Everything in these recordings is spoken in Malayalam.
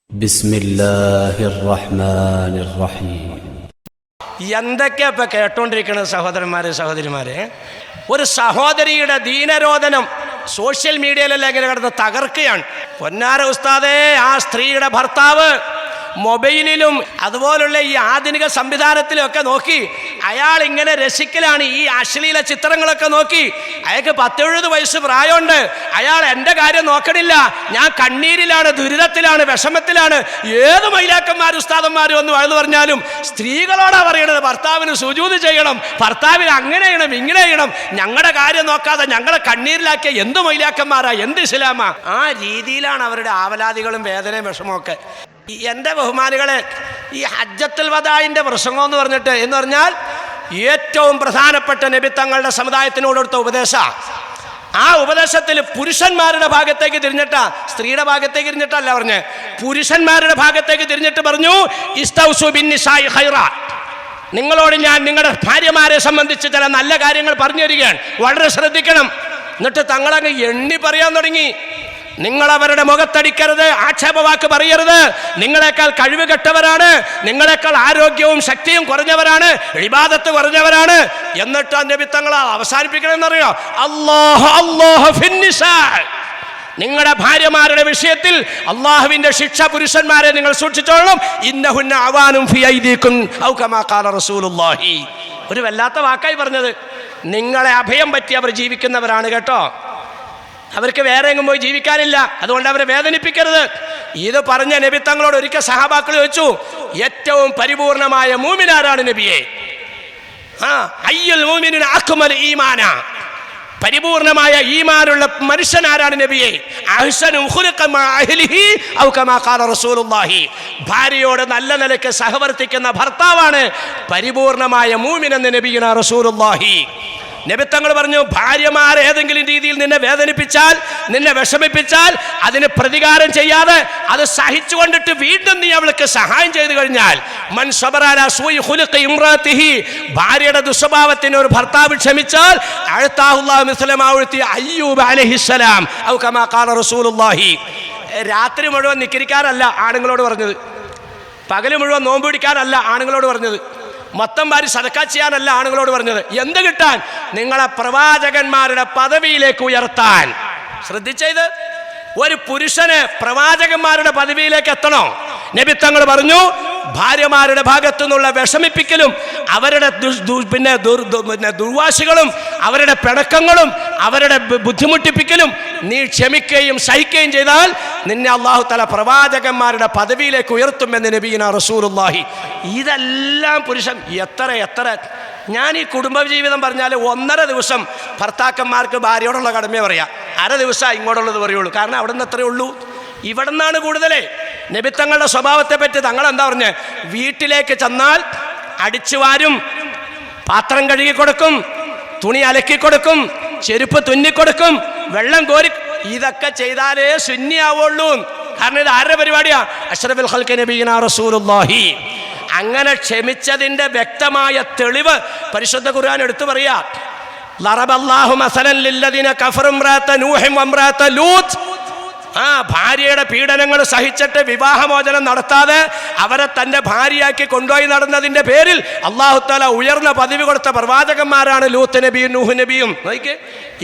ബിസ്മില്ലാഹിർ റഹ്മാനിർ റഹീം. എന്തൊക്കെയാ ഇപ്പം കേട്ടോണ്ടിരിക്കുന്നത് സഹോദരന്മാരെ സഹോദരിമാരെ? ഒരു സഹോദരിയുടെ ദീനരോധനം സോഷ്യൽ മീഡിയയിലെല്ലാം ഇങ്ങനെ കിടന്ന് തകർക്കുകയാണ്. പൊന്നാര ഉസ്താദേ, ആ സ്ത്രീയുടെ ഭർത്താവ് മൊബൈലിലും അതുപോലുള്ള ഈ ആധുനിക സംവിധാനത്തിലും ഒക്കെ നോക്കി അയാൾ ഇങ്ങനെ രസിക്കലാണ്. ഈ അശ്ലീല ചിത്രങ്ങളൊക്കെ നോക്കി അയാൾക്ക് 10-70 വയസ്സ് പ്രായമുണ്ട്. അയാൾ എൻ്റെ കാര്യം നോക്കണില്ല, ഞാൻ കണ്ണീരിലാണ്, ദുരിതത്തിലാണ്, വിഷമത്തിലാണ്. ഏത് മൈലാക്കന്മാരും ഉസ്താദന്മാരും ഒന്ന് വഴുതു പറഞ്ഞാലും സ്ത്രീകളോടാ പറയണത് ഭർത്താവിന് സുജൂദ് ചെയ്യണം, ഭർത്താവിന് അങ്ങനെ ചെയ്യണം, ഇങ്ങനെ ചെയ്യണം. ഞങ്ങളുടെ കാര്യം നോക്കാതെ ഞങ്ങളെ കണ്ണീരിലാക്കിയ എന്ത് മൈലാക്കന്മാരാ, എന്ത് ഇസ്ലാമാ? ആ രീതിയിലാണ് അവരുടെ ആവലാദികളും വേദനയും വിഷമമൊക്കെ. എൻ്റെ ബഹുമാനികളെ, ഈ ഹജ്ജത്തുൽ വദാഇന്റെ പ്രസംഗം എന്ന് പറഞ്ഞാൽ ഏറ്റവും പ്രധാനപ്പെട്ട നബി തങ്ങളുടെ സമുദായത്തിനോട് കൊടുത്ത ഉപദേശം. ആ ഉപദേശത്തിൽ പുരുഷന്മാരുടെ ഭാഗത്തേക്ക് തിരിഞ്ഞിട്ടാ, സ്ത്രീയുടെ ഭാഗത്തേക്ക് തിരിഞ്ഞിട്ടല്ല പറഞ്ഞ്, പുരുഷന്മാരുടെ ഭാഗത്തേക്ക് തിരിഞ്ഞിട്ട് പറഞ്ഞു, ഇസ്തൗസു ബിന്നിസാഇ ഖൈറാ. നിങ്ങളോട് ഞാൻ നിങ്ങളുടെ ഭാര്യമാരെ സംബന്ധിച്ച് ചില നല്ല കാര്യങ്ങൾ പറഞ്ഞു തരികയാണ്, വളരെ ശ്രദ്ധിക്കണം. എന്നിട്ട് തങ്ങളങ്ങ് എണ്ണി പറയാൻ തുടങ്ങി. നിങ്ങൾ അവരുടെ മുഖത്തടിക്കരുത്, ആക്ഷേപവാക്ക് പറയരുത്, നിങ്ങളെക്കാൾ കഴിവ് കെട്ടവരാണ്, നിങ്ങളെക്കാൾ ആരോഗ്യവും ശക്തിയും കുറഞ്ഞവരാണ്, ഇബാദത്ത് കുറഞ്ഞവരാണ്. എന്നിട്ട് നബി തങ്ങൾ അവസാനിപ്പിക്കണമെന്നറിയോ? അല്ലാഹു ഫിന്നിസാ. നിങ്ങളുടെ ഭാര്യമാരുടെ വിഷയത്തിൽ അള്ളാഹുവിന്റെ ശിക്ഷ പുരുഷന്മാരെ നിങ്ങൾ സൂക്ഷിച്ചോളണം. ഇന്നഹുന്ന അവാനും ഫി ഐദീകും ഔ കമാ ഖാല റസൂലുള്ളാഹി. ഒരു വല്ലാത്ത വാക്കായി പറഞ്ഞത്. നിങ്ങളെ അഭയം പറ്റി അവർ ജീവിക്കുന്നവരാണ് കേട്ടോ. അവർക്ക് വേറെ എങ്ങും പോയി ജീവിക്കാനില്ല, അതുകൊണ്ട് അവരെ വേദനിപ്പിക്കരുത്. ഇത് പറഞ്ഞ നബി തങ്ങളോട് ഒരിക്കൽ സഹാബാക്കൾ ചോദിച്ചു, ഏറ്റവും പരിപൂർണമായ മൂമിനാരാണ് നബിയെ? അയ്യുൽ മൂമിനിൻ അക്മൽ ഈമാന. പരിപൂർണമായ ഈമാനുള്ള മനുഷ്യൻ ആരാണ് നബിയെ? അഹ്സനു ഖുലുഖൻ മഅ അഹ്ലിഹി ഔ കമാ ഖാല റസൂലുള്ളാഹി. ഭാര്യയോട് നല്ല നിലയ്ക്ക് സഹവർത്തിക്കുന്ന ഭർത്താവാണ് പരിപൂർണമായ മൂമിൻ എന്ന് നബിയുനാ റസൂലുള്ളാഹി. നബി തങ്ങൾ പറഞ്ഞു, ഭാര്യമാർ ഏതെങ്കിലും രീതിയിൽ നിന്നെ വേദനിപ്പിച്ചാൽ, നിന്നെ വിഷമിപ്പിച്ചാൽ അതിന് പ്രതികാരം ചെയ്യാതെ അത് സഹിച്ചുകൊണ്ടിട്ട് വീണ്ടും നീ അവൾക്ക് സഹായം ചെയ്തു കഴിഞ്ഞാൽ, മൻ സബറ അലാ സൂഇ ഖുലുഖി ഇംറാതിഹി, ഭാര്യയുടെ ദുസ്വഭാവത്തിന് ഒരു ഭർത്താവ് ക്ഷമിച്ചാൽ, അഅതാഹുല്ലാഹു മിസ്ല മാ ഉഅതി അയ്യൂബ് അലൈഹിസ്സലാം ഔ കമാ ഖാല റസൂലുള്ളാഹി. രാത്രി മുഴുവൻ നിക്കരിക്കാനല്ല ആണുങ്ങളോട് പറഞ്ഞത്, പകല് മുഴുവൻ നോമ്പ് പിടിക്കാനല്ല ആണുങ്ങളോട് പറഞ്ഞത്, മൊത്തം വാരി സദക്ക ചെയ്യാനല്ല ആണുങ്ങളോട് പറഞ്ഞത്. എന്ത് കിട്ടാൻ? നിങ്ങളെ പ്രവാചകന്മാരുടെ പദവിയിലേക്ക് ഉയർത്താൻ. ശ്രദ്ധിച്ചത്, ഒരു പുരുഷന് പ്രവാചകന്മാരുടെ പദവിയിലേക്ക് എത്തണോ? നബി തങ്ങൾ പറഞ്ഞു, ഭാര്യമാരുടെ ഭാഗത്തു നിന്നുള്ള വിഷമിപ്പിക്കലും അവരുടെ ദുർവാശികളും അവരുടെ പിണക്കങ്ങളും അവരുടെ ബുദ്ധിമുട്ടിപ്പിക്കലും നീ ക്ഷമിക്കുകയും സഹിക്കുകയും ചെയ്താൽ നിന്നെ അല്ലാഹു തആല പ്രവാചകന്മാരുടെ പദവിയിലേക്ക് ഉയർത്തുമെന്ന് നബിയുനാ റസൂലുള്ളാഹി. ഇതെല്ലാം പുരുഷൻ എത്ര ഞാൻ ഈ കുടുംബജീവിതം പറഞ്ഞാൽ 1.5 ദിവസം ഭർത്താക്കന്മാർക്ക് ഭാര്യയോടുള്ള കടമയെ പറയാം, 1/2 ദിവസം ഇങ്ങോട്ടുള്ളത് പറയുള്ളൂ. കാരണം അവിടെ നിന്ന് അത്രയേ ഉള്ളൂ, ഇവിടെ നിന്നാണ് കൂടുതലേ. നബി തങ്ങളുടെ സ്വഭാവത്തെ പറ്റി തങ്ങൾ എന്താ പറഞ്ഞ്? വീട്ടിലേക്ക് ചെന്നാൽ അടിച്ചു വാരും, പാത്രം കഴുകി കൊടുക്കും, തുണി അലക്കി കൊടുക്കും, ചെരുപ്പ് തുന്നിക്കൊടുക്കും, വെള്ളം കോരി. ഇതൊക്കെ ചെയ്താലേ സുന്നിയാവുള്ളൂ. കാരണം ഇത് ആരുടെ പരിപാടിയാ? അഷ്റഫുൽ ഖൽഖി നബിയുനാ റസൂലുള്ളാഹി. അങ്ങനെ ക്ഷമിച്ചതിന്റെ വ്യക്തമായ തെളിവ് പരിശുദ്ധ ഖുർആൻ എടുത്തു പറയാ. ലറബല്ലാഹു മസലൻ ലില്ലദീന കഫറു ഇംറാത നൂഹ് വഇംറാത ലൂത്ത്. ഭാര്യയുടെ പീഡനങ്ങൾ സഹിച്ചിട്ട് വിവാഹമോചനം നടത്താതെ അവരെ തൻ്റെ ഭാര്യയാക്കി കൊണ്ടുപോയി നടന്നതിൻ്റെ പേരിൽ അല്ലാഹു തആല ഉയർന്ന പദവി കൊടുത്ത പ്രവാചകന്മാരാണ് ലൂത്ത് നബിയും നൂഹ് നബിയും. നോക്കിക്കേ,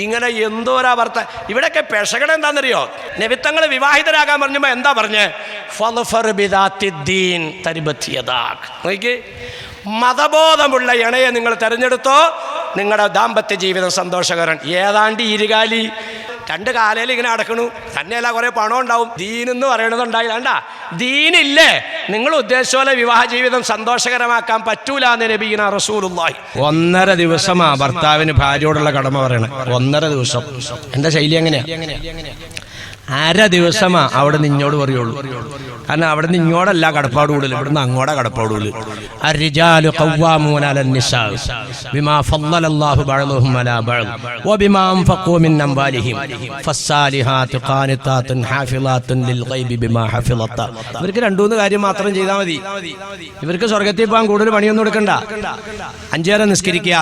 ഇങ്ങനെ എന്തോരാ വാർത്ത. ഇവിടെയൊക്കെ പെശകട എന്താണെന്നറിയോ? നബിത്തങ്ങൾ വിവാഹിതരാകാൻ പറഞ്ഞപ്പോൾ എന്താ പറഞ്ഞ്? ഫളഫർ ബിദാത്തിദ്ദീൻ തരിബത് യദാക്. നോക്കിക്കേ, മതബോധമുള്ള ഇണയെ നിങ്ങൾ തിരഞ്ഞെടുത്തോ, നിങ്ങളുടെ ദാമ്പത്യ ജീവിതം സന്തോഷകരൻ. ഏതാണ്ട് ഇരുകാലി 2 കാലയിൽ ഇങ്ങനെ അടക്കണു, തന്നെയല്ല കുറേ പണം ഉണ്ടാവും. ദീനെന്ന് പറയണതുണ്ടായി വേണ്ട, ദീനില്ലേ? നിങ്ങൾ ഉദ്ദേശിച്ച പോലെ വിവാഹ ജീവിതം സന്തോഷകരമാക്കാൻ പറ്റൂല എന്ന് നബിയുനാ റസൂലുള്ളാഹി. 1.5 ദിവസമാ ഭർത്താവിന് ഭാര്യയോടുള്ള കടമ പറയണേ. 1.5 ദിവസം. എൻ്റെ ശൈലി എങ്ങനെയാ? 1/2 ദിവസമാ അവിടെ നിന്ന് ഇങ്ങോട്ട് പറയുള്ളൂ. കാരണം അവിടെ നിന്ന് ഇങ്ങോട്ടല്ല കടപ്പാട് കൂടുതൽ, ഇവിടുന്ന് അങ്ങോട്ടാ കടപ്പാട് കൂടുതൽ. അർരിജാലു ഖവ്വാമൂന അലന്നിസാ ബിമാ ഫളലല്ലാഹു ബഅദഹും അലാ ബഅദ് വബിമാ അൻഫഖൂ മിൻ അംവാലിഹിം ഫസ്സാലിഹാതു ഖാനിതാത്തുൻ ഹാഫിളാത്തുൻ ലിൽഗൈബി ബിമാ ഹഫിളത. ഇവർക്ക് 2-3 കാര്യം മാത്രം ചെയ്താൽ മതി. ഇവർക്ക് സ്വർഗ്ഗത്തിൽ പോകാൻ കൂടുതൽ പണിയൊന്നും എടുക്കണ്ട. 5 നേരം നിസ്കരിക്കുക,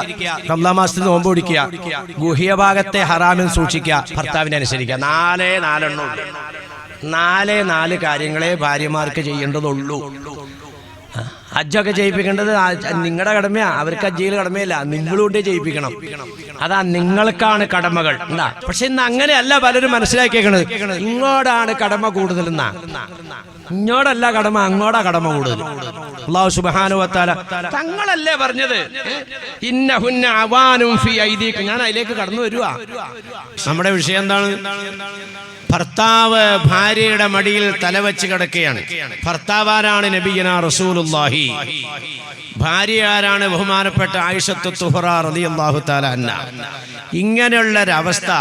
റമളാൻ മാസത്തിൽ നോമ്പ് പിടിക്കുക, ഗുഹ്യ ഭാഗത്തെ ഹറാമിൽ സൂക്ഷിക്കുക, ഭർത്താവിനെ അനുസരിക്കുക. 4 എണ്ണുള്ളൂ. 4 കാര്യങ്ങളെ ഭാര്യമാർക്ക് ചെയ്യേണ്ടതുള്ളൂ. ഹജ്ജൊക്കെ ചെയ്യിപ്പിക്കേണ്ടത് നിങ്ങളുടെ കടമയാ, അവർക്ക് ഹജ്ജിൽ കടമയില്ല, നിങ്ങളുകൊണ്ട് ചെയ്യിപ്പിക്കണം. അതാ നിങ്ങൾക്കാണ് കടമകൾ എന്താ. പക്ഷെ ഇന്ന് അങ്ങനെയല്ല പലരും മനസ്സിലാക്കിയേക്കണത്. ഇങ്ങോട്ടാണ് കടമ കൂടുതൽ എന്നാ. ഇങ്ങോട്ടല്ല കടമ, അങ്ങോട്ടാ കടമ കൂടുതൽ. അല്ലാഹു സുബ്ഹാനഹു വ തആല തങ്ങളല്ലേ പറഞ്ഞത്, ഇന്നഹുന്ന അവാനും ഫീ ഐദീകും. ഞാൻ അതിലേക്ക് കടന്നു വരുവാ. നമ്മുടെ വിഷയം എന്താണ്? ഭർത്താവ് ഭാര്യയുടെ മടിയിൽ തലവെച്ച് കിടക്കുകയാണ്. ഭർത്താവാരാണ് നബിയുനാ റസൂലുള്ളാഹി. ഭാര്യ ആരാണ്? ബഹുമാനപ്പെട്ട ആയിഷത്തു തുഹ്റ റളിയല്ലാഹു തആല അൻഹ. ഇങ്ങനെയുള്ളൊരവസ്ഥ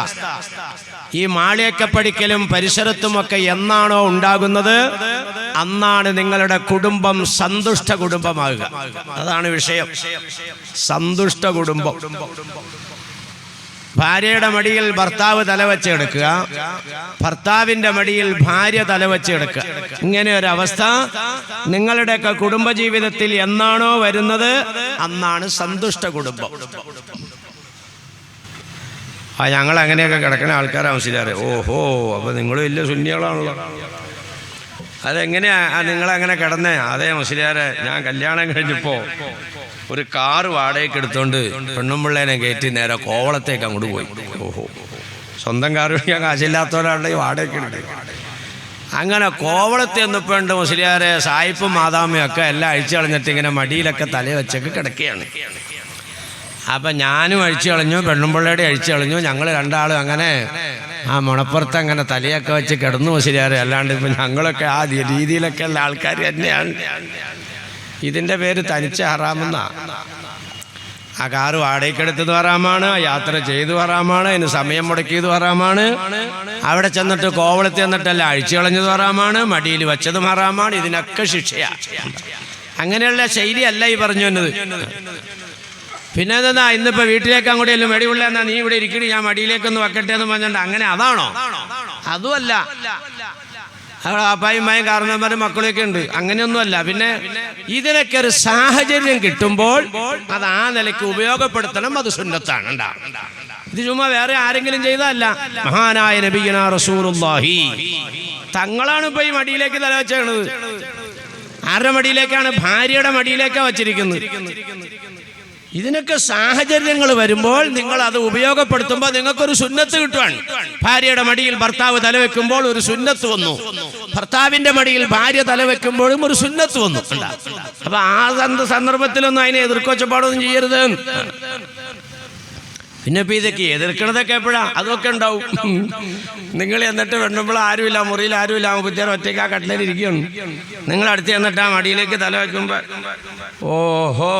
ഈ മാളികപ്പടിക്കലും പരിസരത്തുമൊക്കെ എന്നാണോ ഉണ്ടാകുന്നത്, അന്നാണ് നിങ്ങളുടെ കുടുംബം സന്തുഷ്ട കുടുംബമാകുക. അതാണ് വിഷയം. സന്തുഷ്ട കുടുംബം. ഭാര്യയുടെ മടിയിൽ ഭർത്താവ് തലവെച്ച് കിടക്കുക, ഭർത്താവിന്റെ മടിയിൽ ഭാര്യ തലവെച്ച് കിടക്കുക. ഇങ്ങനെ ഒരു അവസ്ഥ നിങ്ങളുടെയൊക്കെ കുടുംബജീവിതത്തിൽ എന്നാണോ വരുന്നത്, അന്നാണ് സന്തുഷ്ട കുടുംബം. ഞങ്ങൾ അങ്ങനെയൊക്കെ കിടക്കുന്ന ആൾക്കാരാണ് മുസ്ലിയാരെ. ഓഹോ, അപ്പൊ നിങ്ങൾ വലിയ സുന്നികളാണല്ലോ. അതെങ്ങനെയാ നിങ്ങളങ്ങനെ കിടന്നേ? അതേ മുസ്ലിയാരെ, ഞാൻ കല്യാണം കഴിഞ്ഞപ്പോ ഒരു കാറ് വാടകയ്ക്ക് എടുത്തോണ്ട് പെണ്ണുമ്പിള്ളേനെ കയറ്റി നേരെ കോവളത്തേക്ക് അങ്ങോട്ട് പോയി. ഓഹോ, സ്വന്തം കാറ് ഞാൻ കാശില്ലാത്തവരാണ് ഈ വാടകയ്ക്ക് എടുക്കുക. അങ്ങനെ കോവളത്തെ ഒന്നിപ്പോണ്ട് മുസ്ലിയാരെ സായിപ്പും മാതാമയും ഒക്കെ എല്ലാം അഴിച്ചു കളഞ്ഞിട്ട് ഇങ്ങനെ മടിയിലൊക്കെ തല വെച്ചൊക്കെ കിടക്കുകയാണ്. അപ്പം ഞാനും അഴിച്ചു കളഞ്ഞു, പെണ്ണുമ്പിള്ളയുടെ അഴിച്ചു കളഞ്ഞു. ഞങ്ങൾ രണ്ടാളും അങ്ങനെ ആ മുണപ്പുറത്ത് അങ്ങനെ തലയൊക്കെ വെച്ച് കിടന്നു മുസ്ലിയാരെ. അല്ലാണ്ട് ഇപ്പം ഞങ്ങളൊക്കെ ആ രീതിയിലൊക്കെ ഉള്ള ആൾക്കാർ തന്നെയാണ്. ഇതിൻ്റെ പേര് തനിച്ച ഹറാമെന്നാ. ആ കാറ് വാടകയ്ക്കെടുത്തത് ഹറാമാണ്, യാത്ര ചെയ്തു ഹറാമാണ്, അതിന് സമയം മുടക്കിയത് ഹറാമാണ്, അവിടെ ചെന്നിട്ട് കോവളത്ത് ചെന്നിട്ടല്ല അഴിച്ചു കളഞ്ഞത് ഹറാമാണ്, മടിയിൽ വെച്ചതും ഹറാമാണ്. ഇതിനൊക്കെ ശിക്ഷയാണ്. അങ്ങനെയുള്ള ശൈലി അല്ല ഈ പറഞ്ഞു വന്നത്. പിന്നെ എന്താ ഇന്നിപ്പോൾ വീട്ടിലേക്ക് അങ്ങോട്ട് എല്ലാം മടിയുള്ള എന്നാ നീ ഇവിടെ ഇരിക്കണി, ഞാൻ മടിയിലേക്കൊന്ന് വെക്കട്ടെ എന്ന് പറഞ്ഞിട്ട് അങ്ങനെ അതാണോ? അതുമല്ല. അവിടെ അപ്പായുമായും കാരണവന്മാരും മക്കളൊക്കെ ഉണ്ട്. അങ്ങനെയൊന്നുമല്ല. പിന്നെ ഇതിനൊക്കെ ഒരു സാഹചര്യം കിട്ടുമ്പോൾ അത് ആ നിലയ്ക്ക് ഉപയോഗപ്പെടുത്തണം. അത് സുന്നത്താണ്. ഇത് ചുമ്മാ വേറെ ആരെങ്കിലും ചെയ്തതല്ല. മഹാനായ നബിയുനാ റസൂലുള്ളാഹി തങ്ങളാണ് ഇപ്പൊ ഈ മടിയിലേക്ക് തല വെച്ചത്. ആരുടെ മടിയിലേക്കാണ്? ഭാര്യയുടെ മടിയിലേക്കാണ് വച്ചിരിക്കുന്നത്. ഇതിനൊക്കെ സാഹചര്യങ്ങൾ വരുമ്പോൾ നിങ്ങൾ അത് ഉപയോഗപ്പെടുത്തുമ്പോൾ നിങ്ങൾക്കൊരു സുന്നത്ത് കിട്ടുവാണ്. ഭാര്യയുടെ മടിയിൽ ഭർത്താവ് തലവെക്കുമ്പോൾ ഒരു സുന്നത്ത് വന്നു, ഭർത്താവിന്റെ മടിയിൽ ഭാര്യ തലവെക്കുമ്പോഴും ഒരു സുന്നത്ത് വന്നു. അപ്പൊ ആ സന്ദർഭത്തിലൊന്നും അതിനെ എതിർക്കൊച്ചപ്പാടൊന്നും ചെയ്യരുത്. പിന്നെ ഇപ്പം ഇതൊക്കെ എതിർക്കണതൊക്കെ എപ്പോഴാ? അതൊക്കെ ഉണ്ടാവും. നിങ്ങൾ എന്നിട്ട് വെണ്ണുമ്പോൾ ആരുമില്ല, മുറിയിൽ ആരുമില്ല, മുപ്പത്തേരം ഒറ്റയ്ക്ക് ആ കട്ടിലിരിക്കുകയാണ്. നിങ്ങൾ അടുത്ത് ചെന്നിട്ട് ആ മടിയിലേക്ക് തല വയ്ക്കുമ്പോൾ ഓഹോ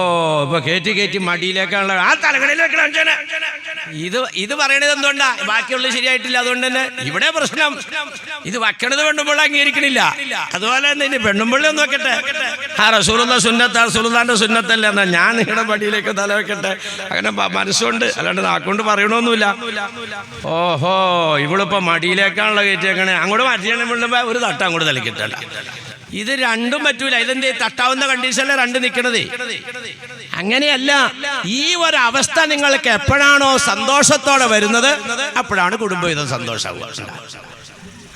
ഇപ്പൊ കയറ്റി മടിയിലേക്കാണല്ലോ ആ തലകടയിൽ വെക്കണം. ഇത് പറയണത് എന്തുകൊണ്ടാ? ബാക്കിയുള്ളത് ശരിയായിട്ടില്ല, അതുകൊണ്ട് തന്നെ ഇവിടെ പ്രശ്നം. ഇത് വയ്ക്കണത് പെണ്ണുമ്പോൾ അംഗീകരിക്കണില്ല. അതുപോലെ തന്നെ ഇനി പെണ്ണുമ്പോൾ ഒന്ന് വെക്കട്ടെ. ആ റസൂലുള്ള സുന്നത്ത്, റസൂലുള്ളാന്റെ സുന്നത്തല്ലേ എന്നാ ഞാൻ നിങ്ങളുടെ മടിയിലേക്ക് തല വെക്കട്ടെ. അങ്ങനെ മനസ്സുകൊണ്ട്, അല്ലാണ്ട് നാക്കൊണ്ട് പറയണമൊന്നുമില്ല. ഓഹോ ഇവളിപ്പോ മടിയിലേക്കാണല്ലോ കയറ്റിയേക്കണേ, അങ്ങോട്ട് മാറ്റിയാണെങ്കിൽ ഒരു തട്ടം അങ്ങോട്ട് തലക്കിട്ടല്ല. ഇത് രണ്ടും പറ്റൂല. ഇതെന്ത് തട്ടാവുന്ന കണ്ടീഷനിലെ രണ്ട് നിൽക്കണത്. അങ്ങനെയല്ല. ഈ ഒരു അവസ്ഥ നിങ്ങൾക്ക് എപ്പോഴാണോ സന്തോഷത്തോടെ വരുന്നത്, അപ്പോഴാണ് കുടുംബജീവിതം സന്തോഷമാവുക.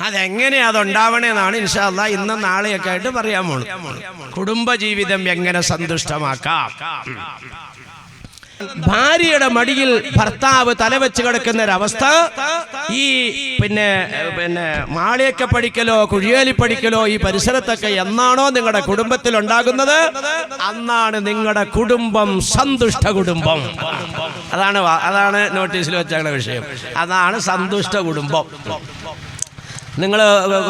അതെങ്ങനെയാ അതുണ്ടാവണേന്നാണ് ഇൻഷാ അല്ലാഹ് ഇന്നും നാളെയൊക്കെ ആയിട്ട് പറയാൻ പോണു. കുടുംബജീവിതം എങ്ങനെ സന്തുഷ്ടമാക്കാം. ഭാര്യയുടെ മടിയിൽ ഭർത്താവ് തലവെച്ച് കിടക്കുന്ന ഒരവസ്ഥ ഈ പിന്നെ മാളിയൊക്കെ പഠിക്കലോ കുഴിയേലി പഠിക്കലോ ഈ പരിസരത്തൊക്കെ എന്നാണോ നിങ്ങളുടെ കുടുംബത്തിൽ ഉണ്ടാകുന്നത്, അന്നാണ് നിങ്ങളുടെ കുടുംബം സന്തുഷ്ട കുടുംബം. അതാണ് നോട്ടീസിൽ വെച്ചാണ് വിഷയം. അതാണ് സന്തുഷ്ട കുടുംബം. നിങ്ങൾ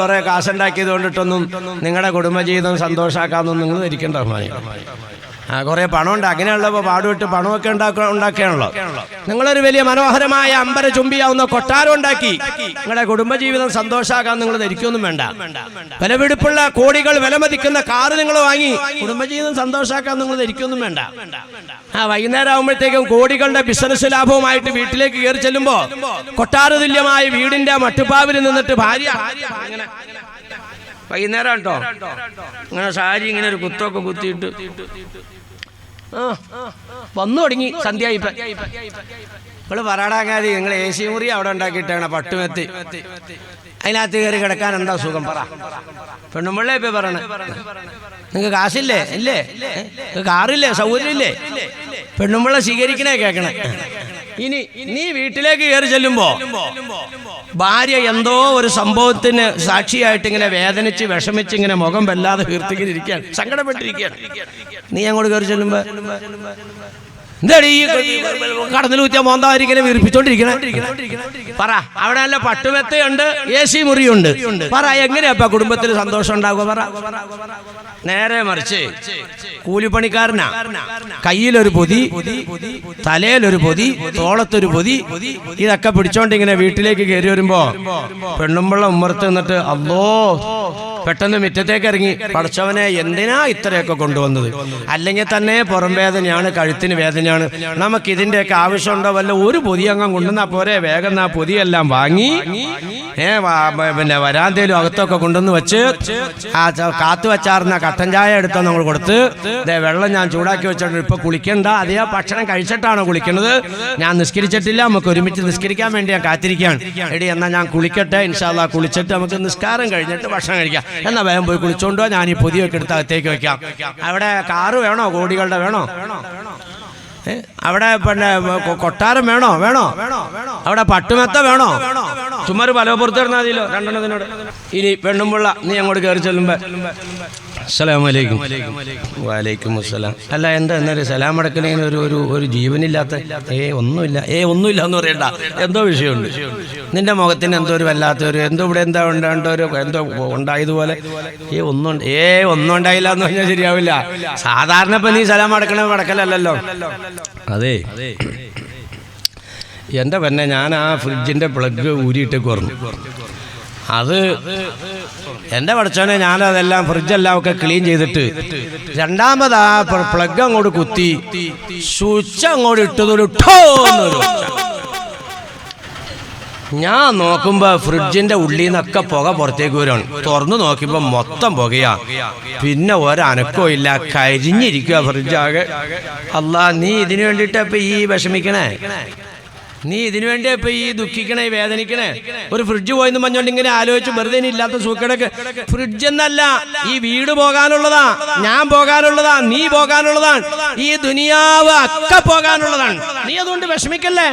കുറെ കാശുണ്ടാക്കിയത് കൊണ്ടിട്ടൊന്നും നിങ്ങളുടെ കുടുംബജീവിതം സന്തോഷമാക്കാമെന്നും നിങ്ങൾ ധരിക്കേണ്ട. കുറെ പണമുണ്ട്, അങ്ങനെയുള്ളപ്പോൾ പാടുവിട്ട് പണമൊക്കെ ഉണ്ടാക്കുകയാണല്ലോ. നിങ്ങളൊരു വലിയ മനോഹരമായ അമ്പര ചുംബിയാവുന്ന കൊട്ടാരം ഉണ്ടാക്കി നിങ്ങളുടെ കുടുംബജീവിതം സന്തോഷമാക്കാൻ നിങ്ങൾ ധരിക്കൊന്നും വേണ്ട. വിലപിടിപ്പുള്ള കോടികൾ വിലമതിക്കുന്ന കാറ് നിങ്ങൾ വാങ്ങി കുടുംബജീവിതം സന്തോഷമാക്കാൻ നിങ്ങൾ ധരിക്കൊന്നും വേണ്ട. വൈകുന്നേരം ആകുമ്പോഴത്തേക്കും കോടികളുടെ ബിസിനസ് ലാഭവുമായിട്ട് വീട്ടിലേക്ക് കയറി ചെല്ലുമ്പോ കൊട്ടാര തുല്യമായ വീടിന്റെ മട്ടുപ്പാവിൽ നിന്നിട്ട് ഭാര്യ വൈകുന്നേരം കേട്ടോ അങ്ങനെ സാരി ഇങ്ങനെ ഒരു കുത്തൊക്കെ കുത്തിയിട്ട് വന്നു തുടങ്ങി. സന്ധ്യ ഇപ്പോൾ പറയടാങ്ങാതി നിങ്ങൾ AC മുറി അവിടെ ഉണ്ടാക്കിയിട്ടാണ് പട്ടുമെത്തി. അതിനകത്ത് കയറി കിടക്കാൻ എന്താ സുഖം പറ? പെണ്ണുമ്പിള്ളേ ഇപ്പൊ പറയണേ, നിങ്ങൾക്ക് കാശില്ലേ? ഇല്ലേ? കാറില്ലേ? സൗകര്യമില്ലേ? പെണ്ണുമ്പിള്ള സ്വീകരിക്കണേ കേൾക്കണേ. ഇനി നീ വീട്ടിലേക്ക് കയറി ചെല്ലുമ്പോ ഭാര്യ എന്തോ ഒരു സംഭവത്തിന് സാക്ഷിയായിട്ട് ഇങ്ങനെ വേദനിച്ച് വിഷമിച്ച് ഇങ്ങനെ മുഖം വല്ലാതെ വീർത്തിരിക്കുകയാണ്, സങ്കടപ്പെട്ടിരിക്കുകയാണ്. നീ അങ്ങോട്ട് കയറി ചെല്ലുമ്പോ എന്താടി ഈ കടന്നിലൂത്തിയ മോന്താരിക്കനെ വീർപ്പിച്ചോണ്ടിരിക്കണേ? പറ. അവിടെ നല്ല പട്ടുമെത്തയുണ്ട്, AC മുറിയുണ്ട്. പറ, എങ്ങനെയാ കുടുംബത്തിൽ സന്തോഷം ഉണ്ടാകുക? പറ. നേരെ മറിച്ച് കൂലിപ്പണിക്കാരനാ, കയ്യിലൊരു പൊതി, തലയിലൊരു പൊതി, തോളത്തൊരു പൊതി, ഇതൊക്കെ പിടിച്ചോണ്ട് ഇങ്ങനെ വീട്ടിലേക്ക് കയറി വരുമ്പോ പെണ്ണുമ്പിള്ള ഉമ്മർത്ത് നിന്നിട്ട് അല്ലോ പെട്ടെന്ന് മുറ്റത്തേക്ക് ഇറങ്ങി, പഠിച്ചവനെ എന്തിനാ ഇത്രയൊക്കെ കൊണ്ടുവന്നത്? അല്ലെങ്കിൽ തന്നെ പുറം വേദനയാണ്, കഴുത്തിന് വേദനയാണ്, നമുക്ക് ഇതിൻ്റെയൊക്കെ ആവശ്യമുണ്ടോ? വല്ല ഒരു പൊതി അങ്ങ് കൊണ്ടുവന്നാ പോരെ? വേഗം ആ പൊതിയെല്ലാം വാങ്ങി പിന്നെ വരാന്തയിലും അകത്തൊക്കെ കൊണ്ടുവന്ന് വെച്ച് ആ കാത്തു വെച്ചാർന്ന കട്ടൻ ചായ എടുത്തോ നമ്മൾ കൊടുത്ത്, വെള്ളം ഞാൻ ചൂടാക്കി വെച്ചോണ്ട് ഇപ്പൊ കുളിക്കണ്ട, അതേ ഭക്ഷണം കഴിച്ചിട്ടാണോ കുളിക്കുന്നത്? ഞാൻ നിസ്കരിച്ചിട്ടില്ല, നമുക്ക് ഒരുമിച്ച് നിസ്കരിക്കാൻ വേണ്ടി ഞാൻ കാത്തിരിക്കുകയാണ്. എടി എന്നാ ഞാൻ കുളിക്കട്ടെ, ഇൻഷാ അല്ലാഹ് കുളിച്ചിട്ട് നമുക്ക് നിസ്കാരം കഴിഞ്ഞിട്ട് ഭക്ഷണം കഴിക്കാം. എന്നാ വേഗം പോയി കുളിച്ചോണ്ടോ, ഞാൻ ഈ പൊതിയൊക്കെ എടുത്ത് അകത്തേക്ക് വെക്കാം. അവിടെ കാറ് വേണോ? കോടികളുടെ വേണോ? അവിടെ പിന്നെ കൊട്ടാരം വേണോ? അവിടെ പട്ടുമെത്ത വേണോ? ചുമ്മാ പലപുറത്ത് ഇടുന്ന മതിയല്ലോ രണ്ടെണ്ണത്തിനോട്. ഇനി പെണ്ണുമ്പിള്ള നീ അങ്ങോട്ട് കയറി ചെല്ലുമ്പോ അസ്സലാമലൈക്കും. വലൈക്കും അസ്സലാം. അല്ല എന്താ എന്നൊരു സലാം അടക്കണേന് ഒരു ജീവനില്ലാത്ത? ഒന്നുമില്ല എന്ന് പറയണ്ട, എന്തോ വിഷയമുണ്ട്. നിന്റെ മുഖത്തിന് എന്തോ ഒരു വല്ലാത്തൊരു എന്തോ ഇവിടെ എന്താ എന്തോ ഉണ്ടായതുപോലെ. ഒന്നും ഉണ്ടായില്ല എന്ന് പറഞ്ഞാൽ ശരിയാവില്ല. സാധാരണ ഇപ്പൊ നീ സലാം അടക്കലല്ലോ. അതെ, എൻ്റെ പെണ്ണെ ഞാൻ ആ ഫ്രിഡ്ജിന്റെ പ്ലഗ് ഊരിയിട്ടേക്ക് പറഞ്ഞു. അത് എൻ്റെ പഠിച്ചവനെ ഞാനതെല്ലാം ഫ്രിഡ്ജെല്ലാം ഒക്കെ ക്ലീൻ ചെയ്തിട്ട് രണ്ടാമത് ആ പ്ലഗ് അങ്ങോട്ട് കുത്തി സ്വിച്ച് അങ്ങോട്ട് ഇട്ടതൊരു ഞാൻ നോക്കുമ്പോ ഫ്രിഡ്ജിന്റെ ഉള്ളിൽ നിന്നൊക്കെ പുക പുറത്തേക്ക് വരാണ്. തുറന്നു നോക്കിയപ്പോ മൊത്തം പുകയാ. പിന്നെ ഒരനക്കോ ഇല്ല, കരിഞ്ഞിരിക്കുക ഫ്രിഡ്ജാകെ. അല്ലാ, നീ ഇതിനു വേണ്ടിയിട്ട് ഇപ്പൊ ഈ വിഷമിക്കണേ? നീ ഇതിനു വേണ്ടി ഇപ്പൊ ഈ ദുഃഖിക്കണേ, വേദനിക്കണേ? ഒരു ഫ്രിഡ്ജ് പോയെന്ന് പറഞ്ഞോണ്ട് ഇങ്ങനെ ആലോചിച്ച് വെറുതെ ഇല്ലാത്ത സൂക്കടക്ക്. ഫ്രിഡ്ജ് എന്നല്ല, ഈ വീട് പോകാനുള്ളതാ, ഞാൻ പോകാനുള്ളതാ, നീ പോകാനുള്ളതാണ്, ഈ ദുനിയാവ് ഒക്കെ പോകാനുള്ളതാണ്. നീ അതുകൊണ്ട് വിഷമിക്കല്ലേ.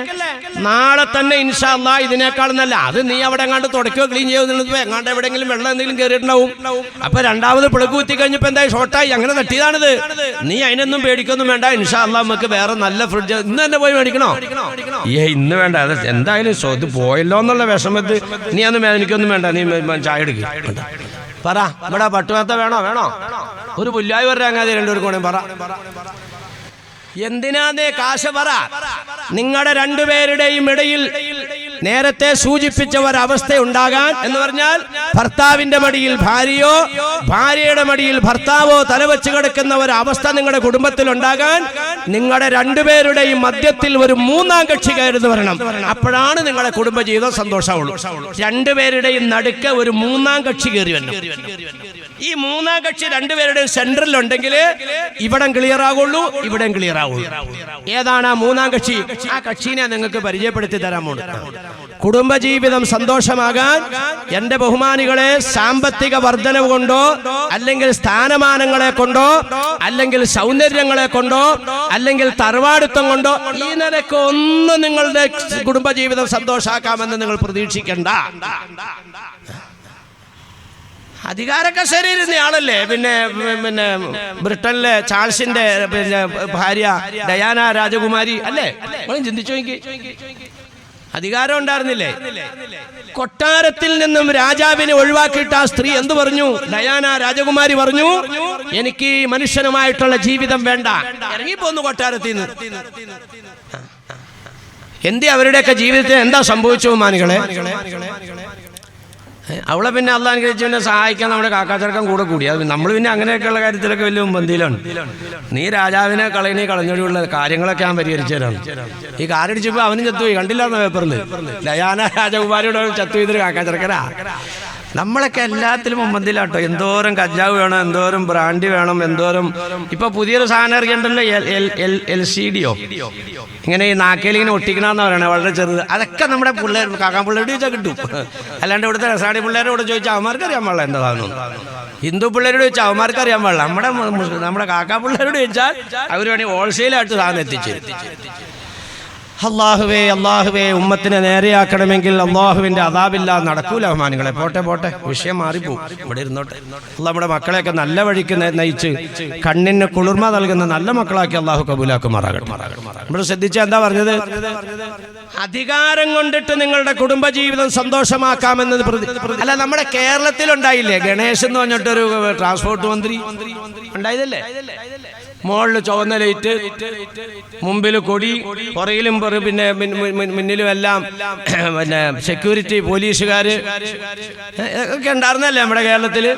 നാളെ തന്നെ ഇൻഷാ അല്ലാഹ് ഇതിനേക്കാൾ നല്ല അത് നീ അവിടെ എങ്ങാണ്ട് തുടക്കോ ക്ലീൻ ചെയ്യുന്നത് എങ്ങാണ്ട് എവിടെയെങ്കിലും വെള്ളം എന്തെങ്കിലും കയറിയിട്ടുണ്ടാവും. അപ്പൊ രണ്ടാമത് പിളക്ക് കുത്തി കഴിഞ്ഞപ്പോ എന്തായി? ഷോർട്ടായി, അങ്ങനെ തട്ടിയതാണിത്. നീ അതിനൊന്നും പേടിക്കൊന്നും വേണ്ട. ഇൻഷാ അല്ലാഹ് നമുക്ക് വേറെ നല്ല ഫ്രിഡ്ജ് ഇന്ന് തന്നെ പോയി മേടിക്കണോ? ഇന്ന് വേണ്ട, അത് എന്തായാലും ഇത് പോയല്ലോ എന്നുള്ള വിഷമത്ത് നീ അന്ന് എനിക്കൊന്നും വേണ്ട, നീ ചായ എടുക്കുക. പറ, ഇവിടെ പട്ടുമെത്ത വേണോ? ഒരു പുല്ലായി വരാങ്ങാതെ രണ്ടുപേർക്കും പറ. എന്തിനാന്നേ കാശ്? പറ. നിങ്ങളുടെ രണ്ടുപേരുടെയും ഇടയിൽ നേരത്തെ സൂചിപ്പിച്ച ഒരവസ്ഥ ഉണ്ടാകാൻ എന്ന് പറഞ്ഞാൽ ഭർത്താവിന്റെ മടിയിൽ ഭാര്യയോ ഭാര്യയുടെ മടിയിൽ ഭർത്താവോ തലവെച്ച് കിടക്കുന്ന ഒരവസ്ഥ നിങ്ങളുടെ കുടുംബത്തിൽ ഉണ്ടാകാൻ നിങ്ങളുടെ രണ്ടുപേരുടെയും മധ്യത്തിൽ ഒരു മൂന്നാം കക്ഷി കയറുന്നു വരണം. അപ്പോഴാണ് നിങ്ങളുടെ കുടുംബജീവിതം സന്തോഷമുള്ളൂ. രണ്ടുപേരുടെയും നടുക്ക് ഒരു മൂന്നാം കക്ഷി കയറി വരണം. ഈ മൂന്നാം കക്ഷി രണ്ടുപേരുടെയും സെൻട്രൽ ഉണ്ടെങ്കിൽ ഇവിടം ക്ലിയർ ആകുള്ളൂ, ഇവിടം ക്ലിയർ ആകുള്ളൂ. ഏതാണ് ആ മൂന്നാം കക്ഷി? ആ കക്ഷീനെ നിങ്ങൾക്ക് പരിചയപ്പെടുത്തി തരാൻ പോകുന്നു. കുടുംബജീവിതം സന്തോഷമാകാൻ എന്റെ ബഹുമാനികളെ സാമ്പത്തിക വർധനവ് കൊണ്ടോ അല്ലെങ്കിൽ സ്ഥാനമാനങ്ങളെ കൊണ്ടോ അല്ലെങ്കിൽ സൗന്ദര്യങ്ങളെ കൊണ്ടോ അല്ലെങ്കിൽ തറവാടുത്തം കൊണ്ടോ ഈ നിലയ്ക്ക് ഒന്നും നിങ്ങളുടെ കുടുംബജീവിതം സന്തോഷാക്കാമെന്ന് നിങ്ങൾ പ്രതീക്ഷിക്കണ്ട. അധികാരൊക്കെ ശരിയിരുന്ന ആളല്ലേ. പിന്നെ ബ്രിട്ടനിലെ ചാൾസിന്റെ ഭാര്യ ഡയാന രാജകുമാരി അല്ലേ? ചിന്തിച്ചു നോക്കി, അധികാരം ഉണ്ടായിരുന്നില്ലേ? കൊട്ടാരത്തിൽ നിന്നും രാജാവിനെ ഒഴിവാക്കിയിട്ട് ആ സ്ത്രീ എന്തു പറഞ്ഞു? ഡയാന രാജകുമാരി പറഞ്ഞു, എനിക്ക് മനുഷ്യനുമായിട്ടുള്ള ജീവിതം വേണ്ട, ഇറങ്ങിപ്പോന്നു കൊട്ടാരത്തിൽ നിന്ന്. എന്തേ അവരുടെയൊക്കെ ജീവിതത്തിൽ എന്താ സംഭവിച്ചു മാനികളെ? അവളെ പിന്നെ അള്ളാഹ് അനുഗ്രഹിച്ച് പിന്നെ സഹായിക്കാൻ നമ്മുടെ കാക്കാച്ചടക്കം കൂടി. അത് നമ്മൾ പിന്നെ അങ്ങനെയൊക്കെയുള്ള കാര്യത്തിലൊക്കെ വലിയ മുമ്പന്തിയിലാണ്. നീ രാജാവിനെ കളഞ്ഞൊഴിയുള്ള കാര്യങ്ങളൊക്കെ ഞാൻ പരിഹരിച്ചു തരാണ്. ഈ കാരടിച്ചപ്പോൾ അവനും ചത്തുപോയി, കണ്ടില്ലാന്ന പേപ്പറിൽ. ഡയാന രാജകുമാരിയുടെ ചത്തു ചെയ്തൊരു കാക്കാച്ചടക്കനാ. നമ്മളൊക്കെ എല്ലാത്തിലും മുമ്പന്തിലാട്ടോ. എന്തോരം കഞ്ചാവ് വേണം, എന്തോരം ബ്രാൻഡി വേണം, എന്തോരം. ഇപ്പൊ പുതിയൊരു സാധനം ഇറങ്ങിയിട്ടുണ്ടല്ലോ, LCD ഇങ്ങനെ ഈ നാക്കേലിങ്ങനെ ഒട്ടിക്കണമെന്ന് പറയണേ, വളരെ ചെറുത്. അതൊക്കെ നമ്മുടെ പിള്ളേർ കാക്കാൻ പിള്ളേരോട് ചോദിച്ചാൽ കിട്ടും. അല്ലാണ്ട് ഇവിടുത്തെ രസാടി പിള്ളേരോട് ചോദിച്ചാൽ അവന്മാർക്ക് അറിയാൻ പാടില്ല എന്താ സാധനം. ഹിന്ദു പിള്ളേരോട് ചോദിച്ചാൽ അവന്മാർക്ക് അറിയാൻ പാടില്ല. നമ്മുടെ കാക്കാ പിള്ളേരോട് ചോദിച്ചാൽ അവർ വേണമെങ്കിൽ ഹോൾസെയിലായിട്ട് സാധനം എത്തിച്ചു. അള്ളാഹുവേ അള്ളാഹുവേ, ഉമ്മത്തിനെ നേരെയാക്കണമെങ്കിൽ അള്ളാഹുവിൻ്റെ അദാബില്ലാതെ നടക്കൂല. ബഹുമാനികളെ, പോട്ടെ, വിഷയം മാറിപ്പോവും. ഇവിടെ ഇരുന്നോട്ടെ. അള്ളാഹ് നമ്മുടെ മക്കളെയൊക്കെ നല്ല വഴിക്ക് നയിച്ച് കണ്ണിന് കുളിർമ നൽകുന്ന നല്ല മക്കളാക്കി അള്ളാഹു കബൂലാക്കുമാറാകട്ടെ. നമ്മൾ ശ്രദ്ധിച്ചാൽ എന്താ പറഞ്ഞത്? അധികാരം കൊണ്ടിട്ട് നിങ്ങളുടെ കുടുംബജീവിതം സന്തോഷമാക്കാമെന്നത് അല്ല. നമ്മുടെ കേരളത്തിലുണ്ടായില്ലേ ഗണേശ് എന്ന് പറഞ്ഞിട്ടൊരു ട്രാൻസ്പോർട്ട് മന്ത്രി ഉണ്ടായതല്ലേ? മുകളിൽ ചുവന്ന ലൈറ്റ്, മുമ്പിൽ കൊടി, പുറയിലും പിന്നെ മുന്നിലും എല്ലാം പിന്നെ സെക്യൂരിറ്റി പോലീസുകാര് ഒക്കെ ഉണ്ടായിരുന്നല്ലേ നമ്മുടെ കേരളത്തില്.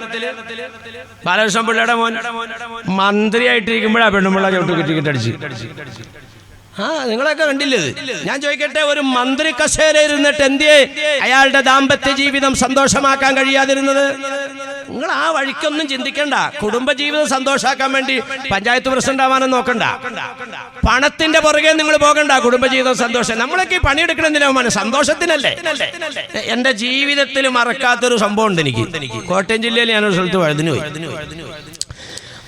ബാലകൃഷ്ണൻ പിള്ളയുടെ മോൻ മന്ത്രിയായിട്ടിരിക്കുമ്പോഴാണ് പെണ്ണുമ്പിള്ള ടിക്കറ്റ് അടിച്ച്. നിങ്ങളൊക്കെ കണ്ടില്ലേ? ഞാൻ ചോദിക്കട്ടെ, ഒരു മന്ത്രി കസേര ഇരുന്നിട്ട് എന്തിയെ അയാളുടെ ദാമ്പത്യ ജീവിതം സന്തോഷമാക്കാൻ കഴിയാതിരുന്നത്? നിങ്ങൾ ആ വഴിക്കൊന്നും ചിന്തിക്കണ്ട. കുടുംബജീവിതം സന്തോഷമാക്കാൻ വേണ്ടി പഞ്ചായത്ത് പ്രസിഡന്റ് ആവാനും നോക്കണ്ട. പണത്തിന്റെ പുറകെ നിങ്ങൾ പോകണ്ട. കുടുംബജീവിതം സന്തോഷം. നമ്മളൊക്കെ പണിയെടുക്കണമെന്നില്ല, സന്തോഷത്തിനല്ലേ. എന്റെ ജീവിതത്തിൽ മറക്കാത്തൊരു സംഭവം ഉണ്ട് എനിക്ക്. കോട്ടയം ജില്ലയിൽ ഞാനൊരു സ്ഥലത്ത് വഴുതിന് പോയി.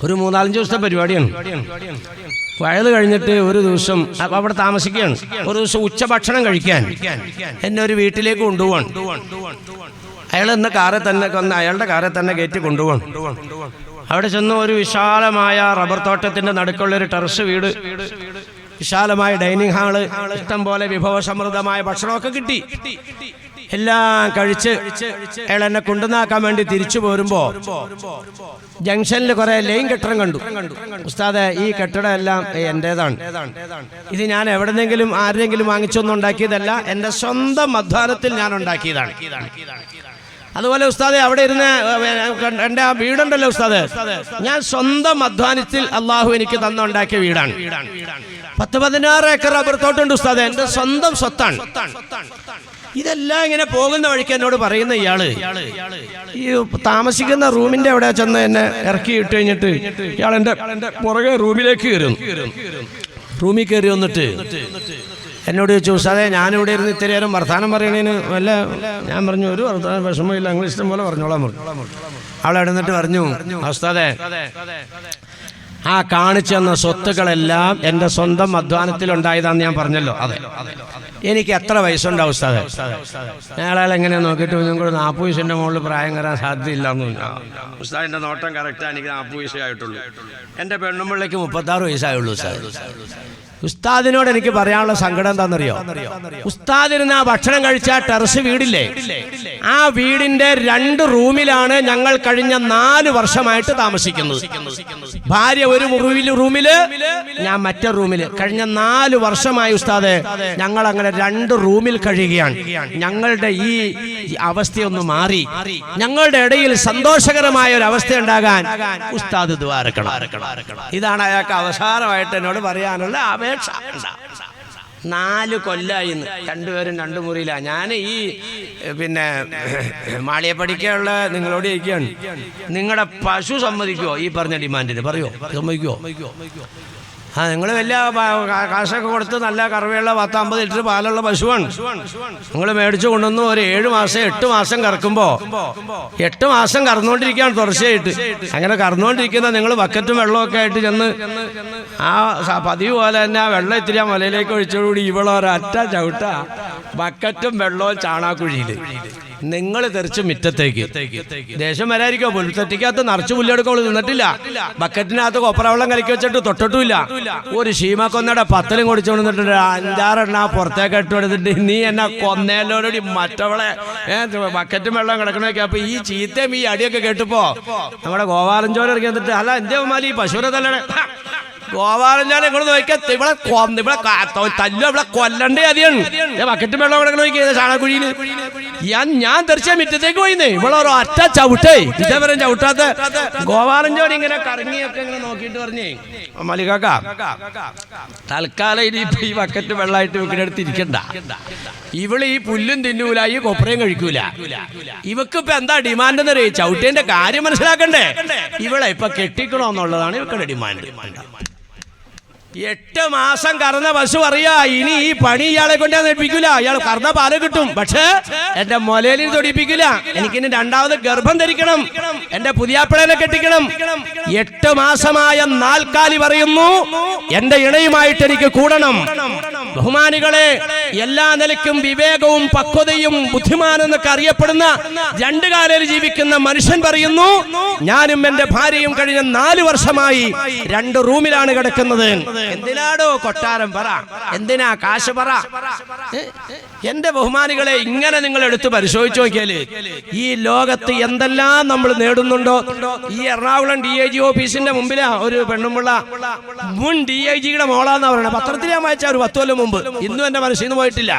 ഒരു 4-5 ദിവസത്തെ പരിപാടിയാണ്. വയത് കഴിഞ്ഞിട്ട് ഒരു ദിവസം അവിടെ താമസിക്കുകയാണ്. ഒരു ദിവസം ഉച്ചഭക്ഷണം കഴിക്കാൻ എന്നെ ഒരു വീട്ടിലേക്ക് കൊണ്ടുപോകണം. അയാൾ എന്ന കാറെ തന്നെ അയാളുടെ കാറെ തന്നെ കയറ്റി കൊണ്ടുപോകണം. അവിടെ ചെന്ന് ഒരു വിശാലമായ റബ്ബർ തോട്ടത്തിന്റെ നടുക്കുള്ളൊരു ടെറസ് വീട്, വിശാലമായ ഡൈനിങ് ഹാള്, ഇഷ്ടം പോലെ വിഭവസമൃദ്ധമായ ഭക്ഷണമൊക്കെ കിട്ടി. എല്ലാം കഴിച്ച് അയാൾ എന്നെ കൊണ്ടുവന്നാക്കാൻ വേണ്ടി തിരിച്ചു പോരുമ്പോ ജംഗ്ഷനിൽ കുറെ ലൈൻ കെട്ടിടം കണ്ടു. ഉസ്താദെ, ഈ കെട്ടിടം എല്ലാം എന്റേതാണ്. ഇത് ഞാൻ എവിടെന്നെങ്കിലും ആരെങ്കിലും വാങ്ങിച്ചൊന്നും ഉണ്ടാക്കിയതല്ല, എന്റെ സ്വന്തം അധ്വാനത്തിൽ ഞാൻ ഉണ്ടാക്കിയതാണ്. അതുപോലെ ഉസ്താദെ, അവിടെ ഇരുന്ന് എൻ്റെ ആ വീടുണ്ടല്ലോ ഉസ്താദ്, ഞാൻ സ്വന്തം അധ്വാനത്തിൽ അള്ളാഹു എനിക്ക് തന്നുണ്ടാക്കിയ വീടാണ്. 10-16 ഏക്കർ റബ്ബർ തോട്ടമുണ്ട് ഉസ്താദെ, എൻ്റെ സ്വന്തം സ്വത്താണ്. ഇതെല്ലാം ഇങ്ങനെ പോകുന്ന വഴിക്ക് എന്നോട് പറയുന്ന ഇയാള് ഈ താമസിക്കുന്ന റൂമിന്റെ അവിടെ ചെന്ന് എന്നെ ഇറക്കി ഇട്ട് കഴിഞ്ഞിട്ട് ഇയാൾ എൻ്റെ പുറകെ റൂമിലേക്ക് കയറും. റൂമിൽ കയറി വന്നിട്ട് എന്നോട് ചോദിച്ചു, ഉസ്താദെ, ഞാനിവിടെ ഇരുന്ന് ഇത്തിരി നേരം വർത്താനം പറയണേന് വല്ല. ഞാൻ പറഞ്ഞു, ഒരു വർത്താനം വിഷമമില്ല, നിങ്ങൾ ഇഷ്ടം പോലെ പറഞ്ഞോളാം പറഞ്ഞു. അവളെ ഇടന്നിട്ട് പറഞ്ഞു, ഉസ്താദെ, ആ കാണിച്ചു തന്ന സ്വത്തുക്കളെല്ലാം എൻ്റെ സ്വന്തം അധ്വാനത്തിൽ ഉണ്ടായതാന്ന് ഞാൻ പറഞ്ഞല്ലോ. അതെ, എനിക്ക് എത്ര വയസ്സുണ്ടാവും ഉസ്താദെ? അയാളെ എങ്ങനെ നോക്കിയിട്ട് നിങ്ങൾ 40 വയസ്സിൻ്റെ മുകളിൽ പ്രായം കയറാൻ സാധ്യതയില്ലാന്ന്. ഉസ്താദിൻ്റെ നോട്ടം കറക്റ്റാണ്, എനിക്ക് 40 വയസ്സേ ആയിട്ടുള്ളൂ. എൻ്റെ പെണ്ണുമ്പിള്ളേക്ക് 36 വയസ്സായുള്ളൂ ഉസ്താദ്. ഉസ്താദിനോട് എനിക്ക് പറയാനുള്ള സങ്കടം എന്താണെന്നറിയോ? ഉസ്താദിന് ആ ഭക്ഷണം കഴിച്ച ടെറസ് വീടില്ലേ, ആ വീടിന്റെ 2 റൂമിലാണ് ഞങ്ങൾ കഴിഞ്ഞ 4 വർഷമായിട്ട് താമസിക്കുന്നത്. ഭാര്യ ഒരു റൂമില്, ഞാൻ മറ്റേ റൂമില്. കഴിഞ്ഞ 4 വർഷമായി ഉസ്താദെ ഞങ്ങൾ അങ്ങനെ 2 റൂമിൽ കഴിയുകയാണ്. ഞങ്ങളുടെ ഈ അവസ്ഥയൊന്ന് മാറി ഞങ്ങളുടെ ഇടയിൽ സന്തോഷകരമായ ഒരു അവസ്ഥ ഉണ്ടാകാൻ ഉസ്താദ് ദുആ ഇറക്കണം. ഇതാണ് അയാൾക്ക് അവസാനമായിട്ട് എന്നോട് പറയാനുള്ള അപേക്ഷ. 4 കൊല്ലായി 2 പേരും 2 മുറിയിലാണ്. ഞാൻ ഈ പിന്നെ മാളിയപ്പടിക്കുള്ള നിങ്ങളോട് ചോദിക്കുകയാണ്, നിങ്ങളുടെ പശു സമ്മതിക്കുമോ ഈ പറഞ്ഞ ഡിമാൻഡിന്? പറയോ, സമ്മതിക്കുമോ? നിങ്ങൾ വലിയ കാശൊക്കെ കൊടുത്ത് നല്ല കറവയുള്ള 10-50 ലിറ്റർ പാലുള്ള പശുവാണ് നിങ്ങൾ മേടിച്ചു കൊണ്ടുവന്നു. ഒരു 7 മാസം 8 മാസം കറക്കുമ്പോൾ 8 മാസം കറന്നുകൊണ്ടിരിക്കുകയാണ് തുടർച്ചയായിട്ട്. അങ്ങനെ കറന്നുകൊണ്ടിരിക്കുന്ന നിങ്ങൾ ബക്കറ്റും വെള്ളമൊക്കെ ആയിട്ട് ചെന്ന് ആ പതിവ് പോലെ തന്നെ ആ വെള്ളം ഇത്തിരി ആ മലയിലേക്ക് ഒഴിച്ചോടുകൂടി ഇവളൊരറ്റ ചവിട്ട ബക്കറ്റും വെള്ളവും ചാണാക്കുഴിയിൽ നിങ്ങൾ തെറിച്ച് മിറ്റത്തേക്ക്. ദേശം വരായിരിക്കോ, പുൽത്തട്ടിക്കകത്ത് നിറച്ച് പുല്ലെടുക്കോളൂ നിന്നിട്ടില്ല. ബക്കറ്റിനകത്ത് കൊപ്പറവെള്ളം കലക്കി വെച്ചിട്ട് തൊട്ടിട്ടുമില്ല. ഒരു ശീമക്കൊന്നയുടെ 10 കൊടിച്ചോണ്ട് നിന്നിട്ടുണ്ട്. 5-6 എണ്ണ പുറത്തേക്ക് ഇട്ട് എടുത്തിട്ട് നീ എന്നെ കൊന്നേലോടി മറ്റവളെ ബക്കറ്റും വെള്ളം കിടക്കണൊക്കെ. അപ്പൊ ഈ ചീത്തയും ഈ അടിയൊക്കെ കേട്ടപ്പോ നമ്മുടെ ഗോപാലഞ്ചോല ഇറക്കി വന്നിട്ട്, അല്ല എന്തേ മാലി പശുവിനെ തല്ലണേ? ഗോപാലഞ്ചോല ഇവിടെ നോക്കിയാൽ ഇവിടെ തല്ലോ, ഇവിടെ കൊല്ലണ്ടേ അധികം. ബക്കറ്റും വെള്ളം കിടക്കണ നോക്കിയത് ചാണകുഴിയിൽ. ഞാൻ തെറിച്ച മിറ്റത്തേക്ക് പോയിന്നേ. ഇവളൊരു ഒറ്റ ചവിട്ടേ ഇതേവരെ ചവിട്ടാത്ത ഗോപാലഞ്ചോടി ഇങ്ങനെ കറങ്ങിയൊക്കെ ഇങ്ങനെ നോക്കിയിട്ട് പറഞ്ഞേ, മലികാക്ക തൽക്കാലം ഇനിയിപ്പോ ഈ ബക്കറ്റ് വെള്ളമായിട്ട് ഇവക്കിനടുത്ത് ഇരിക്കണ്ട. ഇവള് ഈ പുല്ലും തിന്നൂല, ഈ കൊപ്രയും കഴിക്കൂല. ഇവക്കിപ്പോ എന്താ ഡിമാൻഡ് എന്നറിയ? ചവിട്ടേന്റെ കാര്യം മനസ്സിലാക്കണ്ടേ? ഇവളെ ഇപ്പൊ കെട്ടിക്കണോന്നുള്ളതാണ് ഇവക്കുടെ ഡിമാൻഡ്. 8 മാസം കറന്ന പശു അറിയാ, ഇനി ഈ പണി ഇയാളെ കൊണ്ടാ നെടിപ്പിക്കൂല. ഇയാൾ കറന്ന പാല് കിട്ടും, പക്ഷെ എന്റെ മൊലയിൽ തൊടിപ്പിക്കില്ല. എനിക്കിനി 2ാമത് ഗർഭം ധരിക്കണം, എന്റെ പുതിയാപ്പിളനെ കെട്ടിക്കണം. 8 മാസമായ നാൽക്കാലി പറയുന്നു, എന്റെ ഇണയുമായിട്ട് എനിക്ക് കൂടണം. ബഹുമാനികളെ, എല്ലാ നിലയ്ക്കും വിവേകവും പക്വതയും ബുദ്ധിമാനെന്നൊക്കെ അറിയപ്പെടുന്ന 2 കാലിൽ ജീവിക്കുന്ന മനുഷ്യൻ പറയുന്നു, ഞാനും എന്റെ ഭാര്യയും കഴിഞ്ഞ 4 വർഷമായി 2 റൂമിലാണ് കിടക്കുന്നത്. എന്തിനാടോ കൊട്ടാരം പറ, എന്തിനാ കാശ് പറ? എന്റെ ബഹുമാനികളെ, ഇങ്ങനെ നിങ്ങൾ എടുത്ത് പരിശോധിച്ച് നോക്കിയാല് ഈ ലോകത്ത് എന്തെല്ലാം നമ്മൾ നേടുന്നുണ്ടോ. ഈ എറണാകുളം DIG ഓഫീസിന്റെ മുമ്പിലാ ഒരു പെണ്ണുമുള്ള മുൻ DIGയുടെ മോളാന്ന് പറയണത്. പത്രത്തിൽ ഞാൻ വായിച്ച ഒരു 10 കൊല്ലം മുമ്പ്. ഇന്നും എന്റെ മനസ്സിൽ നിന്ന് പോയിട്ടില്ല.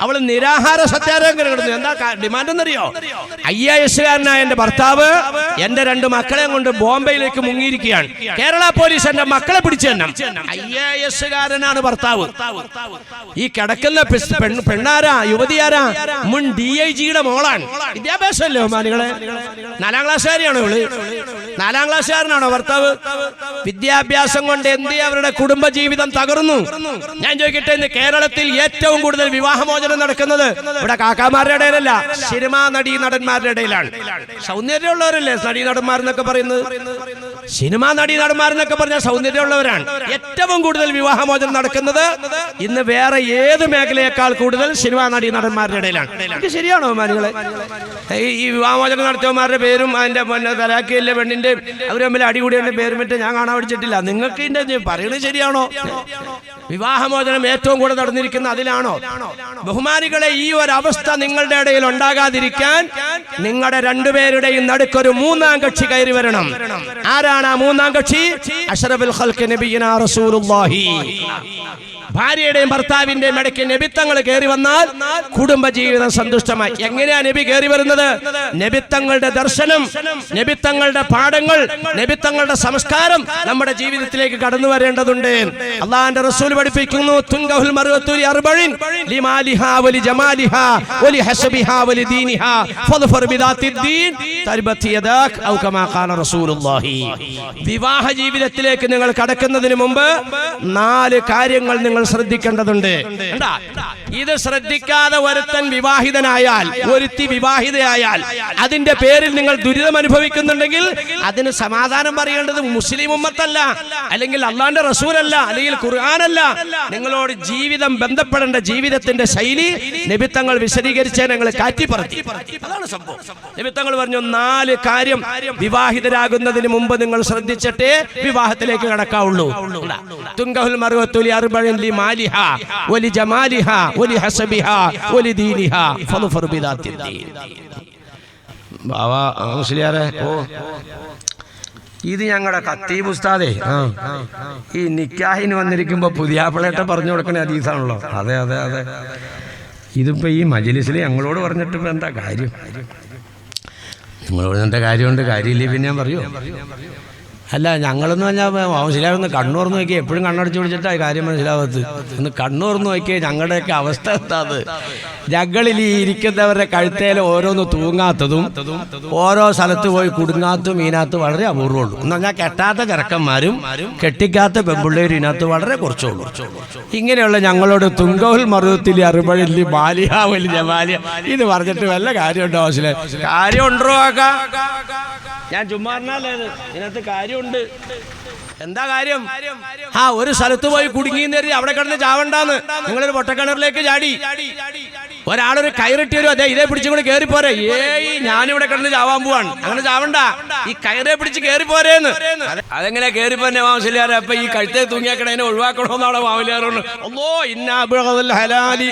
അവള് നിരാഹാര സത്യാഗ്രഹം കിടന്നു. എന്താ ഡിമാൻഡ് എന്നറിയോ? IAS-കാരനായ എന്റെ ഭർത്താവ് എന്റെ 2 മക്കളെയും കൊണ്ട് ബോംബെയിലേക്ക് മുങ്ങിയിരിക്കുകയാണ്. കേരള പോലീസ് എന്റെ മക്കളെ പിടിച്ചു തന്നെ. IAS-കാരനാണ് ഭർത്താവ്. ഈ കിടക്കുന്ന പെണ്ണാരാ, യുവതിയാരാ? മുൻ DIGയുടെ മോളാണ്. വിദ്യാഭ്യാസമല്ലേ ബഹുമാനികളെ? 4ാം ക്ലാസ്സുകാരിയാണോ ഇവള്? 4ാം ക്ലാസ്സുകാരനാണോ ഭർത്താവ്? വിദ്യാഭ്യാസം കൊണ്ട് എന്ത് അവരുടെ കുടുംബജീവിതം തകർന്നു. ഞാൻ ചോദിക്കട്ടെ, ഇന്ന് കേരളത്തിൽ ഏറ്റവും കൂടുതൽ വിവാഹമോചനം നടക്കുന്നത് ഇവിടെ കാക്കാമാരുടെ ഇടയിലല്ല, സിനിമാ നടീ നടന്മാരുടെ ഇടയിലാണ്. സൗന്ദര്യമുള്ളവരല്ലേ നടീ നടന്മാരെന്നൊക്കെ പറയുന്നത്? സിനിമാ നടീ നടന്മാരെന്നൊക്കെ പറഞ്ഞാൽ സൗന്ദര്യമുള്ളവരാണ്. ഏറ്റവും കൂടുതൽ വിവാഹമോചനം നടക്കുന്നത് ഇന്ന് വേറെ ഏത് മേഖലയേക്കാൾ കൂടുതൽ സിനിമാ നടീ നടന്മാരുടെ ഇടയിലാണ്. ഇത് ശരിയാണോ ബഹുമാനികളെ? ഈ വിവാഹമോചനം നടത്തിയവന്മാരുടെ പേരും അതിന്റെ തലാക്കിയിലെ പെണ്ണിന്റെ അവർ തമ്മിൽ അടികൂടിയതിന്റെ പേരും മറ്റും ഞാൻ കാണാൻ പഠിച്ചിട്ടില്ല. നിങ്ങൾക്ക് ഇതിന്റെ പറയുന്നത് ശരിയാണോ? വിവാഹമോചനം ഏറ്റവും കൂടുതൽ നടന്നിരിക്കുന്ന അതിലാണോ? ബഹുമാനികളെ, ഈ ഒരു അവസ്ഥ നിങ്ങളുടെ ഇടയിൽ ഉണ്ടാകാതിരിക്കാൻ നിങ്ങളുടെ 2 പേരുടെയും നടുക്കൊരു 3ാം കക്ഷി കയറി വരണം. ആരാണ് ആ 3ാം കക്ഷി? അഷ്റഫുൽ ഖൽഖ് നബിയുനാ റസൂലുള്ളാഹി. ഭാര്യയുടെയും ഭർത്താവിന്റെയും ഇടയ്ക്ക് നബിത്തങ്ങൾ കയറി വന്നാൽ കുടുംബജീവിതം സന്തുഷ്ടമായി. എങ്ങനെയാ നബി കയറി വരുന്നത്? നബിത്തങ്ങളുടെ ദർശനം, നബിത്തങ്ങളുടെ പാഠങ്ങൾ, നബിത്തങ്ങളുടെ സംസ്കാരം നമ്മുടെ ജീവിതത്തിലേക്ക് കടന്നു വരേണ്ടതുണ്ട്. അല്ലാഹുവിന്റെ റസൂൽ പഠിപ്പിക്കുന്നു, തുൻകഹുൽ മർഅതു ലിഅർബഇൻ ലിമാലിഹാ വലിജമാലിഹാ വലിഹസബിഹാ വലിദീനിഹാ ഫദ്ഫർ ബിദാത്തിദ്ദീൻ തർബത് യദാക് ഔ കമാ ഖാല റസൂലുള്ളാഹി. വിവാഹ ജീവിതത്തിലേക്ക് നിങ്ങൾ കടക്കുന്നതിന് മുമ്പ് 4 കാര്യങ്ങൾ നിങ്ങൾ ശ്രദ്ധിക്കേണ്ടതുണ്ട്. ഇത് ശ്രദ്ധിക്കാതെ ഒരുത്തൻ വിവാഹിതനായാൽ, ഒരുത്തി വിവാഹിതയായാൽ, അതിന്റെ പേരിൽ നിങ്ങൾ ദുരിതം അനുഭവിക്കുന്നുണ്ടെങ്കിൽ അതിന് സമാധാനം പറയേണ്ടത് മുസ്ലിം ഉമ്മത്തല്ല, അല്ലെങ്കിൽ അള്ളാന്റെ റസൂലല്ല, അല്ലെങ്കിൽ ഖുർആനല്ല. നിങ്ങളോട് ജീവിതം ബന്ധപ്പെടേണ്ട ജീവിതത്തിന്റെ ശൈലി നബിത്തങ്ങൾ വിശദീകരിച്ച് ഞങ്ങൾ കാറ്റിപ്പറത്തി. അതാണ് സംഭവം. നബിത്തങ്ങൾ പറഞ്ഞു 4 കാര്യം വിവാഹിതരാകുന്നതിന് മുമ്പ് നിങ്ങൾ ശ്രദ്ധിച്ചിട്ടേ വിവാഹത്തിലേക്ക് കടക്കാവുള്ളൂ. തുൻകഹുൽ മർഅതു ലിഅർബഇൻ ലിമാലിഹാ വലിജമാലിഹാ വലിഹസബിഹാ വലിദീനിഹാ ഫദ്ഫർ ബിദാത്തിദ്ദീൻ. ബാവാ മുസ്ലിയാരെ, ഇത് ഞങ്ങളുടെ ഖത്തീബ് ഉസ്താദേ ഈ നിക്കാഹിന് വന്നിരിക്കുമ്പോ പുതിയാപ്പിളേട്ട പറഞ്ഞു കൊടുക്കണ ഹദീസാണല്ലോ. അതെ അതെ അതെ. ഇതിപ്പോ ഈ മജ്‌ലിസിൽ ഞങ്ങളോട് പറഞ്ഞിട്ട് ഇപ്പൊ എന്താ കാര്യം? നിങ്ങളോട് എന്താ കാര്യമുണ്ട്? കാര്യമില്ലേ പിന്നെ ഞാൻ പറയൂ? അല്ല, ഞങ്ങളെന്ന് പറഞ്ഞാൽ മനസ്സിലാവുന്ന കണ്ണൂർന്ന് നോക്കിയാൽ എപ്പോഴും കണ്ണടച്ച് പിടിച്ചിട്ടാണ് കാര്യം മനസ്സിലാവത്ത്. ഒന്ന് കണ്ണൂർന്ന് നോക്കിയാൽ ഞങ്ങളുടെയൊക്കെ അവസ്ഥ എന്താത്? ഞങ്ങളിൽ ഈ ഇരിക്കുന്നവരുടെ കഴുത്തേൽ ഓരോന്ന് തൂങ്ങാത്തതും ഓരോ സ്ഥലത്ത് പോയി കുടുങ്ങാത്തും ഇതിനകത്ത് വളരെ അപൂർവമുള്ളൂ. എന്ന് പറഞ്ഞാൽ കെട്ടാത്ത ചെറുക്കന്മാരും കെട്ടിക്കാത്ത പെൺപിള്ളേരും ഇതിനകത്ത് വളരെ കുറച്ചുള്ളൂ. ഇങ്ങനെയുള്ള ഞങ്ങളോട് തുൻകഹുൽ മർഅതു ലിഅർബഇൻ ലിമാലിഹാ വലിജമാലിഹാ ഇത് പറഞ്ഞിട്ട് വല്ല കാര്യമുണ്ടോ? മനസ്സിലായി കാര്യമുണ്ടോ? ഞാൻ ചുമ്മാറിനാലേത് ഇതിനകത്ത് കാര്യമുണ്ട്. എന്താ കാര്യം? ഒരു സ്ഥലത്ത് പോയി കുടുങ്ങിന്നേരി അവിടെ കിടന്ന് ചാവണ്ടാന്ന് നിങ്ങളൊരു പൊട്ടക്കിണറിലേക്ക് ചാടി. ഒരാളൊരു കയറിട്ട് വരും, അതെ ഇതേ പിടിച്ചും കൂടി കയറിപ്പോരെ. ഞാനിവിടെ കിടന്ന് ചാവാൻ പോവാണ്, അങ്ങനെ ചാവണ്ട, ഈ കയറെ പിടിച്ച് കയറിപ്പോരേന്ന്. അതെങ്ങനെ കയറിപ്പോന്നെ മാമസിലാറ്? അപ്പൊ ഈ കഴുത്തെ തൂങ്ങിയാക്കണതിനെ ഒഴിവാക്കണമെന്നാണ് മാമലിയാറോണ്. അല്ലാഹു ഇന്നാ അബ്ഗദൽ ഹലാലി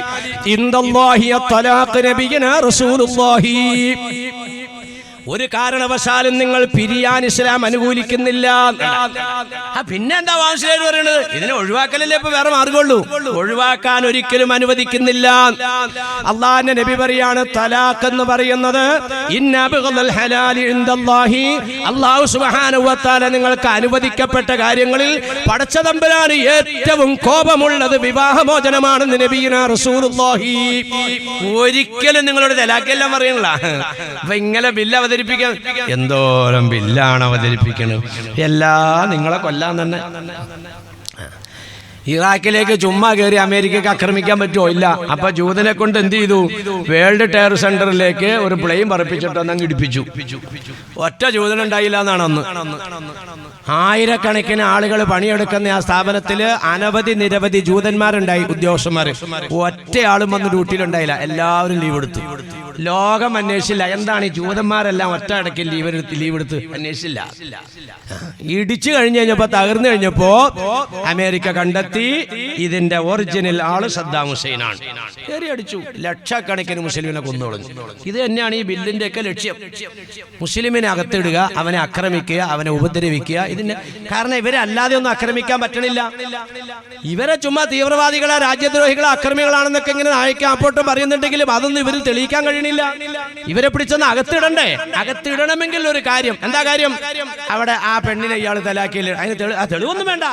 ഇൻദല്ലാഹി അത്തലാഖ് നബിയനാ റസൂലുള്ളാഹി. ഒരു കാരണവശാലും നിങ്ങൾ പിരിയാൻ ഇസ്ലാം അനുകൂലിക്കുന്നില്ല. പിന്നെ എന്താ വാംശിലേര് പറയുന്നത്? ഇതിനെ ഒഴിവാക്കലല്ലേ ഇപ്പൊ വേറെ മാർഗമുള്ളൂ. ഒഴിവാക്കാൻ ഒരിക്കലും അനുവദിക്കുന്നില്ല. അള്ളാഹുവിന്റെ നബി പറയാണ്, തലാഖ് എന്ന് പറയുന്നത് അല്ലാഹു സുബ്ഹാനഹു വ തആല നിങ്ങൾക്ക് അനുവദിക്കപ്പെട്ട കാര്യങ്ങളിൽ പടച്ച തമ്പുരാന് ഏറ്റവും കോപമുള്ളത് വിവാഹമോചനമാണെന്ന് നബിയുനാ റസൂലുള്ളാഹി. ഒരിക്കലും നിങ്ങളോട് തലാഖെല്ലാം പറയണില്ല. അപ്പൊ ഇങ്ങനെ ബില്ല് അവതരിപ്പിക്കാൻ എന്തോരം ബില്ലാണ് അവതരിപ്പിക്കുന്നത്. എല്ലാം നിങ്ങളെ കൊല്ലാൻ തന്നെ. ഇറാഖിലേക്ക് ചുമ്മാ കയറി അമേരിക്കക്ക് ആക്രമിക്കാൻ പറ്റുമോ? ഇല്ല. അപ്പൊ ജൂതനെ കൊണ്ട് എന്ത് ചെയ്തു? വേൾഡ് ടെറർ സെന്ററിലേക്ക് ഒരു പ്ലെയിൻ പറപ്പിച്ചിട്ട് അങ്ങ് ഇടിപ്പിച്ചു. ഒറ്റ ജൂതനുണ്ടായില്ല എന്നാണ് അന്ന്. ആയിരക്കണക്കിന് ആളുകൾ പണിയെടുക്കുന്ന ആ സ്ഥാപനത്തില് നിരവധി ജൂതന്മാരുണ്ടായി, ഉദ്യോഗസ്ഥന്മാര്. ഒറ്റയാളും വന്ന് ഡ്യൂട്ടിയിലുണ്ടായില്ല. എല്ലാവരും ലീവ് എടുത്തു. ലോകം അന്വേഷിച്ചില്ല എന്താണ് ഈ ജൂതന്മാരെല്ലാം ഒറ്റ അടക്കിൽ ലീവ് എടുത്ത് അന്വേഷിച്ചില്ല. ഇടിച്ചു കഴിഞ്ഞപ്പോ, തകർന്നു കഴിഞ്ഞപ്പോ അമേരിക്ക കണ്ടെത്തി ഇതിന്റെ ഒറിജിനൽ ആള് സദ്ദാം ഹുസൈനാണ്. കയറി അടിച്ചു. ലക്ഷക്കണക്കിന് മുസ്ലിമിനെ കൊന്നുകളഞ്ഞു. ഇത് തന്നെയാണ് ഈ ബില്ലിന്റെ ഒക്കെ ലക്ഷ്യം. മുസ്ലിമിനെ അകത്തിടുക, അവനെ ആക്രമിക്കുക, അവനെ ഉപദ്രവിക്കുക. ഇതിന് കാരണം ഇവരെ അല്ലാതെ ഒന്നും ആക്രമിക്കാൻ പറ്റണില്ല. ഇവരെ ചുമ്മാ തീവ്രവാദികളെ, രാജ്യദ്രോഹികളെ, അക്രമികളാണെന്നൊക്കെ ഇങ്ങനെ നായിക്കാൻ അപ്പോട്ടും പറയുന്നുണ്ടെങ്കിലും അതൊന്നും ഇവരിൽ തെളിയിക്കാൻ കഴിയണില്ല. ഇവരെ പിടിച്ചൊന്ന് അകത്തിടണ്ടേ? അകത്തിടണമെങ്കിൽ ഒരു കാര്യം. എന്താ കാര്യം? അവിടെ ആ പെണ്ണിനെ ഇയാൾ തലാക്കിയില്ല, അതിന് തെളിവൊന്നും വേണ്ട.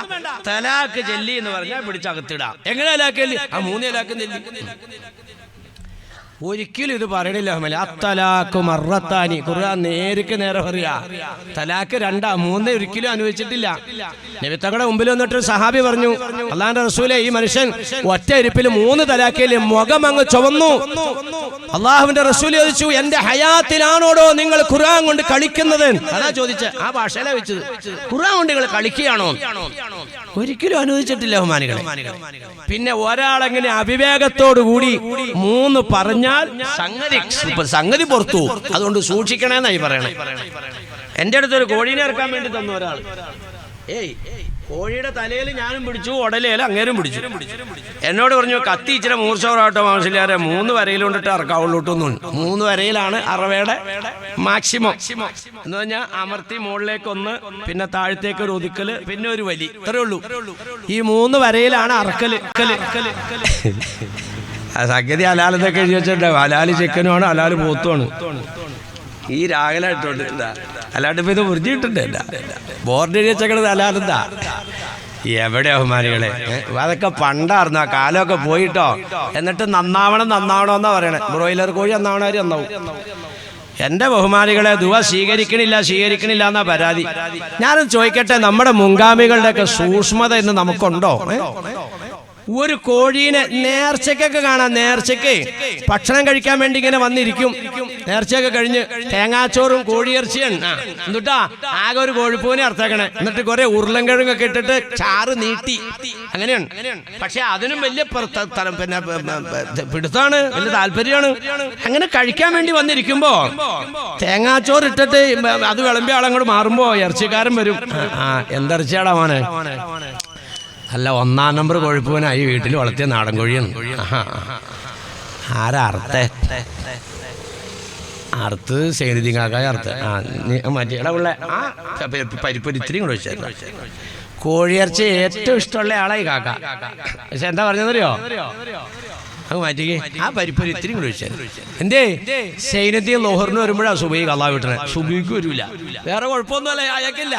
തലാക്ക് ചെല്ലി എന്ന് പറഞ്ഞാൽ പിടിച്ചകത്തിടാം. എങ്ങനെ തലാക്കല്ലി? ആ 3 തലാക്ക് ചെല്ലി. ഒരിക്കലും ഇത് പറയണില്ല. അത്തലാഖു മർറത്താനി. ഖുർആൻ നേർക്ക് നേരെ പറയാ. തലാക്ക് 2, 3 ഒരിക്കലും അനുവദിച്ചിട്ടില്ല. നബി തങ്ങളുടെ മുമ്പിൽ വന്നിട്ട് സഹാബി പറഞ്ഞു, അല്ലാഹുവിന്റെ റസൂലേ, ഈ മനുഷ്യൻ ഒറ്റ ഇരിപ്പിൽ 3 തലാക്കിൽ മുഖം അങ്ങ് ചുവന്നു. അള്ളാഹുവിന്റെ റസൂൽ ചോദിച്ചു, എന്റെ ഹയാത്തിലാണോടോ നിങ്ങൾ ഖുർആൻ കൊണ്ട് കളിക്കുന്നത്? അതാ ചോദിച്ചത്. ആ ഭാഷയിലാ വെച്ചത്. ഖുർആൻ കൊണ്ട് നിങ്ങൾ കളിക്കുകയാണോ? ഒരിക്കലും അനുവദിച്ചിട്ടില്ല ബഹുമാനികളെ. പിന്നെ ഒരാളെങ്ങനെ അവിവേകത്തോടു കൂടി 3 പറഞ്ഞാൽ സംഗതി പുറത്തു. അതുകൊണ്ട് സൂക്ഷിക്കണേന്നായി പറയണേ. എന്റെ അടുത്തൊരു കോഴീനെ ഇറക്കാൻ വേണ്ടി തന്നു ഒരാൾ. കോഴിയുടെ തലയിൽ ഞാനും പിടിച്ചു, ഉടലയിൽ അങ്ങേരും പിടിച്ചു. എന്നോട് പറഞ്ഞു, കത്തി ഇച്ചിരി മൂർച്ചോറാട്ടോ മാംസലിയാരെ 3 വരയിൽ കൊണ്ടിട്ട് ഇറക്കാവുള്ളൂട്ടൊന്നും. 3 വരയിലാണ് അറവയുടെ മാക്സിമം എന്ന് പറഞ്ഞാൽ അമർത്തി മുകളിലേക്ക് 1, പിന്നെ താഴത്തേക്ക് ഒരു ഒതുക്കല്, പിന്നെ ഒരു വലി. ഇത്രേ ഉള്ളൂ. ഈ 3 വരയിലാണ് അറക്കല്. സംഗതി ഹലാലെന്നൊക്കെ എഴുതി വെച്ചിട്ടുണ്ട്. ഹലാല് ചിക്കനുമാണ്, ഹലാല് പോത്തുമാണ്. ഈ രാഗലായിട്ടുണ്ട്. അല്ലാണ്ട് ഇപ്പൊ ഇത് വൃത്തിയിട്ടുണ്ട്. ബോർഡ് എഴുതി വെച്ചേക്കണത് ഹലാലെന്താ? എവിടെ ബഹുമാനികളെ? അതൊക്കെ പണ്ടായിരുന്നു. ആ കാലമൊക്കെ പോയിട്ടോ. എന്നിട്ട് നന്നാവണമെന്നാ പറയണേ. ബ്രോയിലർ കോഴി നന്നാവണവര് നന്നാവും. എന്റെ ബഹുമാനികളെ, ദുആ സ്വീകരിക്കണില്ല എന്നാ പരാതി. ഞാനൊന്ന് ചോദിക്കട്ടെ, നമ്മുടെ മുൻഗാമികളുടെ ഒക്കെ സൂക്ഷ്മത ഇന്ന് നമുക്കുണ്ടോ? ഒരു കോഴീനെ നേർച്ചക്കൊക്കെ കാണാം. നേർച്ചയ്ക്ക് ഭക്ഷണം കഴിക്കാൻ വേണ്ടി ഇങ്ങനെ വന്നിരിക്കും. നേർച്ചയൊക്കെ കഴിഞ്ഞ് തേങ്ങാച്ചോറും കോഴിയിറച്ചിയാണ്. എന്നിട്ടാ ആകെ ഒരു കോഴിപ്പൂനെ അർത്ഥക്കണേ. എന്നിട്ട് കുറെ ഉരുളൻകിഴങ്ങൊക്കെ ഇട്ടിട്ട് ചാറ് നീട്ടി. അങ്ങനെയാണ്. പക്ഷെ അതിനും വലിയ പിന്നെ പിടുത്താണ്, വലിയ താല്പര്യമാണ്. അങ്ങനെ കഴിക്കാൻ വേണ്ടി വന്നിരിക്കുമ്പോ തേങ്ങാച്ചോറ് ഇട്ടിട്ട് അത് വിളമ്പിയ ആളങ്ങോട്ട് മാറുമ്പോ ഇറച്ചിക്കാരൻ വരും. എന്തിറച്ചിയാടാ മോനെ? അല്ല, 1-ാം നമ്പർ കൊഴുപ്പൂനായി വീട്ടിൽ വളർത്തിയ നാടൻ കോഴിയാണ്. ആരാ അറുത്ത് സേനിധിങ്ങാക്കായ അറുത്ത് മറ്റേടെ ഉള്ള പരിപ്പൊരു ഇത്തിരി കൂടെ വെച്ചായിരുന്നു. കോഴിയിറച്ചി ഏറ്റവും ഇഷ്ടമുള്ള ആളായി കാക്ക. പക്ഷെ എന്താ പറഞ്ഞതറിയോ? അത് മാറ്റിക്ക് ആ പരിപ്പൊരു ഇത്തിരി കൂടെ വെച്ചാൽ. എന്തേ സൈന്യത്തിൽ ലോഹറിന് വരുമ്പോഴാ സുബഹി കള്ളാ വിട്ടണേ. സുബഹിക്ക് വരൂല. വേറെ കുഴപ്പമൊന്നുമല്ല അയക്കില്ല.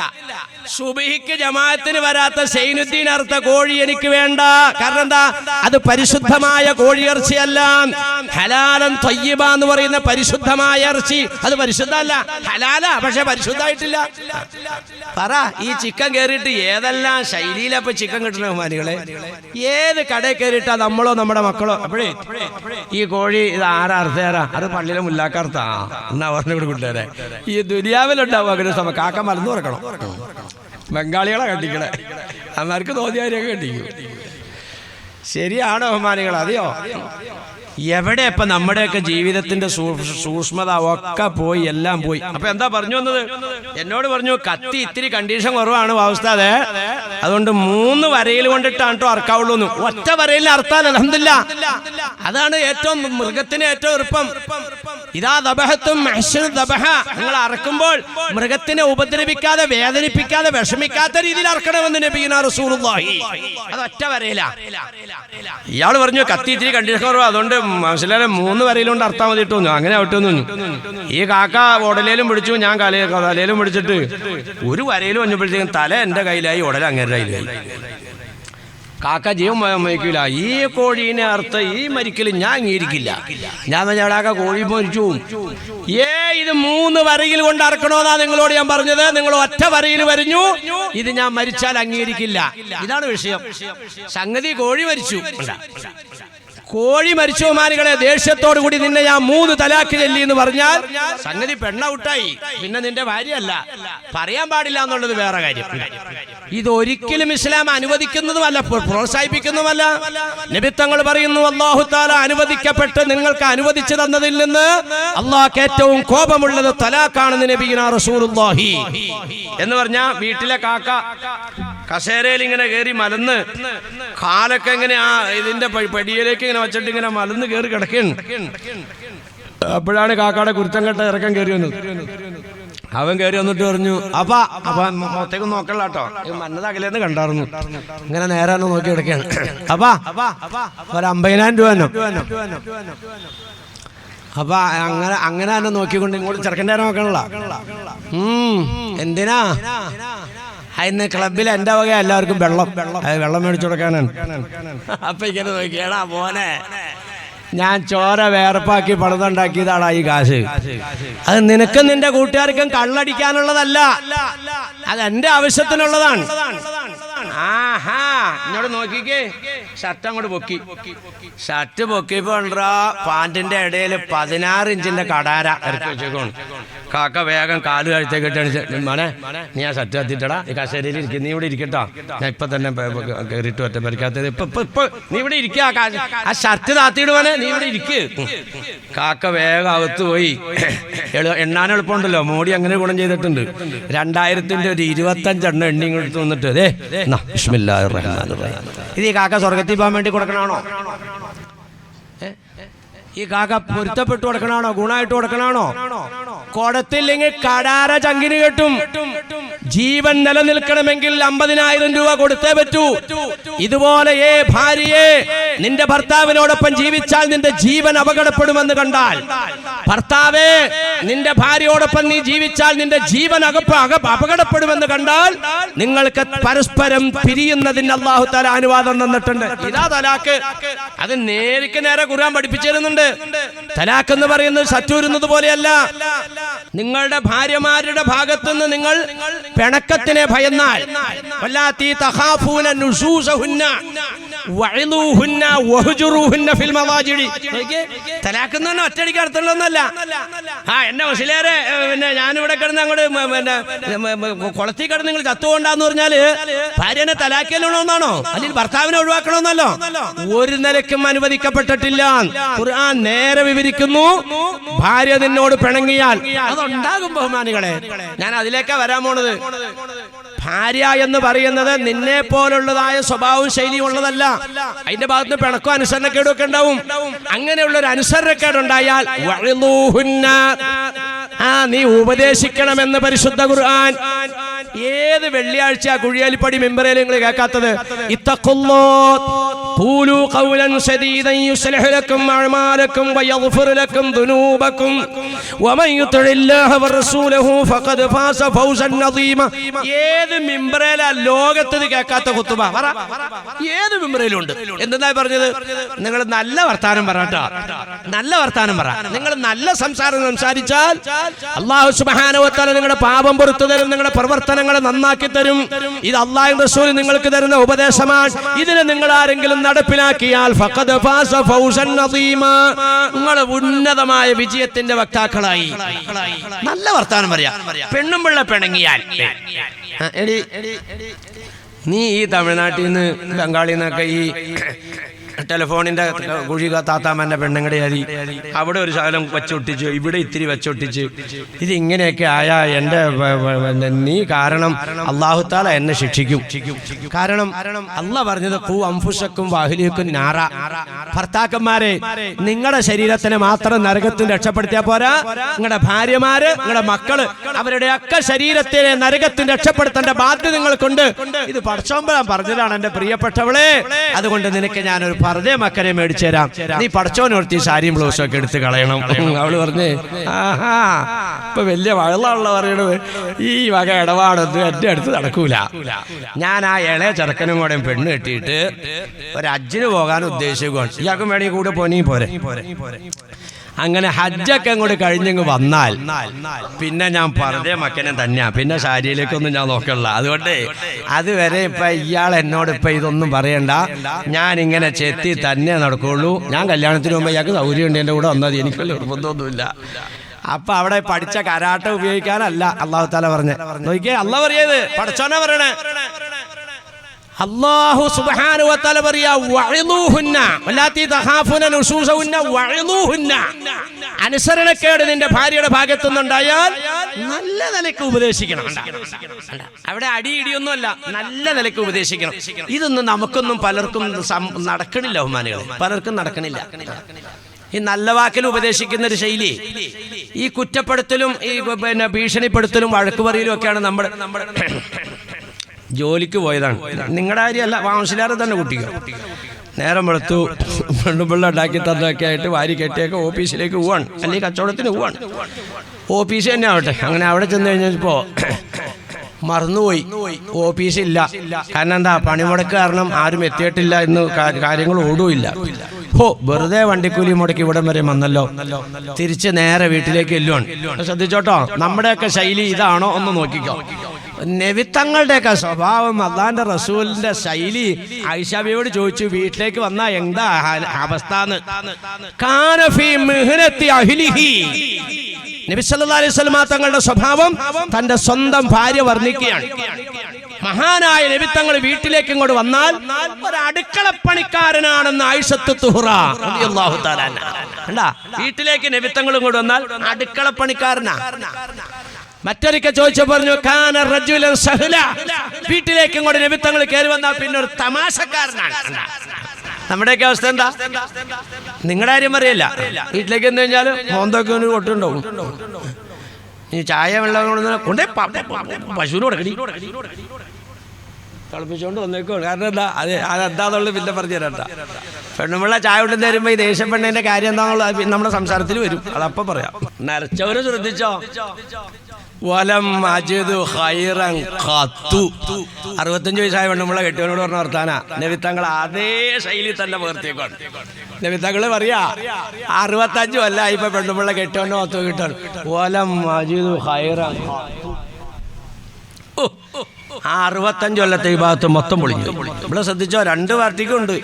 സുബഹിക്ക് ജമാഅത്തിന് വരാത്ത സൈനുദ്ദീൻ അറുത്ത കോഴി എനിക്ക് വേണ്ട. കാരണം എന്താ? അത് പരിശുദ്ധമായ കോഴിയിറച്ചിയല്ല. ഹലാലൻ ത്വയ്യിബ എന്ന് പറയുന്ന പരിശുദ്ധമായ ഇറച്ചി. അത് പരിശുദ്ധമല്ല, ഹലാലാ, പക്ഷെ പരിശുദ്ധമായിട്ടില്ല. പറ, ഈ ചിക്കൻ കയറിയിട്ട് ഏതെല്ലാം ശൈലിയിലപ്പൊ ചിക്കൻ കിട്ടണ ബഹുമാനികളെ? ഏത് കടയിൽ കയറിയിട്ടാ നമ്മളോ നമ്മുടെ മക്കളോ? അപ്പോഴേ ഈ കോഴി ഇത് ആരാ? അത് പള്ളിയിലെ മുല്ലാക്കർത്താ എന്നാ പറഞ്ഞ കൂടെ കൂട്ടുകാരെ. ഈ ദുനിയാവിലുണ്ടാവും അങ്ങനെ സമയം. കാക്ക മലന്ന് തുറക്കണം. ബംഗാളികളെ കണ്ടിക്കണേ. അന്നാർക്ക് തോന്നിയാരൊക്കെ കണ്ടിക്കും. ശരിയാണോ ബഹുമാനികൾ? അതെയോ? എവിടെ ഇപ്പൊ നമ്മുടെയൊക്കെ ജീവിതത്തിന്റെ സൂക്ഷ്മത ഒക്കെ പോയി, എല്ലാം പോയി. അപ്പൊ എന്താ പറഞ്ഞു വന്നത്? എന്നോട് പറഞ്ഞു, കത്തി ഇത്തിരി കണ്ടീഷൻ കുറവാണ് ഉസ്താദേ, അതുകൊണ്ട് 3 വരയിൽ കൊണ്ടിട്ടാണ് കേട്ടോ അറക്കാവുള്ളൂ. ഒറ്റ വരയിൽ അറുത്താൽ അൽഹംദുലില്ലാ. അതാണ് ഏറ്റവും മൃഗത്തിന് ഏറ്റവും എളുപ്പം. ഇതാ ദബഹത്തും നിങ്ങൾ അറക്കുമ്പോൾ മൃഗത്തിനെ ഉപദ്രവിക്കാതെ, വേദനിപ്പിക്കാതെ, വിഷമിക്കാത്ത രീതിയിൽ അറക്കണമെന്ന് നബിയുനാ റസൂലുള്ളാഹി. അത് ഒറ്റ വരയില. ഇയാൾ പറഞ്ഞു കത്തി ഇത്തിരി കണ്ടീഷണറോ, അതുകൊണ്ട് മനസ്സിലായ 3 വരയിലുകൊണ്ട് അർത്ഥം മതി ഇട്ടു. അങ്ങനെ ആവട്ടെന്നു. ഈ കാക്ക ഉടലേലും പിടിച്ചു, ഞാൻ തലയിലും പിടിച്ചിട്ട് ഒരു വരയിലും വന്നപ്പോഴത്തേക്കും തല എൻ്റെ കയ്യിലായി, ഉടല അങ്ങേരുടെ കയ്യിലായി. കാക്ക ജീവൻ മരിക്കില്ല. ഈ കോഴീനെ അർത്ഥ ഈ മരിക്കലും ഞാൻ അംഗീകരിക്കില്ല. ഞാൻ ചേടാക്ക കോഴി മരിച്ചു. ഇത് 3 വരയിൽ കൊണ്ട് അറക്കണോന്നാ നിങ്ങളോട് ഞാൻ പറഞ്ഞത്. നിങ്ങൾ ഒറ്റ വരയിൽ വരിഞ്ഞു, ഇത് ഞാൻ മരിച്ചാൽ അംഗീകരിക്കില്ല. ഇതാണ് വിഷയം. സംഗതി കോഴി മരിച്ചു. കോഴി മരിച്ചു മാനികളെ, ദേഷ്യത്തോടു കൂടി നിന്നെ ഞാൻ 3 തലാക്ക് ചൊല്ലി എന്ന് പറഞ്ഞാൽ സംഗതി പെണ്ണൗട്ടായി. പിന്നെ നിന്റെ ഭാര്യയല്ല. പറയാൻ പാടില്ല എന്നുള്ളത് വേറെ കാര്യം. ഇതൊരിക്കലും ഇസ്ലാം അനുവദിക്കുന്നതുമല്ല, പ്രോത്സാഹിപ്പിക്കുന്നതുമല്ല. നബിത്തങ്ങൾ പറയുന്നു അല്ലാഹു തആല അനുവദിക്കപ്പെട്ട് നിങ്ങൾക്ക് അനുവദിച്ചു തന്നതിൽ നിന്ന് അല്ലാഹുക്ക് ഏറ്റവും കോപമുള്ളത് തലാഖാണെന്ന് നബിയുനാ റസൂലുള്ളാഹി. എന്ന് പറഞ്ഞാൽ വീട്ടിലെ കാക്ക കസേരയിൽ ഇങ്ങനെ കയറി മലന്ന് കാലൊക്കെ ഇങ്ങനെ ആ ഇതിന്റെ പടിയിലേക്ക് ഇങ്ങനെ വെച്ചിട്ട് ഇങ്ങനെ മലന്ന് കയറി കിടക്കുകയാണ്. അപ്പോഴാണ് കാക്കയുടെ കുരുത്തം കെട്ട ഇറക്കം കയറി വന്നത്. അവൻ കയറി വന്നിട്ട് പറഞ്ഞു അപ്പ മൊത്തേക്ക് നോക്കണ്ട കേട്ടോ, മന്നത് അകലേന്ന് കണ്ടായിരുന്നു. ഇങ്ങനെ നേരെ നോക്കി കിടക്കുകയാണ്. അപ്പാ ഒരു 50,000 രൂപ. അപ്പൊ അങ്ങനെ തന്നെ നോക്കിക്കൊണ്ട് ഇങ്ങോട്ട് ചെറുക്കൻ്റെ നോക്കണല്ലോ. എന്തിനാ? ഇന്ന് ക്ലബിൽ എൻ്റെ വക എല്ലാവർക്കും വെള്ളം മേടിച്ചു കൊടുക്കാനാണ്. അപ്പൊ ഇങ്ങനെ നോക്കിയാടാ മോനെ, ഞാൻ ചോര വേർപ്പാക്കി പണിതുണ്ടാക്കിയതാണ് ഈ കാശ്. അത് നിനക്കും നിന്റെ കൂട്ടുകാർക്കും കള്ളടിക്കാനുള്ളതല്ല, അത് എന്റെ ആവശ്യത്തിനുള്ളതാണ്. ആഹാ, ഇങ്ങോട്ട് നോക്കിക്കേ. ഷർട്ട് അങ്ങോട്ട് പൊക്കി. ഷർട്ട് പൊക്കിയപ്പോ പാന്റിന്റെ ഇടയിൽ 16 ഇഞ്ചിന്റെ കടാര ഇറക്കി വെച്ചേക്കാണ്. കാക്ക വേഗം കാല് കഴിച്ചേക്കിട്ടാണ്. മോനെ, നീ ആ ഷർട്ട് കത്തിട്ടടാ, ഈ കസേരയിൽ ഇരിക്കും, നീ ഇവിടെ ഇരിക്കട്ടോ, ഞാൻ ഇപ്പൊ തന്നെ കയറിയിട്ട് ഒറ്റ പരിക്കാത്തത്. ഇപ്പൊ നീ ഇവിടെ ഇരിക്കുക, ആ ഷർട്ട് താത്തിയിടുവാനെ, നീ ഇവിടെ ഇരിക്ക്. കാക്ക വേഗം അകത്ത് പോയി. എണ്ണാൻ എളുപ്പമുണ്ടല്ലോ, മോഡി അങ്ങനെ ഗുണം ചെയ്തിട്ടുണ്ട്. 2000-ന്റെ ഒരു 25 എണ്ണം എണ്ണി ഇങ്ങോട്ട് വന്നിട്ട് ബിസ്മില്ലാഹിർ റഹ്മാനിർ റഹീം. ഇത് ഈ കാക്ക സ്വർഗത്തിൽ പോകാൻ വേണ്ടി കൊടുക്കണാണോ? ഈ കാക്ക പൊരുത്തപ്പെട്ടു കൊടുക്കണാണോ? ഗുണമായിട്ട് കൊടുക്കണാണോ? കൊടുത്തില്ലെങ്കിൽ കടാര ചങ്കിന് കെട്ടും. ജീവൻ നിലനിൽക്കണമെങ്കിൽ 50,000 രൂപ കൊടുത്തേ പറ്റൂ. ഇതുപോലെ ഭാര്യയെ നിന്റെ ഭർത്താവിനോടൊപ്പം ജീവിച്ചാൽ നിന്റെ ജീവൻ അപകടപ്പെടുമെന്ന് കണ്ടാൽ, ഭർത്താവേ നിന്റെ ഭാര്യയോടൊപ്പം നീ ജീവിച്ചാൽ നിന്റെ ജീവൻ അപകടപ്പെടുമെന്ന് കണ്ടാൽ, നിങ്ങൾക്ക് പരസ്പരം പിരിയുന്നതിന് അല്ലാഹു തആല അനുവാദം തന്നിട്ടുണ്ട്. ഇതാ തലാക്ക്. അത് നേരിക്ക് നേരെ ഖുർആൻ പഠിപ്പിച്ചു തരുന്നുണ്ട്. തലാക്ക് എന്ന് പറയുന്നത് സറ്റൂരുന്നത് പോലെയല്ല. നിങ്ങളുടെ ഭാര്യമാരുടെ ഭാഗത്തുനിന്ന് നിങ്ങൾ പിണക്കത്തിനെ ഭയന്നാൽ, വല്ലാത്തി തഖാഫൂന നുശൂസഹുന്ന വഇദൂഹുന്ന വഹ്ജുറൂഹുന്ന ഫിൽ മവാജിദി. തലാക്ക് എന്ന് പറഞ്ഞാൽ ഒറ്റയടിക്ക് അർത്ഥമുള്ളതൊന്നല്ല. എന്നെ മുസ്ലിയാരെ പിന്നെ ഞാനിവിടെ കിടന്ന് അങ്ങോട്ട് കുളത്തിൽ കിടന്ന് നിങ്ങൾ ചത്തുകൊണ്ടാന്ന് പറഞ്ഞാല് ഭാര്യനെ തലാക്കലോന്നാണോ? അല്ലെങ്കിൽ ഭർത്താവിനെ ഒഴിവാക്കണമെന്നല്ലോ. ഒരു നിലയ്ക്കും അനുവദിക്കപ്പെട്ടിട്ടില്ല. ഖുർആൻ നേരെ വിവരിക്കുന്നു, ഭാര്യ നിന്നോട് പിണങ്ങിയാൽ അതുണ്ടാകും ബഹുമാനികളെ. ഞാൻ അതിലേക്കാ വരാൻ പോണത്. ഭാര്യ എന്ന് പറയുന്നത് നിന്നെ പോലുള്ളതായ സ്വഭാവവും ശൈലിയും ഉള്ളതല്ല. അതിന്റെ ഭാഗത്ത് പിണക്കോ അനുസരണക്കേടും ഒക്കെ ഉണ്ടാവും. അങ്ങനെയുള്ള ഒരു അനുസരണക്കേടുണ്ടായാൽ നീ ഉപദേശിക്കണമെന്ന് പരിശുദ്ധ ഖുർആൻ. ഏത് വെള്ളിയാഴ്ച കുഴിയാലിപ്പടി മെമ്പറേൽ നിങ്ങൾ കേൾക്കാത്തത്? ഏത് മിമ്പറേല ലോകത്ത് കേൾക്കാത്ത ഖുതുബ? ഏത് മിമ്പറേലുണ്ട്? എന്താ പറഞ്ഞത്? നിങ്ങൾ നല്ല വർത്താനം പറട്ടോ, നല്ല വർത്താനം പറ. നിങ്ങൾ നല്ല സംസാരം സംസാരിച്ചാൽ അല്ലാഹു സുബ്ഹാനഹു വ തആല നിങ്ങളുടെ പാപം പുറത്തു തരും, നിങ്ങളുടെ പ്രവർത്തനങ്ങളെ നന്നാക്കി തരും. ഇത് അല്ലാഹു റസൂൽ നിങ്ങൾക്ക് തരുന്ന ഉപദേശമാണ്. ഇതിനെ നിങ്ങൾ ആരെങ്കിലും നടപ്പിലാക്കിയാൽ ഫഖദ് ഫാസ ഫൗസൻ അദീമാ, നിങ്ങൾ ഉന്നതമായ വിജയത്തിന്റെ വക്താക്കളായി. നല്ല വർത്താനം പറയാ. പെണ്ണും പിള്ള പിണങ്ങിയാൽ, നീ ഈ തമിഴ്നാട്ടിൽ നിന്ന് ബംഗാളിൽ നിന്നൊക്കെ ഈ ടെലിഫോണിന്റെ കുഴി താത്താമന്റെ പെണ്ണുങ്ങളുടെ അരി അവിടെ ഒരു ശകലം വച്ചൊട്ടിച്ച് ഇവിടെ ഇത്തിരി വച്ചൊട്ടിച്ച് ഇതിങ്ങനെയൊക്കെ ആയാ എൻ്റെ നീ കാരണം അല്ലാഹു തആല എന്നെ ശിക്ഷിക്കും. കാരണം അല്ലാഹ് പറഞ്ഞത് ഖൂ അൻഫുസക്കും വഅഹ്ലിക്കും നാറ, ഭർത്താക്കന്മാരെ നിങ്ങളുടെ ശരീരത്തിനെ മാത്രം നരകത്തിൽ രക്ഷപ്പെടുത്തിയാൽ പോരാ, നിങ്ങളുടെ ഭാര്യമാര് നിങ്ങളുടെ മക്കള് അവരുടെയൊക്കെ ശരീരത്തിനെ നരകത്തിൽ രക്ഷപ്പെടുത്തേണ്ട ബാധ്യത നിങ്ങൾക്കുണ്ട്. ഇത് പടച്ചോമ്പഴാൻ പറഞ്ഞതാണ് എൻ്റെ പ്രിയപ്പെട്ടവളെ. അതുകൊണ്ട് നിനക്ക് ഞാനൊരു പർദ്ദ മക്കനെ മേടിച്ചു തരാം, നീ പടച്ചോനോർത്തി സാരിയും ബ്ലൗസും ഒക്കെ എടുത്ത് കളയണം. അവള് പറഞ്ഞേ ആഹാ ഇപ്പൊ വലിയ വഴലുള്ള പറയണത് ഈ വക ഇടപാടൊന്നും എന്റെ അടുത്ത് നടക്കൂല. ഞാൻ ആ ഇളയ ചെറുക്കനും കൂടെ പെണ്ണ് കെട്ടിയിട്ട് ഒരു ഹജ്ജിന് പോകാൻ ഉദ്ദേശിക്കുകയാണ്. ഇയാൾക്കും വേണമെങ്കിൽ കൂടെ പോനീ പോരെ. അങ്ങനെ ഹജ്ജൊക്കെ അങ്ങോട്ട് കഴിഞ്ഞങ്ങ് വന്നാൽ പിന്നെ ഞാൻ പർദ്ദ മക്കനെ തന്നെയാ, പിന്നെ ശാരിയിലേക്കൊന്നും ഞാൻ നോക്കണില്ല. അതുകൊണ്ട് അതുവരെ ഇപ്പൊ ഇയാൾ എന്നോട് ഇപ്പൊ ഇതൊന്നും പറയണ്ട, ഞാൻ ഇങ്ങനെ ചെത്തി തന്നെ നടക്കുള്ളൂ. ഞാൻ കല്യാണത്തിന് മുമ്പ് ഇയാൾക്ക് സൗകര്യമുണ്ട് എൻ്റെ കൂടെ വന്നത്, എനിക്ക് നിർബന്ധമൊന്നുമില്ല. അപ്പൊ അവിടെ പഠിച്ച കരാട്ട ഉപയോഗിക്കാനല്ല അല്ലാഹു തആല പറഞ്ഞേ. നോക്കിയേ അല്ലാഹ് പറയത് പഠിച്ചോനാ പറയണേ. അല്ലാഹു സുബ്ഹാനഹു വ തആല പറയാ വഅദൂഹുന്ന വലാത്തി തഖാഫുന നുശൂസഹുന്ന വഅദൂഹുന്ന. അനുസരണക്കേട് നിന്റെ ഭാര്യയുടെ ഭാഗത്തു നിന്നുണ്ടായാൽ നല്ല നിലയ്ക്ക് ഉപദേശിക്കണം. അവിടെ അടിയിടിയൊന്നും അല്ല, നല്ല നിലയ്ക്ക് ഉപദേശിക്കണം. ഇതൊന്നും നമുക്കൊന്നും പലർക്കും നടക്കണില്ല ബഹുമാനികളെ, പലർക്കും നടക്കണില്ല. ഈ നല്ല വാക്കിൽ ഉപദേശിക്കുന്ന ഒരു ശൈലി, ഈ കുറ്റപ്പെടുത്തലും ഈ പിന്നെ ഭീഷണിപ്പെടുത്തലും വഴക്ക് പറയലും ഒക്കെയാണ് നമ്മുടെ ജോലിക്ക് പോയതാണ്. നിങ്ങളുടെ കാര്യമല്ല, കൗൺസിലർ തന്നെ കുട്ടികൾ നേരം വെളുത്തു പെണ്ണുപിള്ള ഉണ്ടാക്കി തന്നൊക്കെ ആയിട്ട് വാരി കെട്ടിയൊക്കെ ഓഫീസിലേക്ക് പോവാണ്, അല്ലെങ്കിൽ കച്ചവടത്തിന് പോവാണ്. ഓഫീസ് തന്നെ ആവട്ടെ. അങ്ങനെ അവിടെ ചെന്ന് കഴിഞ്ഞപ്പോൾ മറന്നുപോയി, ഓഫീസില്ല. കാരണം എന്താ, പണിമുടക്ക് കാരണം ആരും എത്തിയിട്ടില്ല, ഇന്ന് കാര്യങ്ങൾ ഓടുമില്ല. വെറുതെ വണ്ടിക്കൂലി മുടക്കി ഇവിടം വരെ വന്നല്ലോ, തിരിച്ച് നേരെ വീട്ടിലേക്ക് എല്ലുവാണ്. ശ്രദ്ധിച്ചോട്ടോ, നമ്മുടെയൊക്കെ ശൈലി ഇതാണോ ഒന്ന് നോക്കിക്കോ. നബിത്തങ്ങളുടെയൊക്കെ സ്വഭാവം, അല്ലാഹുവിന്റെ റസൂലിന്റെ ശൈലി. ആയിഷാബിയോട് ചോദിച്ചു വീട്ടിലേക്ക് വന്നാ എന്താ അവസ്ഥ. നബി സല്ലല്ലാഹു അലൈഹി വസല്ലം തങ്ങളുടെ സ്വഭാവം തന്റെ സ്വന്തം ഭാര്യ വർണ്ണിക്കുകയാണ്. മഹാനായ നബി തങ്ങൾ വീട്ടിലേക്ക് ഇങ്ങോട്ട് വന്നാൽ ഒരു അടുക്കളപ്പണിക്കാരനാണെന്ന് ആയിഷത്തു തുഹ്റ റളിയല്ലാഹു തആല അൻഹാ. വീട്ടിലേക്ക് നബി തങ്ങൾ ഇങ്ങോട്ട് വന്നാൽ അടുക്കളപ്പണിക്കാരനാ. മറ്റൊരിക്കൽ ചോദിച്ചു പറഞ്ഞു കാന റജുലൻ സഹല. വീട്ടിലേക്ക് ഇങ്ങോട്ട് നബി തങ്ങൾ കയറി വന്നാൽ പിന്നെ ഒരു തമാശക്കാരനാണ്. നമ്മുടെയൊക്കെ അവസ്ഥ എന്താ? നിങ്ങളുടെ കാര്യം അറിയില്ല. വീട്ടിലേക്ക് എന്ന് കഴിഞ്ഞാൽ മോന്തൊക്കെ ഒരു കൊട്ടുണ്ടാവും. ഈ ചായ വെള്ളം കൊണ്ടേ പശുവിന് കൊടുക്കടി തിളപ്പിച്ചുകൊണ്ട് വന്നേക്കോ. കാരണം എന്താ, അതെന്താന്നുള്ളത് പിന്നെ പറഞ്ഞു തരണ്ട. പെണ്ണുമ്പിള്ള ചായ കൊണ്ടു തരുമ്പോ ഈ ദേശപ്പെണ്ണിന്റെ കാര്യം എന്താണെന്നുള്ളത് നമ്മുടെ സംസാരത്തിൽ വരും, അതപ്പം പറയാം. നരച്ചവര് ശ്രദ്ധിച്ചോ. 65 വയസ്സായ പെണ്ണുമ്പിള്ള കെട്ടിയവനോട് പറഞ്ഞ വർത്താന നബിത്തങ്ങൾ അതേ ശൈലി തന്നെ പകർത്തിയേക്കാണ്. നബിത്തങ്ങള് പറയാ 65 അല്ല ഇപ്പൊ പെണ്ണുമ്പിള്ള കെട്ടിയവനോ ഒത്തു കിട്ടാണ്. 65 കൊല്ലത്തെ ഈ ഭാഗത്ത് മൊത്തം പൊളിഞ്ഞു. ഇവിടെ ശ്രദ്ധിച്ചോ, 2 പാർട്ടിക്കും ഉണ്ട്.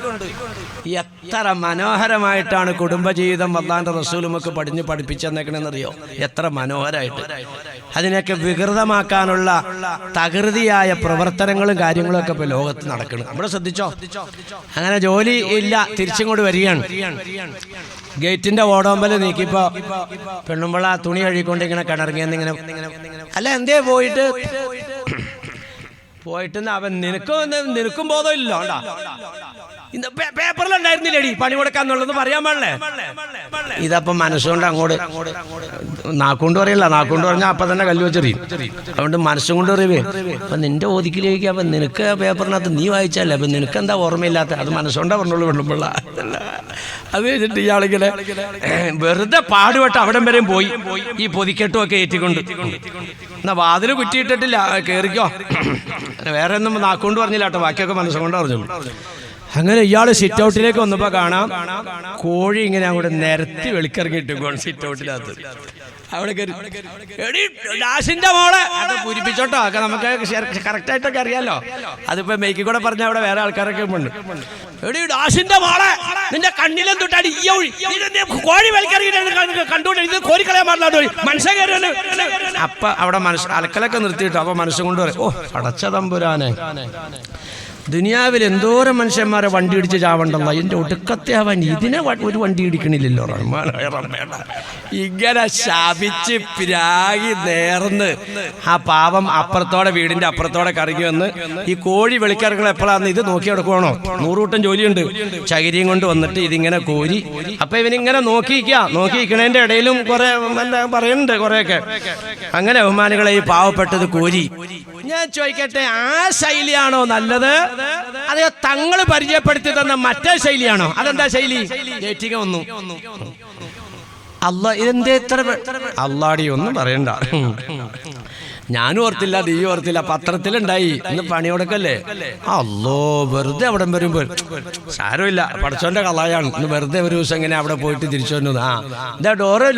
എത്ര മനോഹരമായിട്ടാണ് കുടുംബജീവിതം അല്ലാഹുവിന്റെ റസൂൽ നമുക്ക് പഠിപ്പിച്ചെന്നേക്കണെന്നറിയോ? എത്ര മനോഹരമായിട്ട്. അതിനെയൊക്കെ വികൃതമാക്കാനുള്ള തകൃതിയായ പ്രവർത്തനങ്ങളും കാര്യങ്ങളും ഒക്കെ ഇപ്പൊ ലോകത്ത് നടക്കണം. ഇവിടെ ശ്രദ്ധിച്ചോ. അങ്ങനെ ജോലി ഇല്ല, തിരിച്ചിങ്ങോട്ട് വരികയാണ്. ഗേറ്റിന്റെ ഓടോമ്പല് നീക്കിപ്പോ പെണ്ണുമ്പിള്ള തുണി കഴുകിക്കൊണ്ട് ഇങ്ങനെ കിണറിങ്ങിയെന്നിങ്ങനെ അല്ല എന്തേ പോയിട്ട് അവൻ നിനക്കും ബോധമില്ല. പേപ്പറിലുണ്ടായിരുന്നില്ലേടി പണി കൊടുക്കാന്നുള്ളത് പറയാൻ പാടില്ലേ? ഇതപ്പം മനസ്സുകൊണ്ട് അങ്ങോട്ട് നാക്കൊണ്ട് പറയില്ല. നാക്കൊണ്ട് പറഞ്ഞാൽ അപ്പൊ തന്നെ കല്ല് വെച്ചെറിയും. അതുകൊണ്ട് മനസ്സും കൊണ്ട് അറിയേ അപ്പൊ നിന്റെ ഓതിക്കിലേക്ക് അപ്പൊ നിനക്ക് പേപ്പറിനകത്ത് നീ വായിച്ചല്ലേ, അപ്പൊ നിനക്കെന്താ ഓർമ്മയില്ലാത്ത? അത് മനസ്സുകൊണ്ടാ പറഞ്ഞോളൂ പെണ്ണുമ്പിള്ള. അത് വെച്ചിട്ട് ഇയാളിങ്ങനെ വെറുതെ പാടുപെട്ട് അവിടം വരെയും പോയി ഈ പൊതിക്കെട്ടും ഒക്കെ ഏറ്റിക്കൊണ്ട്. എന്നാ വാതില് കുറ്റിയിട്ടിട്ടില്ല, കേറിക്കോ. വേറെ ഒന്നും നാക്കൊണ്ട് പറഞ്ഞില്ല കേട്ടോ, ബാക്കിയൊക്കെ മനസ്സുകൊണ്ട് പറഞ്ഞോളൂ. അങ്ങനെ ഇയാള് സിറ്റ് ഔട്ടിലേക്ക് വന്നപ്പോ കാണാം കോഴി ഇങ്ങനെ അങ്ങോട്ട് നിരത്തി വെളിക്കിറങ്ങിയിട്ട് സിറ്റ് ഔട്ടിനകത്ത്. അവിടെ ഡാഷിന്റെ മോളെ അത് പൂരിപ്പിച്ചോട്ടോ, ഒക്കെ നമുക്ക് കറക്റ്റ് ആയിട്ടൊക്കെ അറിയാലോ. അതിപ്പോ മെയ്ക്ക് കൂടെ പറഞ്ഞ അവിടെ വേറെ ആൾക്കാരൊക്കെ ഉണ്ട്. എടി ഡാഷിന്റെ മോളെ, നിന്റെ കണ്ണിലും തൊട്ടാടി കോഴി വെളിക്കിറങ്ങിയിട്ട് കണ്ടുകൊണ്ട് കോരിക്കളയാൻ പാടില്ല മനസ്സേറി. അപ്പൊ അവിടെ അലക്കലൊക്കെ നിർത്തിയിട്ടോ. അപ്പൊ മനസ്സും കൊണ്ട് പറയും, ഓ അടച്ച തമ്പുരാനെ, ദുനിയാവിൽ എന്തോരം മനുഷ്യന്മാരെ വണ്ടി ഇടിച്ച് ചാവണ്ടല്ലോ, അതിൻ്റെ ഒടുക്കത്തെ അവൻ ഇതിനെ ഒരു വണ്ടി ഇടിക്കണില്ലല്ലോ. ഇങ്ങനെ ശപിച്ച് പിരാഗി നേർന്ന് ആ പാവം അപ്പുറത്തോടെ വീടിന്റെ അപ്പുറത്തോടെ കറങ്ങി വന്ന് ഈ കോഴി വെളിക്കിറങ്ങുന്ന എപ്പോഴാന്ന് ഇത് നോക്കി എടുക്കുവാണോ, 100 കൂട്ടം ജോലിയുണ്ട്. ചകിരിയും കൊണ്ട് വന്നിട്ട് ഇതിങ്ങനെ കോരി. അപ്പൊ ഇവനിങ്ങനെ നോക്കിയിരിക്കണതിന്റെ ഇടയിലും കുറെ പറയുന്നുണ്ട് കുറെയൊക്കെ. അങ്ങനെ ബഹുമാനികളെ ഈ പാവപ്പെട്ടത് കോരി. ഞാൻ ചോദിക്കട്ടെ, ആ ശൈലിയാണോ നല്ലത്, അതോ തങ്ങൾ പരിചയപ്പെടുത്തി തന്ന മറ്റേ ശൈലിയാണോ? അതെന്താ ശൈലി? ഏറ്റിക വന്നു. ഇതെന്തേ ഇത്ര അല്ലാടി ഒന്നും പറയണ്ട. ഞാനും ഓർത്തില്ല, നീ ഓർത്തില്ല, പത്രത്തിലുണ്ടായി. ഇന്ന് പണിയോടൊക്കല്ലേ. അല്ലോ, വെറുതെ അവിടെ വരുമ്പോൾ സാരമില്ല, പടച്ചോന്റെ കളയാണ്. ഇന്ന് വെറുതെ ഒരു ദിവസം ഇങ്ങനെ അവിടെ പോയിട്ട് തിരിച്ചു വന്നു. ഇതാ ഡോറ്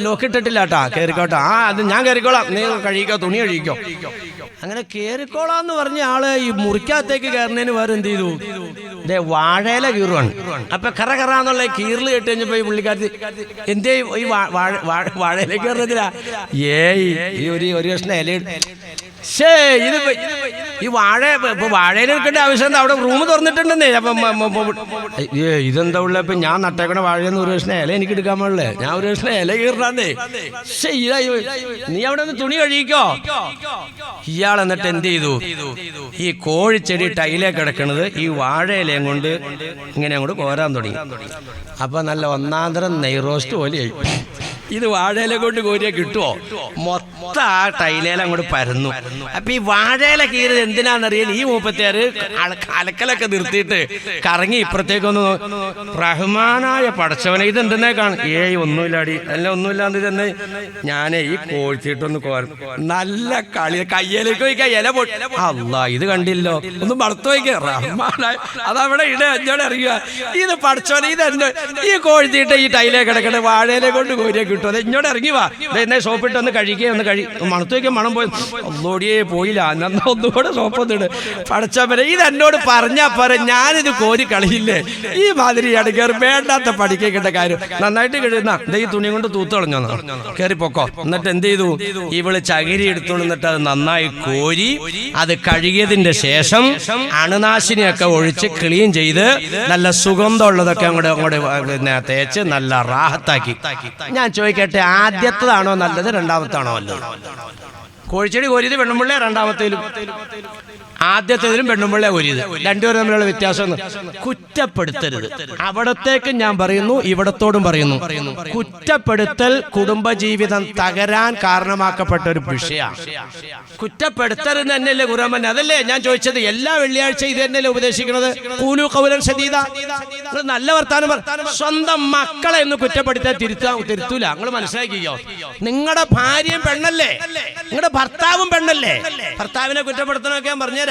ലോക്ക് ഇട്ടിട്ടില്ല കേട്ടാ, കയറിക്കോട്ടെ. അത് ഞാൻ കയറിക്കോളാം, നീ കഴിക്കോ, തുണി കഴിക്കോ. അങ്ങനെ കേറിക്കോളാന്ന് പറഞ്ഞ ആള് ഈ മുറിക്കകത്തേക്ക് കയറുന്നതിന് വേറെ എന്ത് ചെയ്തു? ഇതേ വാഴയില കീറുവാണ്. അപ്പൊ കറന്നുള്ള കീറില് കേട്ട് കഴിഞ്ഞപ്പോ ഈ പുള്ളിക്കാരത്തി എന്തേ ഈ വാഴയില കയറുന്നതിലാ? ഈ ഒരു കഷ്ണം ഇല ഇത് ഈ വാഴയിൽ എടുക്കേണ്ട ആവശ്യം അവിടെ റൂം തുറന്നിട്ടുണ്ടെന്നേ. ഇതെന്താ ഉള്ള? ഇപ്പൊ ഞാൻ നട്ടേക്കണ വാഴയെന്ന് ഒരു കഷ്ണം ഇല എനിക്ക് എടുക്കാൻ പാടില്ലേ? ഞാൻ ഒരു കഷ്ണം ഇല കീറാന്നേ. നീ അവിടെ നിന്ന് തുണി കഴിക്കോ. ഇയാൾ എന്നിട്ട് എന്ത് ചെയ്തു? ഈ കോഴിച്ചെടി ടൈലേക്ക് കിടക്കണത് ഈ വാഴയിലയും കൊണ്ട് ഇങ്ങനെ അങ്ങോട്ട് കോരാൻ തുടങ്ങി. അപ്പൊ നല്ല ഒന്നാന്തരം നെയ്റോസ്റ്റ് പോലെയായി. ഇത് വാഴയില കൊണ്ട് കോരിയാ കിട്ടുമോ? മൊത്തം ആ ടൈലേല അങ്ങോട്ട് പരന്നു. അപ്പൊ ഈ വാഴയില കീറിയത് എന്തിനാന്നറിയാൻ ഈ മൂപ്പത്തേര് അലക്കലൊക്കെ നിർത്തിയിട്ട് കറങ്ങി ഇപ്പുറത്തേക്കൊന്ന് റഹ്മാനായ പടച്ചവനെ ഇതെന്തെന്നെ കാണും. ഒന്നുമില്ലാടി, അല്ല ഒന്നുമില്ലാന്ന് തന്നെ. ഞാനേ ഈ കോഴിച്ചിട്ടൊന്ന് കോരും. നല്ല കളി, കയ്യിലേക്ക് വയ്ക്കുക, ഇല പൊട്ടി. അല്ലാ, ഇത് കണ്ടില്ലോ, ഒന്ന് മടത്തു വയ്ക്കുക. റഹ്മാനായ അതവിടെ അഞ്ചോടെ അറിയുക. ഇത് പടച്ചവനെ ഇതെന്നെ ഈ കോഴിച്ചിട്ട് ഈ ടൈലേക്ക് കിടക്കണ വാഴയില കൊണ്ട് കോരിയാ കിട്ടും. അത് ഇങ്ങോട്ട് ഇറങ്ങി വാ, എന്നെ സോപ്പിട്ട് ഒന്ന് കഴിക്കുക, ഒന്ന് മണത്തു വയ്ക്കാൻ മണം പോയി. ഒന്നോടിയേ പോയില്ല, അന്ന് ഒന്നുകൂടെ സോപ്പൊന്നിട്ട്. പടച്ചവനെ ഇത് എന്നോട് പറഞ്ഞാ പറ, ഞാനിത് കോരി കളിയില്ലേ. ഈ മാതിരിയാണ് കയറി വേണ്ടാത്ത പഠിക്കേണ്ട കാര്യം. നന്നായിട്ട് കഴിയുന്ന ഈ തുണി കൊണ്ട് തൂത്ത് കളഞ്ഞോ, കയറി പൊക്കോ. എന്നിട്ട് എന്ത് ചെയ്തു? ഇവള് ചകിരി എടുത്തോണ്ടിട്ട് അത് നന്നായി കോരി അത് കഴുകിയതിന്റെ ശേഷം അണുനാശിനിയൊക്കെ ഒഴിച്ച് ക്ലീൻ ചെയ്ത് നല്ല സുഗന്ധമുള്ളതൊക്കെ അങ്ങോട്ട് തേച്ച് നല്ല റാഹത്താക്കി. ഞാൻ ചോദിക്കട്ടെ, ആദ്യത്തതാണോ നല്ലത്, രണ്ടാമത്താണോ നല്ലത്? കോഴിച്ചെടി കോരിയത് പെണ്ണുമ്പിള്ളേ, രണ്ടാമത്തേലും ആദ്യത്തേതിലും പെണ്ണുമ്പിള്ളേ കോരിയത്. രണ്ടുപേരും തമ്മിലുള്ള വ്യത്യാസം കുറ്റപ്പെടുത്തരുത്. അവിടത്തേക്ക് ഞാൻ പറയുന്നു, ഇവിടത്തോടും പറയുന്നു. കുറ്റപ്പെടുത്തൽ കുടുംബജീവിതം തകരാൻ കാരണമാക്കപ്പെട്ട ഒരു വിഷയമാണ്. കുറ്റപ്പെടുത്തരുത് തന്നെയല്ലേ ഖുർആൻ? അതല്ലേ ഞാൻ ചോദിച്ചത്. എല്ലാ വെള്ളിയാഴ്ച ഇത് തന്നെയല്ലേ ഉപദേശിക്കുന്നത്? ഖൂലു ഖൗലൻ സദീദ. നിങ്ങൾ നല്ല വർത്താനം സ്വന്തം മക്കളെ ഒന്ന് കുറ്റപ്പെടുത്താൻ തിരുത്തൂല. നിങ്ങൾ മനസ്സിലാക്കിയോ? നിങ്ങളുടെ ഭാര്യയും പെണ്ണല്ലേ, നിങ്ങളുടെ ഭർത്താവും പെണ്ണല്ലേ. ഭർത്താവിനെ കുറ്റപ്പെടുത്തണമൊക്കെ ഞാൻ പറഞ്ഞുതരാം.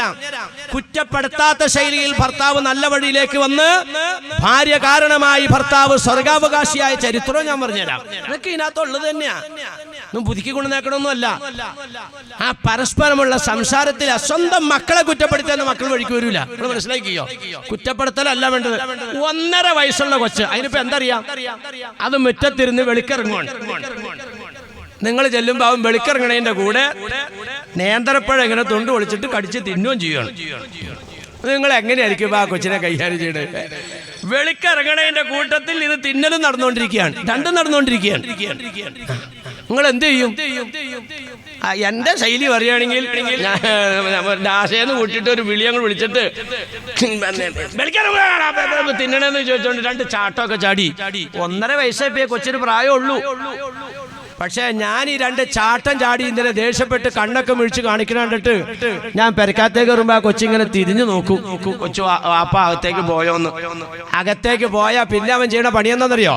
കുറ്റപ്പെടുത്താത്ത ശൈലിയിൽ ഭർത്താവ് നല്ല വഴിയിലേക്ക് വന്ന് ഭാര്യ കാരണമായി ഭർത്താവ് സ്വർഗാവകാശിയായ ചരിത്രവും ഞാൻ പറഞ്ഞുതരാം. ഇതൊക്കെ ഇതിനകത്തുള്ളത് തന്നെയാ, പുതുക്കിക്കൊണ്ട് നേക്കണമൊന്നുമല്ല. ആ പരസ്പരമുള്ള സംസാരത്തിൽ സ്വന്തം മക്കളെ കുറ്റപ്പെടുത്താൻ മക്കൾ വഴിക്ക് വരൂല. നിങ്ങൾ മനസ്സിലാക്കിയോ? കുറ്റപ്പെടുത്തലല്ല വേണ്ടത്. 1.5 വയസ്സുള്ള കൊച്ച്, അതിനിപ്പോ എന്തറിയാം? അത് മുറ്റത്തിരുന്ന് വെളിക്കിറങ്ങുവാണ്. നിങ്ങൾ ചെല്ലുമ്പോൾ അവൻ വെളിക്കിറങ്ങണതിന്റെ കൂടെ നേന്ത്രപ്പഴം ഇങ്ങനെ തൊണ്ട് ഒളിച്ചിട്ട് കടിച്ച് തിന്നുകയും ചെയ്യുകയാണ്. നിങ്ങൾ എങ്ങനെയായിരിക്കും ആ കൊച്ചിനെ കൈകാര്യം ചെയ്യണത്? വെളിക്കിറങ്ങണതിന്റെ കൂട്ടത്തിൽ ഇത് തിന്നലും നടന്നുകൊണ്ടിരിക്കുകയാണ്, രണ്ടും നടന്നുകൊണ്ടിരിക്കുകയാണ്. നിങ്ങൾ എന്ത് ചെയ്യും? എന്റെ ശൈലി പറയുകയാണെങ്കിൽ ദാസേന്ന് കൂട്ടിയിട്ട് ഒരു വിളി അങ്ങ് വിളിച്ചിട്ട് തിന്നണെന്ന് ചോദിച്ചോണ്ട് 2 ചാട്ടമൊക്കെ ചാടി. 1.5 വയസ്സേ കൊച്ചിന് പ്രായമുള്ളൂ. പക്ഷെ ഞാൻ ഈ 2 ചാട്ടം ചാടി ഇന്നലെ ദേഷ്യപ്പെട്ട് കണ്ണൊക്കെ മിഴിച്ച് കാണിക്കണ്ടിട്ട് ഞാൻ പെരക്കാത്തേക്ക് വരുമ്പോ ആ കൊച്ചിങ്ങനെ തിരിഞ്ഞു നോക്കും. കൊച്ചു അപ്പ അകത്തേക്ക് പോയോന്ന്. അകത്തേക്ക് പോയാ പിന്നെ അവൻ ചെയ്യണ പണി എന്താണെന്നറിയോ?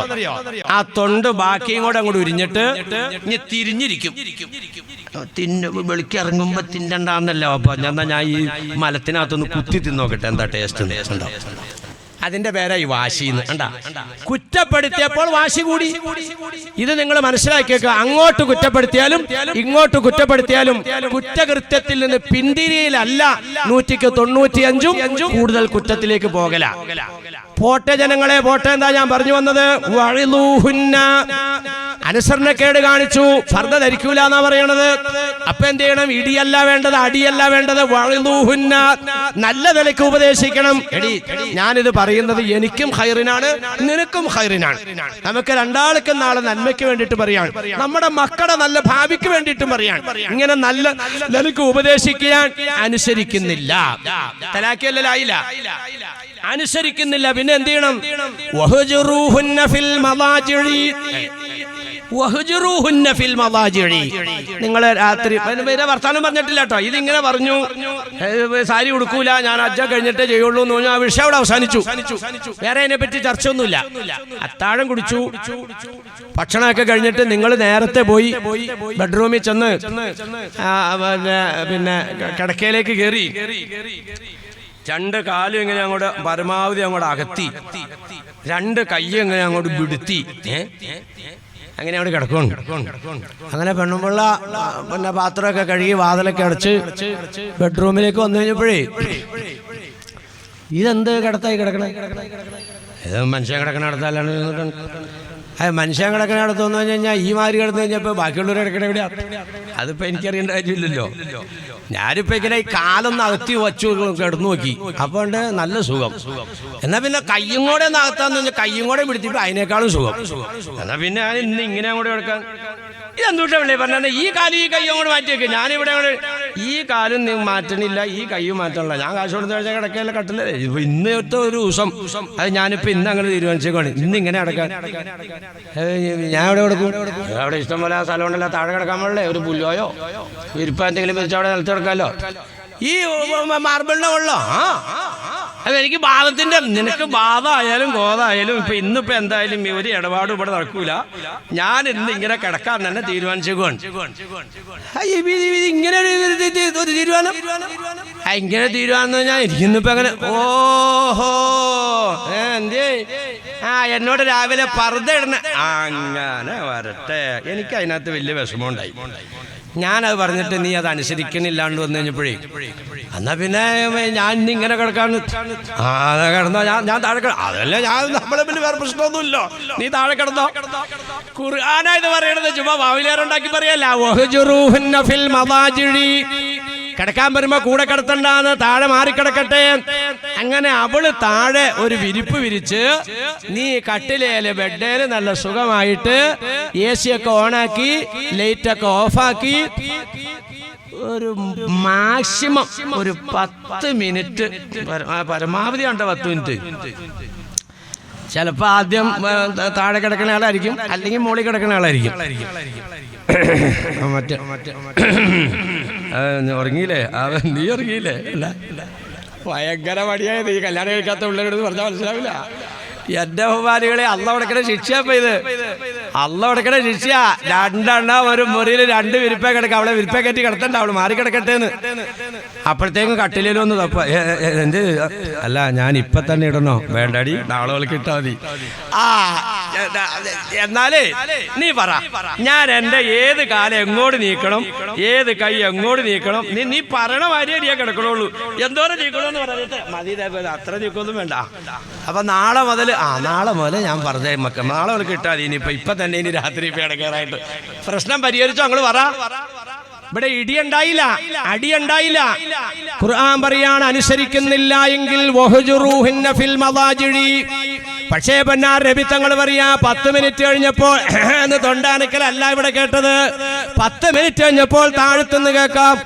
ആ തൊണ്ട് ബാക്കിയും കൂടെ അങ്ങോട്ട് ഉരിഞ്ഞിട്ട് ഇനി തിരിഞ്ഞിരിക്കും. വെളിക്കിറങ്ങുമ്പോ തിന്നണ്ടെന്നല്ലോ. അപ്പൊ എന്നാ ഞാൻ ഈ മലത്തിനകത്തൊന്ന് കുത്തി തിന്നോക്കട്ടെ, എന്താ ടേസ്റ്റ് ഉണ്ടാവും. അതിന്റെ പേരായി വാശിന്ന്. കണ്ടാ, കുറ്റപ്പെടുത്തിയപ്പോൾ വാശി കൂടി. ഇത് നിങ്ങൾ മനസ്സിലാക്കിയേക്കുക. അങ്ങോട്ട് കുറ്റപ്പെടുത്തിയാലും ഇങ്ങോട്ട് കുറ്റപ്പെടുത്തിയാലും കുറ്റകൃത്യത്തിൽ നിന്ന് പിന്തിരിയിലല്ല 195 കൂടുതൽ കുറ്റത്തിലേക്ക് പോകല. പോട്ടെ ജനങ്ങളെ, പോട്ടെ. എന്താ ഞാൻ പറഞ്ഞു വന്നത്? അനുസരണക്കേട് കാണിച്ചു, ഫർദ ധരിക്കൂല എന്നാ പറയണത്. അപ്പൊ എന്ത് ചെയ്യണം? ഇടിയല്ല വേണ്ടത്, അടിയല്ല വേണ്ടത്, വഅ്ളുഹുന്ന, നല്ല നിലയ്ക്ക് ഉപദേശിക്കണം. എടി, ഞാനിത് പറയുന്നത് എനിക്കും ഖൈറിനാണ്, നിനക്കും ഖൈറിനാണ്. നമുക്ക് രണ്ടാൾക്കും നാളെ നന്മയ്ക്ക് വേണ്ടിയിട്ട് പറയാണ്, നമ്മുടെ മക്കളുടെ നല്ല ഭാവിക്ക് വേണ്ടിയിട്ടും പറയാണ്. ഇങ്ങനെ നല്ല നിലയ്ക്ക് ഉപദേശിക്കാൻ അനുസരിക്കുന്നില്ല, തലാഖിയല്ലായില്ല, അനുസരിക്കുന്നില്ല. പിന്നെ എന്ത് ചെയ്യണം? വഹ്ജുറൂഹുന്ന ഫിൽ മളാജിഇ, വഹ്ജുറൂഹുന്ന ഫിൽ മളാജിഇ. നിങ്ങൾ രാത്രി വർത്താനം പറഞ്ഞിട്ടില്ല കേട്ടോ, ഇതിങ്ങനെ പറഞ്ഞു, സാരി ഉടുക്കൂല, ഞാൻ ഹജ്ജ കഴിഞ്ഞിട്ടേ ചെയ്യുള്ളൂ എന്ന് പറഞ്ഞാൽ ആ വിഷയം അവിടെ അവസാനിച്ചു. വേറെ അതിനെ പറ്റി ചർച്ച ഒന്നുമില്ല. അത്താഴം കുടിച്ചു, ഭക്ഷണമൊക്കെ കഴിഞ്ഞിട്ട് നിങ്ങൾ നേരത്തെ പോയി ബെഡ്റൂമിൽ ചെന്ന് പിന്നെ കിടക്കയിലേക്ക് കയറി രണ്ട് കാലും ഇങ്ങനെ അങ്ങോട്ട് പരമാവധി അങ്ങോട്ട് അകത്തി, രണ്ട് കയ്യും ഇങ്ങനെ അങ്ങോട്ട് വിടുത്തി, അങ്ങനെ അവിടെ കിടക്കും. അങ്ങനെ പെണ്ണുമ്പുള്ള പിന്നെ പാത്രമൊക്കെ കഴുകി വാതിലൊക്കെ അടച്ച് ബെഡ്റൂമിലേക്ക് വന്നു കഴിഞ്ഞപ്പോഴേ, ഇതെന്ത് കിടത്തായി കിടക്കണേ? ഇത് മനുഷ്യൻ കിടക്കണ അടുത്തല്ലാണ്. മനുഷ്യൻ കിടക്കണ അടുത്തെന്ന് പറഞ്ഞു കഴിഞ്ഞാൽ ഈ മാതിരി കിടന്നു കഴിഞ്ഞപ്പോൾ ബാക്കിയുള്ളവർ കിടക്കണ എവിടെയാ? അതിപ്പോൾ എനിക്കറിയേണ്ട കാര്യമില്ലല്ലോ. ഞാനിപ്പോൾ ഇങ്ങനെ ഈ കാലൊന്ന് അകത്തി വച്ചു കിടന്നു നോക്കി, അപ്പോൾ ഉണ്ട് നല്ല സുഖം. എന്നാൽ പിന്നെ കയ്യും കൂടെ ഒന്ന് അകത്താന്ന് പറഞ്ഞാൽ കയ്യും കൂടെ പിടിച്ചിട്ട് അതിനേക്കാളും സുഖം. എന്നാൽ പിന്നെ ഞാൻ ഇന്ന് ഇങ്ങനെ അങ്ങോട്ട് കിടക്കാൻ, ഇതെന്തൂട്ടാ വിളി പറഞ്ഞാൽ ഈ കാലും ഈ കയ്യും കൂടെ മാറ്റി വെക്കുക. ഞാനിവിടെ ഈ കാലും മാറ്റണില്ല, ഈ കയ്യും മാറ്റണില്ല. ഞാൻ കാശ് കൊടുത്ത് കഴിച്ചാൽ കിടക്കല്ല കട്ടില്ല. ഇപ്പൊ ഇന്നത്തെ ഒരു ദിവസം അത് ഞാനിപ്പോൾ ഇന്ന് അങ്ങനെ തീരുമാനിച്ചേക്കാണ്, ഇന്ന് ഇങ്ങനെ കിടക്കാൻ. ഞാൻ എവിടെ കൊടുക്കും? അവിടെ ഇഷ്ടം പോലെ ആ സ്ഥലം ഉണ്ടല്ലോ, താഴെ കിടക്കാൻ പാടില്ലേ? ഒരു പുല്ലോയോ വിരിപ്പ എന്തെങ്കിലും വെച്ച് അവിടെ നിലത്ത് കിടക്കാമല്ലോ. ഈ മാർബിളിനെ ഉള്ളോ? അത് എനിക്ക് ബാധത്തിന്റെ, നിനക്ക് ബാധമായാലും ഗോതായാലും ഇപ്പൊ ഇന്നിപ്പോ എന്തായാലും ഒരു ഇടപാടും ഇവിടെ നടക്കൂല. ഞാൻ ഇന്ന് ഇങ്ങനെ കിടക്കാൻ തന്നെ തീരുമാനിച്ചേക്കുവാണ്. ഇങ്ങനെ ഒരു തീരുമാനം, ഇങ്ങനെ തീരുമാനം ഞാൻ ഇരിക്കുന്നിപ്പോ അങ്ങനെ. ഓഹോ, എന്തേ? എന്നോട് രാവിലെ പർദ്ദ ഇടണ, അങ്ങനെ വരട്ടെ. എനിക്ക് അതിനകത്ത് വലിയ വിഷമമുണ്ടായി. ഞാനത് പറഞ്ഞിട്ട് നീ അത് അനുസരിക്കണില്ലാണ്ട് വന്നു കഴിഞ്ഞപ്പോഴേ, എന്നാ പിന്നെ ഞാൻ ഇന്ന് ഇങ്ങനെ കിടക്കാന്ന്. കിടന്നോ, ഞാൻ താഴെ അതല്ല, ഞാൻ നമ്മളെ പിന്നെ വേറെ പ്രശ്നമൊന്നുമില്ലോ, നീ താഴെ കിടന്നോ. ഖുർആനായത് പറയണത് ചുമ്മാ വാവിലേറുണ്ടാക്കി പറയല്ല. വഹ്ജുറൂഹുന്ന ഫിൽ മളാജിഇ, കിടക്കാൻ വരുമ്പോ കൂടെ കിടത്തണ്ടാന്ന്, താഴെ മാറിക്കിടക്കട്ടെ. അങ്ങനെ അവള് താഴെ ഒരു വിരിപ്പ് വിരിച്ച്, നീ കട്ടിലേല് ബെഡേല് നല്ല സുഖമായിട്ട് AC ഒക്കെ ഓണാക്കി ലൈറ്റൊക്കെ ഓഫാക്കി ഒരു മാക്സിമം ഒരു 10 മിനിറ്റ്, പരമാവധി ഉണ്ട് 10 മിനിറ്റ്. ചിലപ്പോൾ ആദ്യം താഴെ കിടക്കുന്ന ആളായിരിക്കും, അല്ലെങ്കിൽ മുകളിൽ കിടക്കുന്ന ആളായിരിക്കും. മറ്റേ ഉറങ്ങിയില്ലേ? നീ ഉറങ്ങിയില്ലേ? അല്ല, ഭയങ്കര മടിയായത് ഈ കല്യാണം കഴിക്കാത്ത പിള്ളേരോട് പറഞ്ഞാൽ മനസ്സിലാവില്ല. എന്റെ ബഹുമാനികളെ, അള്ള കൊടുക്കണ ശിക്ഷ. ഇപ്പൊ ഇത് അള്ള കൊടുക്കണ ശിക്ഷ. രണ്ടെണ്ണം ഒരു മുറിയിൽ 2 വിരിപ്പ കിടക്കുക. അവളെ വിരിപ്പ കയറ്റി കിടത്തണ്ട, അവള് മാറി കിടക്കട്ടേന്ന്. അപ്പോഴത്തേക്കും കട്ടിലേലും ഒന്ന് തപ്പ. എന്ത്? അല്ല, ഞാൻ ഇപ്പൊ തന്നെ ഇടണോ? വേണ്ടടി, നാളെ അവൾക്ക് ഇട്ടാ മതി. എന്നാലേ നീ പറ, ഞാൻ എന്റെ ഏത് കാലം എങ്ങോട്ട് നീക്കണം, ഏത് കൈ എങ്ങോട്ട് നീക്കണം? നീ പറയണ മാതിരിയേ കിടക്കണുള്ളൂ. എന്തോരം നീക്കണമെന്ന് പറഞ്ഞിട്ട് മതി, അത്ര നീക്കൊന്നും വേണ്ട. അപ്പൊ നാളെ മുതൽ ഞാൻ പറഞ്ഞ മക്കൾ നാളെ അവൾക്ക് കിട്ടാതെ. ഇനിയിപ്പൊ തന്നെ ഇനി രാത്രി കിടക്കാറായിട്ട് പ്രശ്നം പരിഹരിച്ചോ? ഞങ്ങള് പറ. ഇവിടെ ഇടിയുണ്ടായില്ല, അടിയുണ്ടായില്ല. ഖുർആൻ പറയാണ്, അനുസരിക്കുന്നില്ല എങ്കിൽ വഹ്ജുറൂഹുന്ന ഫിൽ മളാജിഇ. പക്ഷേ പൊന്നാർ നബി തങ്ങൾ പറയാ, 10 മിനിറ്റ് കഴിഞ്ഞപ്പോൾ എന്ന് തൊണ്ടാനക്കലല്ല ഇവിടെ കേട്ടത്. 10 മിനിറ്റ് കഴിഞ്ഞപ്പോൾ താഴത്തുനിന്ന് കേൾക്കാം,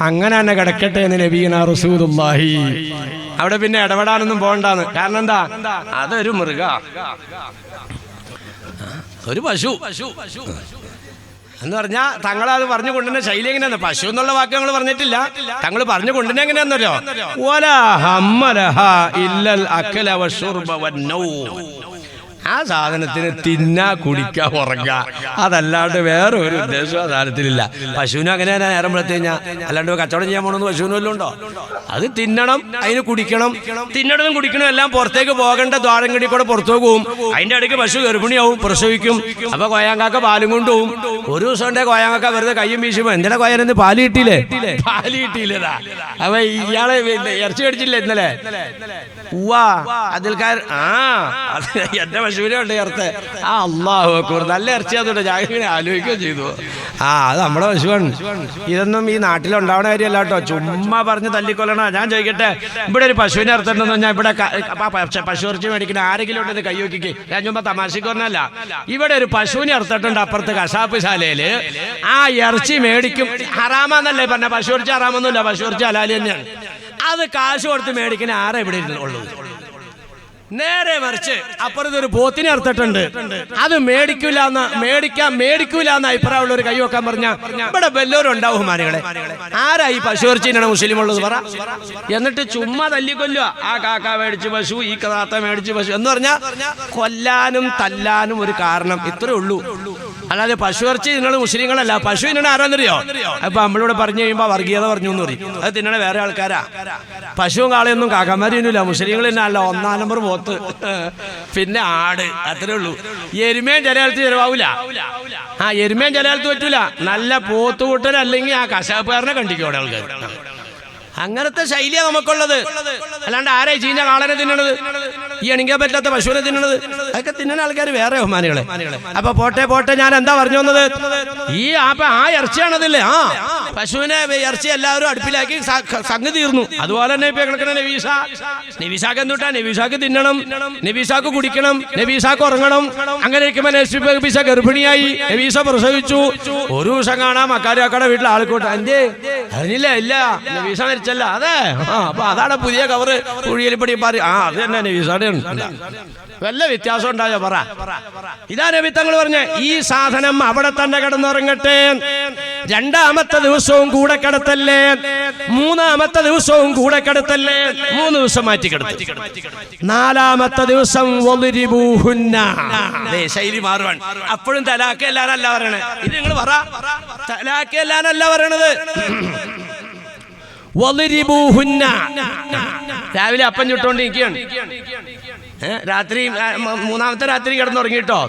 അങ്ങനെ തന്നെ കിടക്കട്ടെ എന്ന് നബിയുനാ റസൂലുള്ളാഹി. അവിടെ പിന്നെ ഇടപെടാനൊന്നും പോകണ്ടാന്ന്. കാരണം എന്താ? അതൊരു മൃഗ, ഒരു പശു എന്ന് പറഞ്ഞാ തങ്ങളത് പറഞ്ഞു കൊണ്ടുവന്ന ശൈലി എങ്ങനെയാന്ന്? പശു എന്നുള്ള വാക്ക് ഞങ്ങൾ പറഞ്ഞിട്ടില്ല. തങ്ങൾ പറഞ്ഞു കൊണ്ടുവന്ന എങ്ങനെയാന്നല്ലോ, വലാ ഹമ്മലഹാ ഇല്ലൽ അക്ല വശുർബ വന്നൗം. ആ സാധനത്തിന് തിന്നാ, കുടിക്കാ, ഉറങ്ങാ, അതല്ലാണ്ട് വേറെ ഒരു ഉദ്ദേശവും ആ സാധനത്തിലില്ല. പശുവിനും അങ്ങനെ തന്നെ നേരം വെളുത്ത് കഴിഞ്ഞാൽ, അല്ലാണ്ട് കച്ചവടം ചെയ്യാൻ പോകണമെന്ന് പശുവിനും വല്ലതും ഉണ്ടോ? അത് തിന്നണം, അതിന് കുടിക്കണം. തിന്നണതും കുടിക്കണം എല്ലാം പുറത്തേക്ക് പോകേണ്ട ദ്വാരം കടി കൂടെ പുറത്തേക്ക് പോകും. അതിന്റെ ഇടയ്ക്ക് പശു ഗർഭിണിയാവും, പ്രസവിക്കും. അപ്പൊ കോയാങ്കാക്ക പാലും കൊണ്ടുപോകും. ഒരു ദിവസം ഉണ്ടേ കോയാങ്കാക്ക വെറുതെ കയ്യും വീശുമ്പോ, എന്തിനാ കോയാനെന്ന് പാല് കിട്ടിയില്ലേ? പാല് കിട്ടിയില്ലതാ. അപ്പൊ ഇയാളെ ഇറച്ചി കടിച്ചില്ലേ ഇന്നലെ? ഉവ്വാ അതിൽക്കാർ എന്റെ പശുവിനെ ഉണ്ട് ചേർത്ത്. ആ അല്ലാഹു അക്ബർ, നല്ല ഇറച്ചിയാത്തോട്ടെ. ഞാൻ ഇങ്ങനെ ആലോചിക്കുകയും ചെയ്തു. അത് നമ്മുടെ പശുവാണ്. ഇതൊന്നും ഈ നാട്ടിലുണ്ടാവണ കാര്യമല്ല കേട്ടോ, ചുമ്മാ പറഞ്ഞ് തല്ലിക്കൊല്ലണ. ഞാൻ ചോദിക്കട്ടെ, ഇവിടെ ഒരു പശുവിനെ ഇറത്തിട്ടുണ്ടെന്ന് പറഞ്ഞാൽ ഇവിടെ പശു ഇറച്ചി മേടിക്കുന്ന ആരെങ്കിലും ഉണ്ടെന്ന് കൈ നോക്കിക്കേ. ഞാൻ ചുമ്മാ തമാശക്ക് പറഞ്ഞല്ല, ഇവിടെ ഒരു പശുവിനെ ഇറത്തിട്ടുണ്ട് അപ്പുറത്ത് കശാപ്പ് ശാലയില്. ആ ഇറച്ചി മേടിക്കും. ഹറാമാന്നല്ലേ പറഞ്ഞ, പശു ഇറച്ചി ഹറാമൊന്നുമില്ല, പശു ഇറച്ചി ഹലാല് തന്നെയാണ്. അത് കാശ് കൊടുത്ത് മേടിക്കുന്ന ആരാ ഇവിടെ ഉള്ളത്? നേരെ മറിച്ച് അപ്പുറത്തൊരു പോത്തിനെ അറുത്തിട്ടുണ്ട്, അത് മേടിക്കൂലെന്ന് അഭിപ്രായമുള്ള ഒരു കൈ വെക്കാൻ പറഞ്ഞ ഇവിടെ വല്ലവരും ഉണ്ടാവും മാനികളെ. ആരാ ഈ പശു ഇറച്ചിനാണ് മുസ്ലിം ഉള്ളത് പറ? എന്നിട്ട് ചുമ്മാ തല്ലിക്കൊല്ലുക. ആ കാക്ക മേടിച്ച് പശു, ഈ താത്ത മേടിച്ച് പശു എന്ന് പറഞ്ഞാൽ കൊല്ലാനും തല്ലാനും ഒരു കാരണം ഇത്രേ ഉള്ളൂ. അല്ലാതെ പശു ഇറച്ചി നിങ്ങൾ മുസ്ലിങ്ങളല്ല. പശു തിന്നണ ആരാന്നറിയോ? അപ്പൊ നമ്മളിവിടെ പറഞ്ഞു കഴിയുമ്പോ വർഗീയത പറഞ്ഞു എന്ന് പറയും. അത് തിന്നണ വേറെ ആൾക്കാരാ. പശുവും കാളയൊന്നും കാക്കന്മാരില്ല, മുസ്ലിങ്ങൾ തന്നെ അല്ല. 1-ാം നമ്പർ പോത്ത്, പിന്നെ ആട്, അത്രേ ഉള്ളൂ. എരുമയും ചില കാലത്ത് ചിലവാവില്ല. എരുമയും ചില കാലത്ത് പറ്റൂല. നല്ല പോത്തുകൂട്ടൻ അല്ലെങ്കിൽ ആ കശാപ്പുകാരനെ കണ്ടിക്കോടെ ആൾക്കാർ. അങ്ങനത്തെ ശൈലിയാണ് നമുക്കുള്ളത്. അല്ലാണ്ട് ആരെ ചീഞ്ഞ കാളനെ തിന്നണത്, ഈ എണിക്കാൻ പറ്റാത്ത പശുവിനെ തിന്നണത്, അതൊക്കെ തിന്നുന്ന ആൾക്കാർ വേറെ ബഹുമാനികളെ. അപ്പൊ പോട്ടെ, ഞാൻ എന്താ പറഞ്ഞു വന്നത്? ആ ഇറച്ചിയാണതില്ലേ? പശുവിനെ ഇറച്ചി എല്ലാവരും അടുപ്പിലാക്കി സംഗതി തീർന്നു. അതുപോലെ തന്നെ ഇപ്പൊ കിടക്കണ നബീസാക്ക് എന്തുട്ടാ? നബീസാക്ക് തിന്നണം, നബീസാക്ക് കുടിക്കണം, നബീസാക്ക് ഉറങ്ങണം. അങ്ങനെ ഇരിക്കുമ്പോ നബീസ ഗർഭിണിയായി, നബീസ പ്രസവിച്ചു. ഒരു ദിവസം കാണാം മക്കാരിയാക്കടെ വീട്ടിൽ ആൾക്കൂട്ട. എന്തേ അറിഞ്ഞില്ല? ഇല്ല, നബീസ മരിച്ചല്ല. അതെ, അപ്പൊ അതാണ് പുതിയ കവറ് കുഴിയിൽപ്പടി പറയും. അത് തന്നെ നബീസാടെ വല്ല വ്യത്യാസം ഉണ്ടായോ പറ? ഇതാ നബി തങ്ങൾ പറഞ്ഞ ഈ സാധനം അവിടെ തന്നെ കിടന്നുറങ്ങട്ടെ. 2-ാമത്തെ ദിവസവും കൂടെ കിടത്തല്ലേ, 3-ാമത്തെ ദിവസവും കൂടെ കിടത്തല്ലേ, 3 ദിവസം മാറ്റി കിടത്തി. 4-ാമത്തെ ദിവസം ശൈലി മാറുവാണ്. അപ്പോഴും തലാക്ക് എല്ലാനല്ല പറയണേ. ഇത് നിങ്ങൾ പറ, തലാക്ക് എല്ലാനല്ല പറയണത്. രാവിലെ അപ്പം ചുട്ടോണ്ടിരിക്കുകയാണ്. രാത്രി 3-ാമത്തെ രാത്രി കിടന്നുറങ്ങിട്ടോ,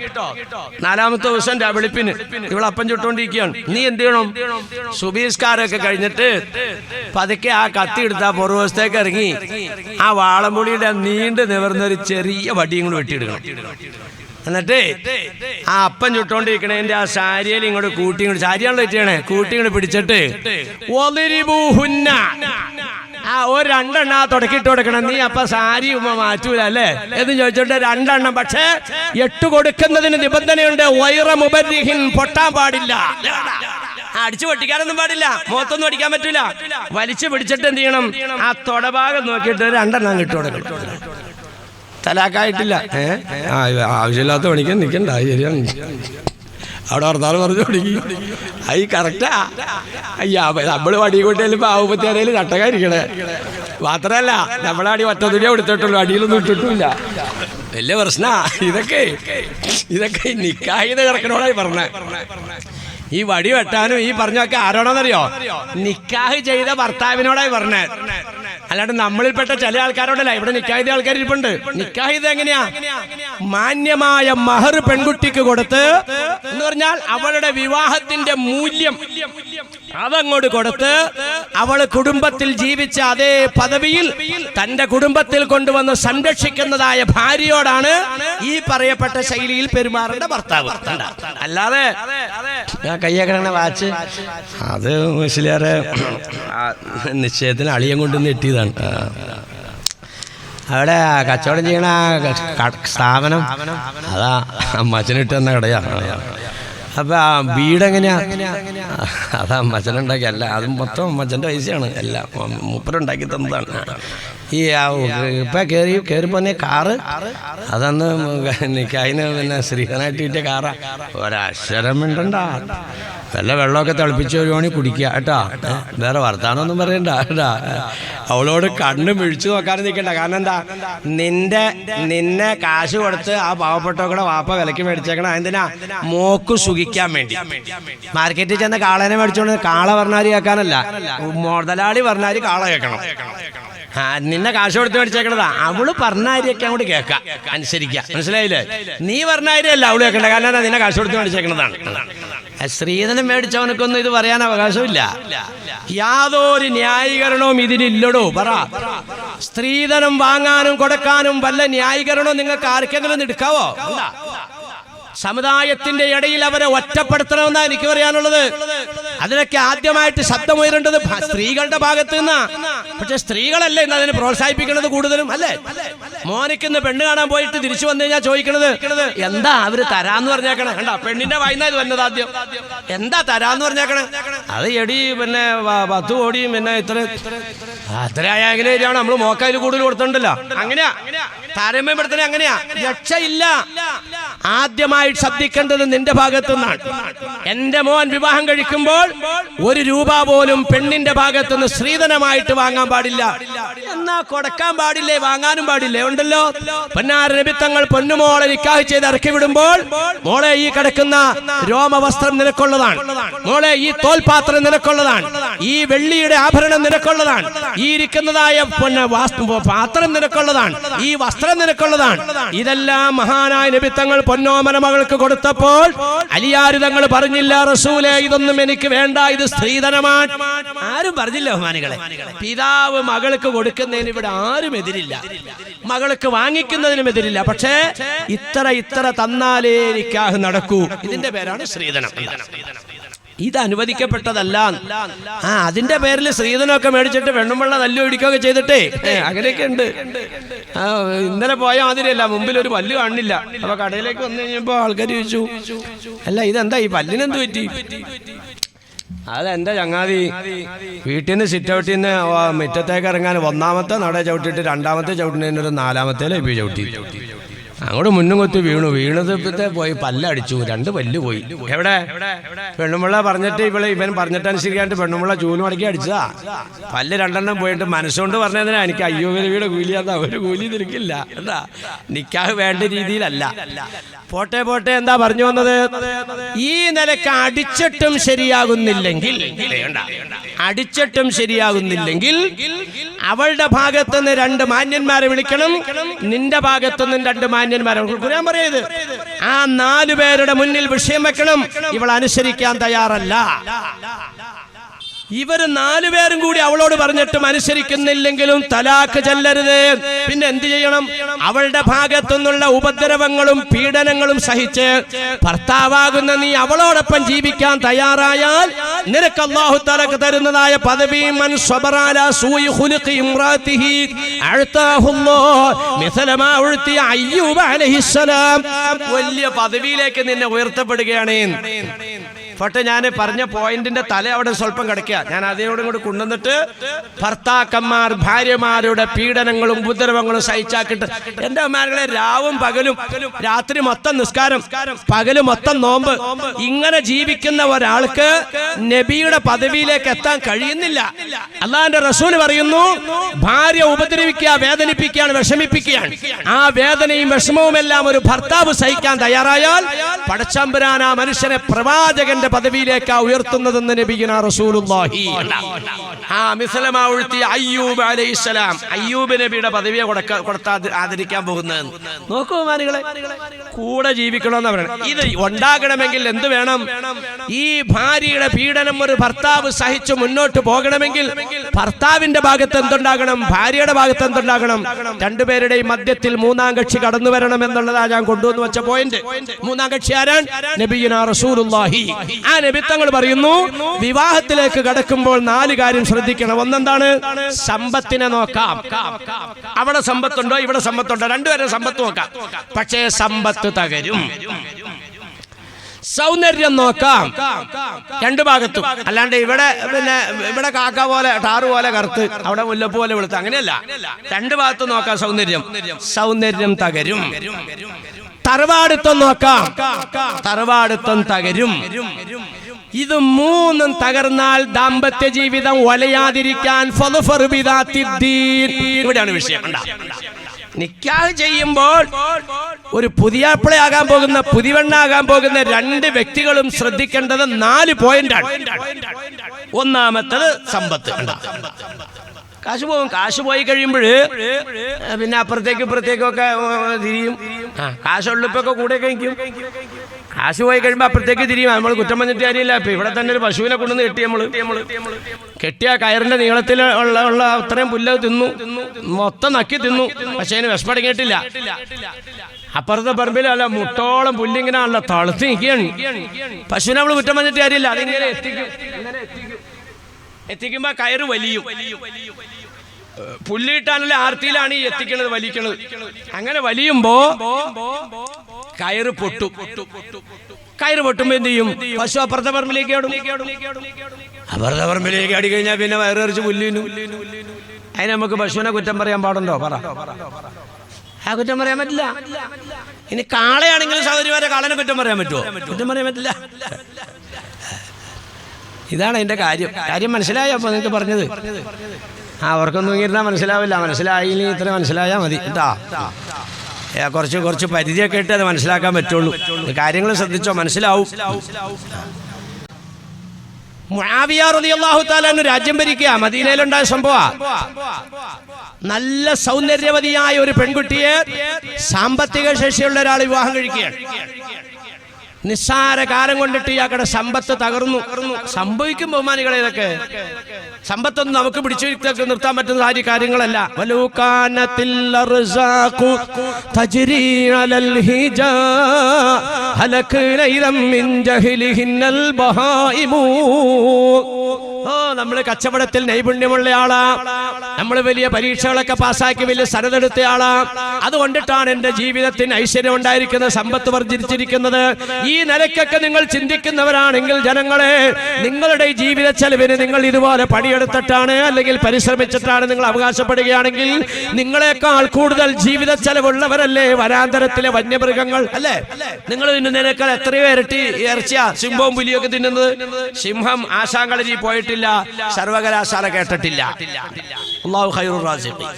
4-ാമത്തെ ദിവസം വെളുപ്പിന് ഇവൾ അപ്പം ചുട്ടോണ്ടിരിക്കുകയാണ്. നീ എന്ത് ചെയ്യണം? സുബീസ്കാരൊക്കെ കഴിഞ്ഞിട്ട് പതുക്കെ ആ കത്തി എടുത്ത് ആ പുറവശത്തേക്ക് ഇറങ്ങി ആ വാളംപുളിയുടെ നീണ്ടു നിവർന്നൊരു ചെറിയ വടിയും കൂടി വെട്ടിയെടുക്കണം. എന്നിട്ട് ആ അപ്പം ചുട്ടോണ്ടിരിക്കണേന്റെ ആ സാരിയിൽ ഇങ്ങോട്ട് സാരിയാണല്ലോ വെച്ചാണ് കൂട്ടി ഇങ്ങോട്ട് പിടിച്ചിട്ട് ഒരു 2 എണ്ണം തുടക്കിട്ട് കൊടുക്കണം. നീ അപ്പൊ സാരി മാറ്റൂല അല്ലേ എന്ന് ചോദിച്ചോണ്ട് 2 എണ്ണം. പക്ഷേ 8 കൊടുക്കുന്നതിന് നിബന്ധനയുണ്ട്. പൊട്ടാൻ പാടില്ല, അടിച്ചു പൊട്ടിക്കാനൊന്നും പാടില്ല, മുഖത്തൊന്നും അടിക്കാൻ പറ്റൂല. വലിച്ചു പിടിച്ചിട്ട് എന്ത് ചെയ്യണം? ആ തൊടഭാഗം നോക്കിയിട്ട് 2 എണ്ണം കിട്ടു കൊടുക്കണം. തലാക്കായിട്ടില്ല. ആവശ്യമില്ലാത്ത പണിക്കാൻ നിൽക്കണ്ട. ശരിയാണ്, അവിടെ വർത്താനം പറഞ്ഞു തുടങ്ങി. അത് കറക്റ്റാ. നമ്മള് വടി കൂട്ടിയാലും പാവപ്പത്തിയാണേലും ചട്ടകാരിക്കണേ. മാത്രല്ല നമ്മളെ അടി ഒറ്റ തുണിയാ എടുത്തിട്ടുള്ളൂ, അടിയിലൊന്നും ഇട്ടിട്ടില്ല. വലിയ പ്രശ്നാ ഇതൊക്കെ. നിക്കാഹിന്ന് കിടക്കണോടായി പറഞ്ഞ ഈ വടി വെട്ടാനും ഈ പറഞ്ഞൊക്കെ ആരോടാന്നറിയോ? നിക്കാഹ് ചെയ്ത ഭർത്താവിനോടായി പറഞ്ഞേ. അല്ലാണ്ട് നമ്മളിൽപ്പെട്ട ചില ആൾക്കാരോടല്ല. ഇവിടെ നിക്കാഹ് ചെയ്ത ആൾക്കാർ ഇരിപ്പുണ്ട്. നിക്കാഹ് ചെയ്ത് എങ്ങനെയാ? മാന്യമായ മഹർ പെൺകുട്ടിക്ക് കൊടുത്ത് എന്ന് പറഞ്ഞാൽ അവളുടെ വിവാഹത്തിന്റെ മൂല്യം അതങ്ങോട്ട് കൊടുത്ത് അവള് കുടുംബത്തിൽ ജീവിച്ച അതേ പദവിയിൽ തന്റെ കുടുംബത്തിൽ കൊണ്ടുവന്ന് സംരക്ഷിക്കുന്നതായ ഭാര്യയോടാണ് ഈ പറയപ്പെട്ട ശൈലിയിൽ പെരുമാറേണ്ട ഭർത്താവ്. അല്ലാതെ കയ്യേക്കണ വാച്ച് അത് മുസ്ലിയാരെ നിശ്ചയത്തിന് അളിയം കൊണ്ട് നെട്ടിയതാണ്. അവിടെ കച്ചവടം ചെയ്യണ സ്ഥാപനം അതാ അമ്മച്ചനിട്ട് തന്ന കടയാ. അപ്പൊ ആ വീടെങ്ങനെയാ? അത് അമ്മച്ചനുണ്ടാക്കി. അല്ല, അത് മൊത്തം അമ്മച്ചൻ്റെ പൈസയാണ്. എല്ലാം മൂപ്പരുണ്ടാക്കി തന്നതാണ്. ഈ ഇപ്പം കയറി പോന്നെ കാറ് അതന്ന് നിക്കാഹിന് പിന്നെ ശ്രീധനായിട്ട് കിട്ടിയ കാറാ. ഒരക്ഷരം മിണ്ടണ്ട. വല്ല വെള്ളമൊക്കെ തിളപ്പിച്ച് വരുവാണെങ്കിൽ കുടിക്കുക കേട്ടോ. വേറെ വർത്താനൊന്നും പറയണ്ട കേട്ടാ. അവളോട് കണ്ണ് മിഴിച്ചു നോക്കാനും നിൽക്കണ്ട. കാരണം എന്താ? നിന്നെ കാശ് കൊടുത്ത് ആ പാവപ്പെട്ടവരുടെ വാപ്പ വിലക്ക് മേടിച്ചേക്കണം. എന്തിനാ? മോക്ക് സുഖിക്കാൻ വേണ്ടി. മാർക്കറ്റിൽ ചെന്ന കാളനെ മേടിച്ചോണ്ട് കാള പറഞ്ഞാല് കേൾക്കാനല്ല, മുതലാളി പറഞ്ഞാല് കാള കേൾക്കണം. നിന്നെ കാശ് കൊടുത്ത് മേടിച്ചേക്കണതാ. അവള് പറഞ്ഞാരിയൊക്കെ അങ്ങോട്ട് കേൾക്കാം, അനുസരിക്കാം. മനസ്സിലായില്ലേ? നീ പറഞ്ഞാരിയല്ല അവള് കേൾക്കണ്ട. കാരണം എന്താ? നിന്നെ കാശ് കൊടുത്ത് മേടിച്ചേക്കണതാണ്. സ്ത്രീധനം മേടിച്ചവനക്കൊന്നും ഇത് പറയാൻ അവകാശമില്ല. യാതൊരു ന്യായീകരണവും ഇതിലില്ലടോ. പറ, സ്ത്രീധനം വാങ്ങാനും കൊടുക്കാനും വല്ല ന്യായീകരണവും നിങ്ങൾക്ക് ആർക്കെങ്കിലും എടുക്കാവോ? സമുദായത്തിന്റെ ഇടയിൽ അവരെ ഒറ്റപ്പെടുത്തണമെന്നാണ് എനിക്ക് പറയാനുള്ളത്. അതിനൊക്കെ ആദ്യമായിട്ട് ശബ്ദമുയരേണ്ടത് സ്ത്രീകളുടെ ഭാഗത്ത് നിന്നാ. പക്ഷെ സ്ത്രീകളല്ലേ ഇന്ന് അതിനെ പ്രോത്സാഹിപ്പിക്കുന്നത് കൂടുതലും, അല്ലേ? മോനിക്കുന്ന പെണ്ണ് കാണാൻ പോയിട്ട് തിരിച്ചു വന്നു കഴിഞ്ഞാൽ ചോദിക്കണത് എന്താ അവര് തരാന്ന് പറഞ്ഞേക്കണേ. കണ്ട, പെണ്ണിന്റെ വായിന്നാ ഇത് വന്നത്. ആദ്യം എന്താ തരാന്ന് പറഞ്ഞേക്കണേ? അത് എടി പിന്നെ 10 കോടിയും പിന്നെ അത്രയായെങ്കിലും നമ്മൾ മോക്കയിൽ കൂടുതൽ കൊടുത്തിട്ടുണ്ടല്ലോ. അങ്ങനെയാ താരതമ്യപ്പെടുത്തണേ, അങ്ങനെയാ. രക്ഷയില്ല. ആദ്യമായി ശബ്ദിക്കേണ്ടത് നിന്റെ ഭാഗത്തു നിന്നാണ്. എന്റെ മോൻ വിവാഹം കഴിക്കുമ്പോൾ 1 രൂപ പോലും പെണ്ണിന്റെ ഭാഗത്തുനിന്ന് സ്ത്രീധനമായിട്ട് വാങ്ങാൻ പാടില്ല. എന്നാ കൊടുക്കാൻ പാടില്ലേ, വാങ്ങാനും പാടില്ലേ? ഉണ്ടല്ലോ. പൊന്നാര നബി തങ്ങൾ പൊന്നുമോളെ നിക്കാഹ് ചെയ്ത് ഇറക്കി വിടുമ്പോൾ, മോളെ ഈ കിടക്കുന്ന രോമവസ്ത്രം നിനക്കുള്ളതാണ്, മോളെ ഈ തോൽപാത്രം നിനക്കുള്ളതാണ്, ഈ വെള്ളിയുടെ ആഭരണം നിനക്കുള്ളതാണ്, ഈ ഇരിക്കുന്നതായ പാത്രം നിനക്കുള്ളതാണ്, ഈ വസ്ത്രം നിനക്കുള്ളതാണ്. ഇതെല്ലാം മഹാനായ നബി തങ്ങൾ പൊന്നോമന മകൾക്ക് കൊടുത്തപ്പോൾ അലിയാർ തങ്ങൾ പറഞ്ഞില്ല, റസൂലേ ഇതൊന്നും എനിക്ക് വേണ്ട, ഇത് സ്ത്രീധനമാണ്. ആരും പറഞ്ഞില്ല ബഹുമാനികളെ. പിതാവ് മകൾക്ക് കൊടുക്കുന്നതിന് ഇവിടെ ആരും എതിരില്ല, മകൾക്ക് വാങ്ങിക്കുന്നതിനും എതിരില്ല. പക്ഷേ ഇത്ര തന്നാലേ നിക്കാഹ് നടക്കൂ. ഇതിന്റെ പേരാണ് സ്ത്രീധനം. ഇത് അനുവദിക്കപ്പെട്ടതല്ല. അതിന്റെ പേരിൽ സ്ത്രീധനമൊക്കെ മേടിച്ചിട്ട് വെണ്ണുമ്പള്ള തല്ലു ഇടിക്കുകയൊക്കെ ചെയ്തിട്ടേ അങ്ങനെയൊക്കെ ഉണ്ട്. ഇന്നലെ പോയ മാതിരിയല്ല, മുമ്പിൽ ഒരു പല്ല് കാണില്ല. അപ്പൊ കടയിലേക്ക് വന്നു കഴിഞ്ഞപ്പോ ആൾക്കാർ ചോദിച്ചു, അല്ല ഇതെന്താ ഈ പല്ലിനെന്ത് പറ്റി? അതെന്റെ ചങ്ങാതി വീട്ടിൽ നിന്ന് സിറ്റൗട്ടിൽ നിന്ന് മുറ്റത്തേക്ക് ഇറങ്ങാൻ 1ാമത്തെ നട ചവിട്ടിട്ട് 2ാമത്തെ ചവിട്ടിന് ഒരു 4ാമത്തെ ലഭ്യ ചവിട്ടി അങ്ങോട്ട് മുന്നും കൊത്തി വീണത് പോയി പല്ലടിച്ചു, 2 പല്ല് പോയി. എവിടെ? പെണ്ണുമ്പിള്ള പറഞ്ഞിട്ട് ഇവൻ പറഞ്ഞിട്ടനുസരിക്കാണ്ട് പെണ്ണുമ്പിള്ള ചൂല് മടക്കി അടിച്ചതാ. പല്ല് 2 പോയിട്ട് മനസ്സുകൊണ്ട് പറഞ്ഞതിനാ എനിക്ക് അയ്യോയുടെ കൂലിയാ, ഒരു കൂലി നിൽക്കില്ല. എന്താ നിക്കാഹ് വേണ്ട രീതിയിലല്ല. പോട്ടെ എന്താ പറഞ്ഞു വന്നത്? ഈ നിലക്ക് അടിച്ചിട്ടും ശരിയാകുന്നില്ലെങ്കിൽ അവളുടെ ഭാഗത്തുനിന്ന് 2 മാന്യന്മാരെ വിളിക്കണം, നിന്റെ ഭാഗത്തുനിന്ന് 2 മാന്യന്മാരെ. ഖുർആൻ പറയുന്നത് ആ 4 പേരുടെ മുന്നിൽ വിഷയം വെക്കണം. ഇവൾ അനുസരിക്കാൻ തയ്യാറല്ല. ഇവര് 4 പേരും കൂടി അവളോട് പറഞ്ഞിട്ടും അനുസരിക്കുന്നില്ലെങ്കിലും തലാഖ് ചെല്ലരുത്. പിന്നെ എന്ത് ചെയ്യണം? അവളുടെ ഭാഗത്തുനിന്നുള്ള ഉപദ്രവങ്ങളും പീഡനങ്ങളും സഹിച്ച് ഭർത്താവാകുന്ന നീ അവളോടൊപ്പം ജീവിക്കാൻ തയ്യാറായാൽ നിനക്ക് അല്ലാഹു തആല തരുന്നതായ പദവി മൻ സ്വബറ അലാ സൂഇ ഖുലുഖി ഇംറാതിഹി അഅതാഹുല്ലാഹു മിസ്ല മാ ഉഅതിയ അയ്യൂബ് അലൈഹിസ്സലാം. വലിയ പദവിയിലേക്ക് നിന്നെ ഉയർത്തപ്പെടുകയാണ്. പക്ഷെ ഞാൻ പറഞ്ഞ പോയിന്റിന്റെ തല അവിടെ സ്വല്പം കിടക്കുക. ഞാൻ അതേയോടും കൂടി കൊണ്ടുവന്നിട്ട് ഭർത്താക്കന്മാർ ഭാര്യമാരുടെ പീഡനങ്ങളും ഉപദ്രവങ്ങളും സഹിച്ചാക്കിട്ട് എന്റെ അമ്മമാരെ രാവും പകലും, രാത്രി മൊത്തം നിസ്കാരം, പകല് മൊത്തം നോമ്പ്, ഇങ്ങനെ ജീവിക്കുന്ന ഒരാൾക്ക് നബിയുടെ പദവിയിലേക്ക് എത്താൻ കഴിയുന്നില്ല. അല്ലാഹുവിന്റെ റസൂൽ പറയുന്നു, ഭാര്യ ഉപദ്രവിക്കുക, വേദനിപ്പിക്കുകയാണ്, വിഷമിപ്പിക്കുകയാണ്. ആ വേദനയും വിഷമവും എല്ലാം ഒരു ഭർത്താവ് സഹിക്കാൻ തയ്യാറായാൽ പടച്ചമ്പുരാൻ ആ മനുഷ്യനെ പ്രവാചകന്റെ പദവിയിലേക്ക് ഉയർത്തുന്നതെന്ന് നബിയുനാ റസൂലുള്ളാഹി. അയ്യൂബ് അലൈഹിസ്സലാം, അയ്യൂബ് നബിയുടെ പദവിയെ കൊടുത്താ ആദരിക്കാൻ പോകുന്നത്. നോക്കൂ മാനികളെ, കൂടെ ജീവിക്കണമെന്ന് പറയണം. ഇത് ഉണ്ടാകണമെങ്കിൽ എന്ത് വേണം? ഈ ഭാര്യയുടെ പീഡനം ഒരു ഭർത്താവ് സഹിച്ചു മുന്നോട്ട് പോകണമെങ്കിൽ ഭർത്താവിന്റെ ഭാഗത്ത് എന്തുണ്ടാകണം? ഭാര്യയുടെ ഭാഗത്ത് എന്തുണ്ടാകണം? 2 പേരുടെയും മധ്യത്തിൽ 3ാം കക്ഷി കടന്നു വരണം എന്നുള്ളതാണ് ഞാൻ കൊണ്ടുവന്ന് വെച്ച പോയിന്റ്. 3ാം കക്ഷി ആരാൻ? നബിയുനാ റസൂലുള്ളാഹി. ആ നബി തങ്ങൾ പറയുന്നു, വിവാഹത്തിലേക്ക് കടക്കുമ്പോൾ 4 കാര്യം ശ്രദ്ധിക്കണം. ഒന്നെന്താണ്? സമ്പത്തിനെ നോക്കാം. അവിടെ സമ്പത്തുണ്ടോ, ഇവിടെ സമ്പത്തുണ്ടോ, 2 പേരുടെ സമ്പത്ത് നോക്കാം. പക്ഷേ സമ്പത്ത് തകരും. സൗന്ദര്യം നോക്കാം 2 ഭാഗത്തും. അല്ലാണ്ട് ഇവിടെ കാക്ക പോലെ ടാറ് പോലെ കറുത്ത് അവിടെ മുല്ലപ്പ് പോലെ വെളുത്ത് അങ്ങനെയല്ല. 2 ഭാഗത്തും നോക്കാം സൗന്ദര്യം തകരും. തറവാടിത്തം നോക്കാം, തറവാടിത്തം തകരും. ഇത് 3ഉം തകർന്നാൽ ദാമ്പത്യ ജീവിതം വലയാതിരിക്കാൻ ഇവിടെയാണ് വിഷയം. നിക്കാഹ് ചെയ്യുമ്പോൾ ഒരു പുതിയാപ്പിളയാകാൻ പോകുന്ന, പുതിവെണ്ണാകാൻ പോകുന്ന 2 വ്യക്തികളും ശ്രദ്ധിക്കേണ്ടത് 4 പോയിന്റാണ്. ഒന്നാമത്തത് സമ്പത്ത്. കാശ് പോയി കഴിയുമ്പോൾ പിന്നെ അപ്പുറത്തേക്കും ഇപ്പുറത്തേക്കും ഒക്കെ തിരിയും. കാശുള്ളിപ്പൊക്കെ കൂടെ കഴിക്കും. കാശ് പോയി കഴിയുമ്പോൾ അപ്പുറത്തേക്ക് തിരിയും. നമ്മൾ കുറ്റം പറഞ്ഞിട്ട് കാര്യമില്ല. ഇപ്പം ഇവിടെ തന്നെ ഒരു പശുവിനെ കൊണ്ടുവന്ന് കെട്ടി നമ്മൾ കെട്ടിയ കയറിൻ്റെ നീളത്തിൽ ഉള്ള അത്രയും പുല്ല് തിന്നു, മൊത്തം നക്കി തിന്നു. പക്ഷേ അതിന് വിഷമടങ്ങിയിട്ടില്ല. അപ്പുറത്തെ പറമ്പിൽ അല്ല മുട്ടോളം പുല്ലിങ്ങനെ അല്ല തളുത്ത് നിൽക്കുകയാണ്. പശുവിനെ നമ്മൾ കുറ്റം പറഞ്ഞിട്ട് കാര്യമില്ല. അതിങ്ങനെ എത്തിക്കുമ്പോൾ കയറ് വലിയും. പുല്ല് കിട്ടാനുള്ള ആർത്തിയിലാണ് ഈ എത്തിക്കണത്, വലിക്കണത്. അങ്ങനെ വലിയുമ്പോ കയറ് പൊട്ടും. കയറ് പൊട്ടുമ്പോ എന്ത് ചെയ്യും? പശു അപ്പുറത്തെ പറമ്പിലേക്ക് ആടും. അപ്പുറത്തെ പറമ്പിലേക്ക് ആടി കഴിഞ്ഞാൽ പിന്നെ വയറെറിച്ച് പുല്ലിനു. അതിന് നമുക്ക് പശുവിനെ കുറ്റം പറയാൻ പാടുണ്ടോ? പറ. ആ കുറ്റം പറയാൻ പറ്റില്ല. ഇനി കാളയാണെങ്കിലും സഹോദരിമാരെ കാളനെ കുറ്റം പറയാൻ പറ്റുമോ? കുറ്റം പറയാൻ പറ്റില്ല. ഇതാണ് അതിന്റെ കാര്യം. മനസ്സിലായോ? അപ്പൊ നിങ്ങൾക്ക് പറഞ്ഞത് അവർക്കൊന്നും ഇരുന്നാൽ മനസ്സിലാവില്ല. മനസ്സിലായില്ല, ഇത്ര മനസ്സിലായാൽ മതി കേട്ടാ. കുറച്ച് പരിധിയൊക്കെ ഇട്ട് അത് മനസ്സിലാക്കാൻ പറ്റുള്ളൂ. കാര്യങ്ങൾ ശ്രദ്ധിച്ചോ, മനസ്സിലാവും. മുആവിയ റളിയല്ലാഹു തആല അൻഹു രാജ്യം ഭരിക്കുക. മദീനയിലുണ്ടായ സംഭവം. നല്ല സൗന്ദര്യവതിയായ ഒരു പെൺകുട്ടിയെ സാമ്പത്തിക ശേഷിയുള്ള ഒരാൾ വിവാഹം കഴിക്കുകയാണ്. നിസ്സാര കാലം കൊണ്ടിട്ട് ഇയാളുടെ സമ്പത്ത് തകർന്നു. സംഭവിക്കും ബഹുമാനികളെ. ഇതൊക്കെ സമ്പത്തൊന്നും നമുക്ക് പിടിച്ചു നിർത്താൻ പറ്റുന്ന കാര്യങ്ങളല്ല. നമ്മള് കച്ചവടത്തിൽ നൈപുണ്യമുള്ള ആളാ, നമ്മൾ വലിയ പരീക്ഷകളൊക്കെ പാസ്സാക്കി വലിയ സനതെടുത്ത ആളാ. അതുകൊണ്ടിട്ടാണ് എന്റെ ജീവിതത്തിന് ഐശ്വര്യം ഉണ്ടായിരിക്കുന്നത്, സമ്പത്ത് വർദ്ധിച്ചിരിക്കുന്നത്. ഈ നിലയ്ക്കൊക്കെ നിങ്ങൾ ചിന്തിക്കുന്നവരാണെങ്കിൽ ജനങ്ങളെ, നിങ്ങളുടെ ജീവിത ചെലവിന് നിങ്ങൾ ഇതുപോലെ പണിയെടുത്തിട്ടാണ് അല്ലെങ്കിൽ പരിശ്രമിച്ചിട്ടാണ് നിങ്ങൾ അവകാശപ്പെടുകയാണെങ്കിൽ നിങ്ങളെക്കാൾ കൂടുതൽ ജീവിത ചെലവുള്ളവരല്ലേ വനാന്തരത്തിലെ വന്യമൃഗങ്ങൾ അല്ലേ? നിങ്ങൾ തിന്നുന്നതിനേക്കാൾ എത്രയോ ഇരട്ടി ഇറച്ചിയാ സിംഹവും പുലിയൊക്കെ തിന്നുന്നത്. സിംഹം ആശാങ്കളരി പോയിട്ടില്ല, സർവകലാശാല കേട്ടിട്ടില്ല. അല്ലാഹു ഖൈറുർ റാസിഖീൻ.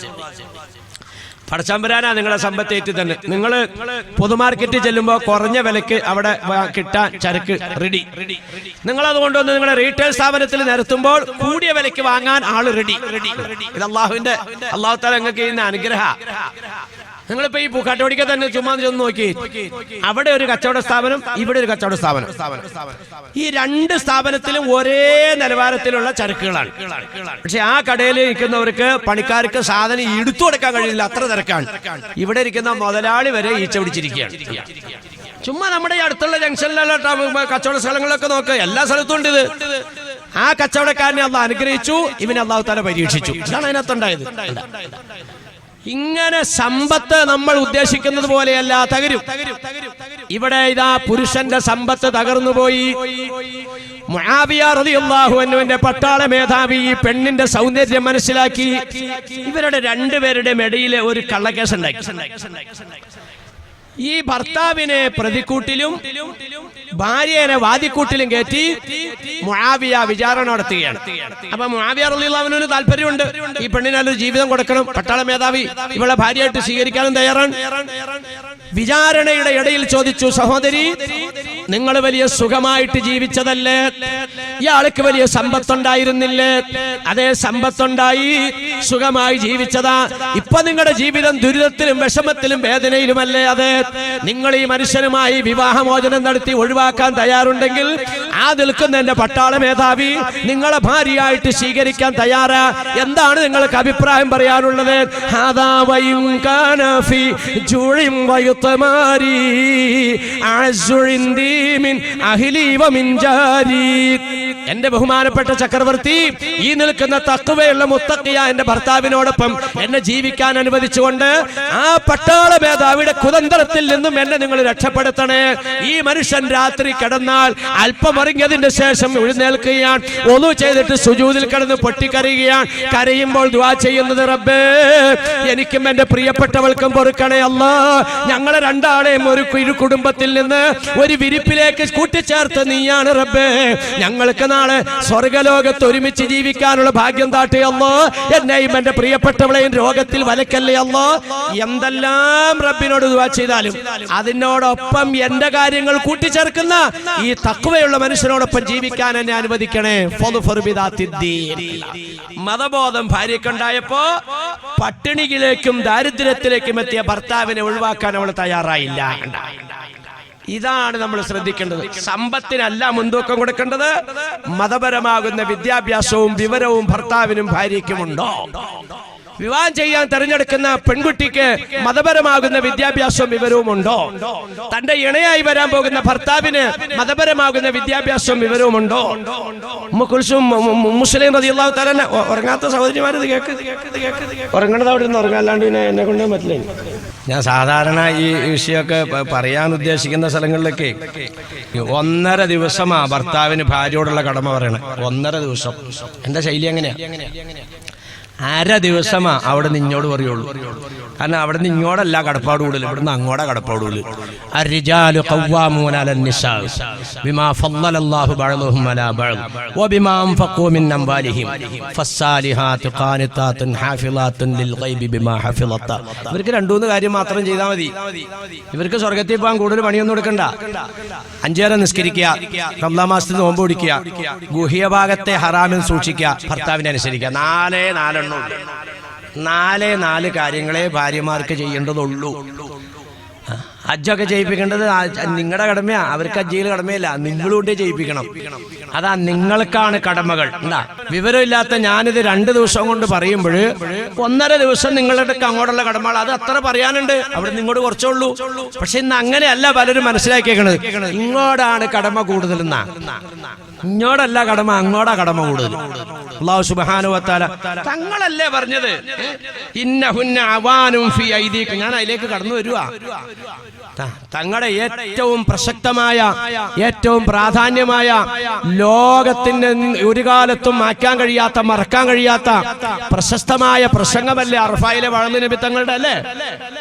പടച്ചമ്പരാനാ നിങ്ങളെ സമ്പത്തേറ്റ് തന്നെ. നിങ്ങൾ പൊതുമാർക്കറ്റിൽ ചെല്ലുമ്പോൾ കുറഞ്ഞ വിലക്ക് അവിടെ കിട്ടാൻ ചരക്ക് റെഡി. നിങ്ങൾ അതുകൊണ്ടൊന്ന് നിങ്ങളുടെ റീറ്റെയിൽ സ്ഥാപനത്തിൽ നിരത്തുമ്പോൾ കൂടിയ വിലക്ക് വാങ്ങാൻ ആള് റെഡി. ഇത് അല്ലാഹു തആല നിങ്ങൾക്ക് ചെയ്യുന്ന അനുഗ്രഹം. നിങ്ങളിപ്പോ ഈ പൂക്കാട്ടോടിക്ക തന്നെ ചുമ്മാ ചെന്ന് നോക്കി, അവിടെ ഒരു കച്ചവട സ്ഥാപനം, ഇവിടെ ഒരു കച്ചവട സ്ഥാപനം. ഈ രണ്ട് സ്ഥാപനത്തിലും ഒരേ നിലവാരത്തിലുള്ള ചരക്കുകളാണ്. പക്ഷെ ആ കടയിൽ ഇരിക്കുന്നവർക്ക് പണിക്കാർക്ക് സാധനം എടുത്തു കൊടുക്കാൻ കഴിയില്ല, അത്ര തിരക്കാണ്. ഇവിടെ ഇരിക്കുന്ന മുതലാളി വരെ ഈച്ച പിടിച്ചിരിക്കുകയാണ്. ചുമ്മാ നമ്മുടെ ഈ അടുത്തുള്ള ജംഗ്ഷനിലുള്ള കച്ചവട സ്ഥലങ്ങളൊക്കെ നോക്ക്, എല്ലാ സ്ഥലത്തും ഉണ്ട് ഇത്. ആ കച്ചവടക്കാരനെ അള്ളാഹു അനുഗ്രഹിച്ചു, ഇവനെ അള്ളാഹു തആല പരീക്ഷിച്ചു. ഇതാണ് അതിനകത്തുണ്ടായത്. ഇങ്ങനെ സമ്പത്ത് നമ്മൾ ഉദ്ദേശിക്കുന്നത് പോലെയല്ല, തകരും. ഇവിടെ ഇതാ പുരുഷന്റെ സമ്പത്ത് തകർന്നുപോയി. മുആവിയ റളിയല്ലാഹു അൻഹുവിന്റെ പട്ടാള മേധാവി ഈ പെണ്ണിന്റെ സൗന്ദര്യം മനസ്സിലാക്കി. ഇവരുടെ രണ്ടുപേരുടെ ഇടയിൽ ഒരു കള്ളക്കേസ് ഉണ്ടാക്കി. ഈ ഭർത്താവിനെ പ്രതിക്കൂട്ടിലും ഭാര്യനെ വാദിക്കൂട്ടിലും കയറ്റി മുആവിയ വിചാരണ നടത്തുകയാണ്. അപ്പൊ മുആവിയ റളിയല്ലാഹു അൻഹുവിന് താല്പര്യമുണ്ട്, ഈ പെണ്ണിന് നല്ലൊരു ജീവിതം കൊടുക്കണം. പട്ടാള മേധാവി ഇവളെ ഭാര്യയായിട്ട് സ്വീകരിക്കാനും തയ്യാറാണ്. വിചാരണയുടെ ഇടയിൽ ചോദിച്ചു, സഹോദരി, നിങ്ങൾ വലിയ സുഖമായിട്ട് ജീവിച്ചതല്ലേ? ഇയാൾക്ക് വലിയ സമ്പത്തുണ്ടായിരുന്നില്ലേ? അതേ, സമ്പത്തുണ്ടായി, സുഖമായി ജീവിച്ചതാ. ഇപ്പൊ നിങ്ങളുടെ ജീവിതം ദുരിതത്തിലും വിഷമത്തിലും വേദനയിലുമല്ലേ? അതെ. നിങ്ങൾ ഈ മനുഷ്യനുമായി വിവാഹമോചനം നടത്തി ഒഴിവാക്കാൻ തയ്യാറുണ്ടെങ്കിൽ ആ നിൽക്കുന്ന എന്റെ പട്ടാള മേധാവി നിങ്ങളെ ഭാര്യയായിട്ട് സ്വീകരിക്കാൻ തയ്യാറാ. എന്താണ് നിങ്ങൾക്ക് അഭിപ്രായം പറയാനുള്ളത്? എന്റെ ബഹുമാനപ്പെട്ട ചക്രവർത്തി, ഈ നിൽക്കുന്ന തഖ്വയുള്ള മുത്തഖിയ എന്റെ ഭർത്താവിനോടൊപ്പം എന്നെ ജീവിക്കാൻ അനുവദിച്ചുകൊണ്ട് ആ പട്ടാള മേധാവിയുടെ കുതന്ത്രത്തിൽ നിന്നും എന്നെ നിങ്ങൾ രക്ഷപ്പെടുത്തണേ. ഈ മനുഷ്യൻ രാത്രി കിടന്നാൽ അല്പം ഇറങ്ങിയതിന്റെ ശേഷം എഴുന്നേൽക്കുകയാണ്, ഒളു ചെയ്തിട്ട് സുജൂദിൽ കിടന്ന് പൊട്ടിക്കരയുകയാണ്. കരയുമ്പോൾ ദുആ ചെയ്യുന്നത്, റബ്ബേ, എനിക്കും എന്റെ പ്രിയപ്പെട്ടവൾക്കും പൊറുക്കണേ അല്ലാ. ഞങ്ങളെ രണ്ടാളെയും ഒരു കുടുംബത്തിൽ നിന്ന് ഒരു വിരിപ്പിലേക്ക് കൂട്ടിച്ചേർത്ത് നീയാണ് റബ്ബേ. ഞങ്ങൾക്ക് നാളെ സ്വർഗലോകത്ത് ഒരുമിച്ച് ജീവിക്കാനുള്ള ഭാഗ്യം താട്ടേ അല്ലാ. എന്നെയും എന്റെ പ്രിയപ്പെട്ടവളെയും രോഗത്തിൽ വലക്കല്ലേ അല്ലാ. എന്തെല്ലാം റബ്ബിനോട് ദുആ ചെയ്താലും അതിനോടൊപ്പം എന്റെ കാര്യങ്ങൾ കൂട്ടിച്ചേർക്കുന്ന ഈ തഖ്വയുള്ള മനുഷ്യനോടൊപ്പം ജീവിക്കാൻ എന്നെ അനുവദിക്കണേ. മതബോധം ഭാര്യക്കുണ്ടായപ്പോ പട്ടിണിയിലേക്കും ദാരിദ്ര്യത്തിലേക്കും എത്തിയ ഭർത്താവിനെ ഒഴിവാക്കാൻ അവൾ തയ്യാറായില്ല. ഇതാണ് നമ്മൾ ശ്രദ്ധിക്കേണ്ടത്. സമ്പത്തിനല്ല മുൻതൂക്കം കൊടുക്കേണ്ടത്, മതപരമാകുന്ന വിദ്യാഭ്യാസവും വിവരവും ഭർത്താവിനും ഭാര്യയ്ക്കുമുണ്ടോ? വിവാഹം ചെയ്യാൻ തെരഞ്ഞെടുക്കുന്ന പെൺകുട്ടിക്ക് മതപരമാകുന്ന വിദ്യാഭ്യാസവും വിവരവും ഉണ്ടോ? തന്റെ ഇണയായി വരാൻ പോകുന്ന ഭർത്താവിന് മതപരമാകുന്ന വിദ്യാഭ്യാസവും വിവരവും ഉണ്ടോ? മുസ്ലിം റളിയല്ലാഹു തആല ഉറങ്ങാത്ത സഹോദരിമാരത് കേക്ക് ഉറങ്ങണത് അവിടെ നിന്ന് ഉറങ്ങാല്ലാണ്ട് പിന്നെ എന്നെ കൊണ്ടേ പറ്റില്ല. ഞാൻ സാധാരണ ഈ വിഷയമൊക്കെ പറയാൻ ഉദ്ദേശിക്കുന്ന സ്ഥലങ്ങളിലൊക്കെ 1.5 ദിവസമാ ഭർത്താവിന് ഭാര്യയോടുള്ള കടമ പറയണേ. 1.5 ദിവസം. എന്റെ ശൈലി എങ്ങനെയാ? 1/2 ദിവസമാ അവിടെ നിന്നോട് പറയുള്ളൂ. കാരണം അവിടെ നിന്നോടല്ല കടപ്പാട് കൂടുതൽ, ഇവിടുന്ന് അങ്ങോടെ കടപ്പാട് കൂടുതൽ. അർരിജാലു ഖവ്വാമൂന അലന്നിസാ ബിമാ ഫളലല്ലാഹു ബഅദഹും അലാ ബഅദ് വബിമാ അൻഫഖൂ മിൻ അംവാലിഹിം ഫസ്സാലിഹാതു ഖാനിതാത്തുൻ ഹാഫിളാത്തുൻ ലിൽഗൈബി ബിമാ ഹഫിളത. ഇവർക്ക് 2-3 കാര്യം മാത്രം ചെയ്താൽ മതി. ഇവർക്ക് സ്വർഗ്ഗത്തിൽ പോകാൻ കൂടുതൽ പണിയൊന്നും എടുക്കണ്ട. 5 നേരം നിസ്കരിക്കുക, റമദാൻ മാസത്തിൽ നോമ്പ് പിടിക്കുക, ഗുഹ്യ ഭാഗത്തെ ഹറാമിൽ സൂക്ഷിക്കുക, ഭർത്താവിനെ അനുസരിക്കുക. 4 കാര്യങ്ങളെ ഭാര്യമാർക്ക് ചെയ്യേണ്ടതുള്ളൂ. ഹജ്ജൊക്കെ ചെയ്യിപ്പിക്കേണ്ടത് നിങ്ങളുടെ കടമയാ, അവർക്ക് ഹജ്ജിൽ കടമയില്ല, നിങ്ങളുകൊണ്ട് ചെയ്യിപ്പിക്കണം. അതാ നിങ്ങൾക്കാണ് കടമകൾ. എന്താ വിവരമില്ലാത്ത ഞാനിത് 2 ദിവസം കൊണ്ട് പറയുമ്പോൾ 1.5 ദിവസം നിങ്ങളുടെ അങ്ങോട്ടുള്ള കടമകൾ, അത് അത്ര പറയാനുണ്ട്, അവിടെ നിങ്ങോട്ട് കുറച്ചുള്ളൂ. പക്ഷെ ഇന്ന് അങ്ങനെയല്ല പലരും മനസ്സിലാക്കിയേക്കണത്. ഇങ്ങോട്ടാണ് കടമ കൂടുതലെന്നാ. ഇങ്ങോട്ടല്ല കടമ, അങ്ങോട്ടാ കടമ കൂടുതൽ. അല്ലാഹു സുബ്ഹാനഹു വ തആല തങ്ങളല്ലേ പറഞ്ഞത്, ഇന്നഹുന്ന അവാനും ഫീ ഐദീകും. ഞാൻ അതിലേക്ക് കടന്നു വരുവാ. തങ്ങളുടെ ഏറ്റവും പ്രസക്തമായ, ഏറ്റവും പ്രാധാന്യമായ, ലോകത്തിന് ഒരു കാലത്തും മാറ്റാൻ കഴിയാത്ത, മറക്കാൻ കഴിയാത്ത പ്രശസ്തമായ പ്രസംഗമല്ലേ അറഫായിലെ വഅദ് നബി തങ്ങളുടെ അല്ലേ?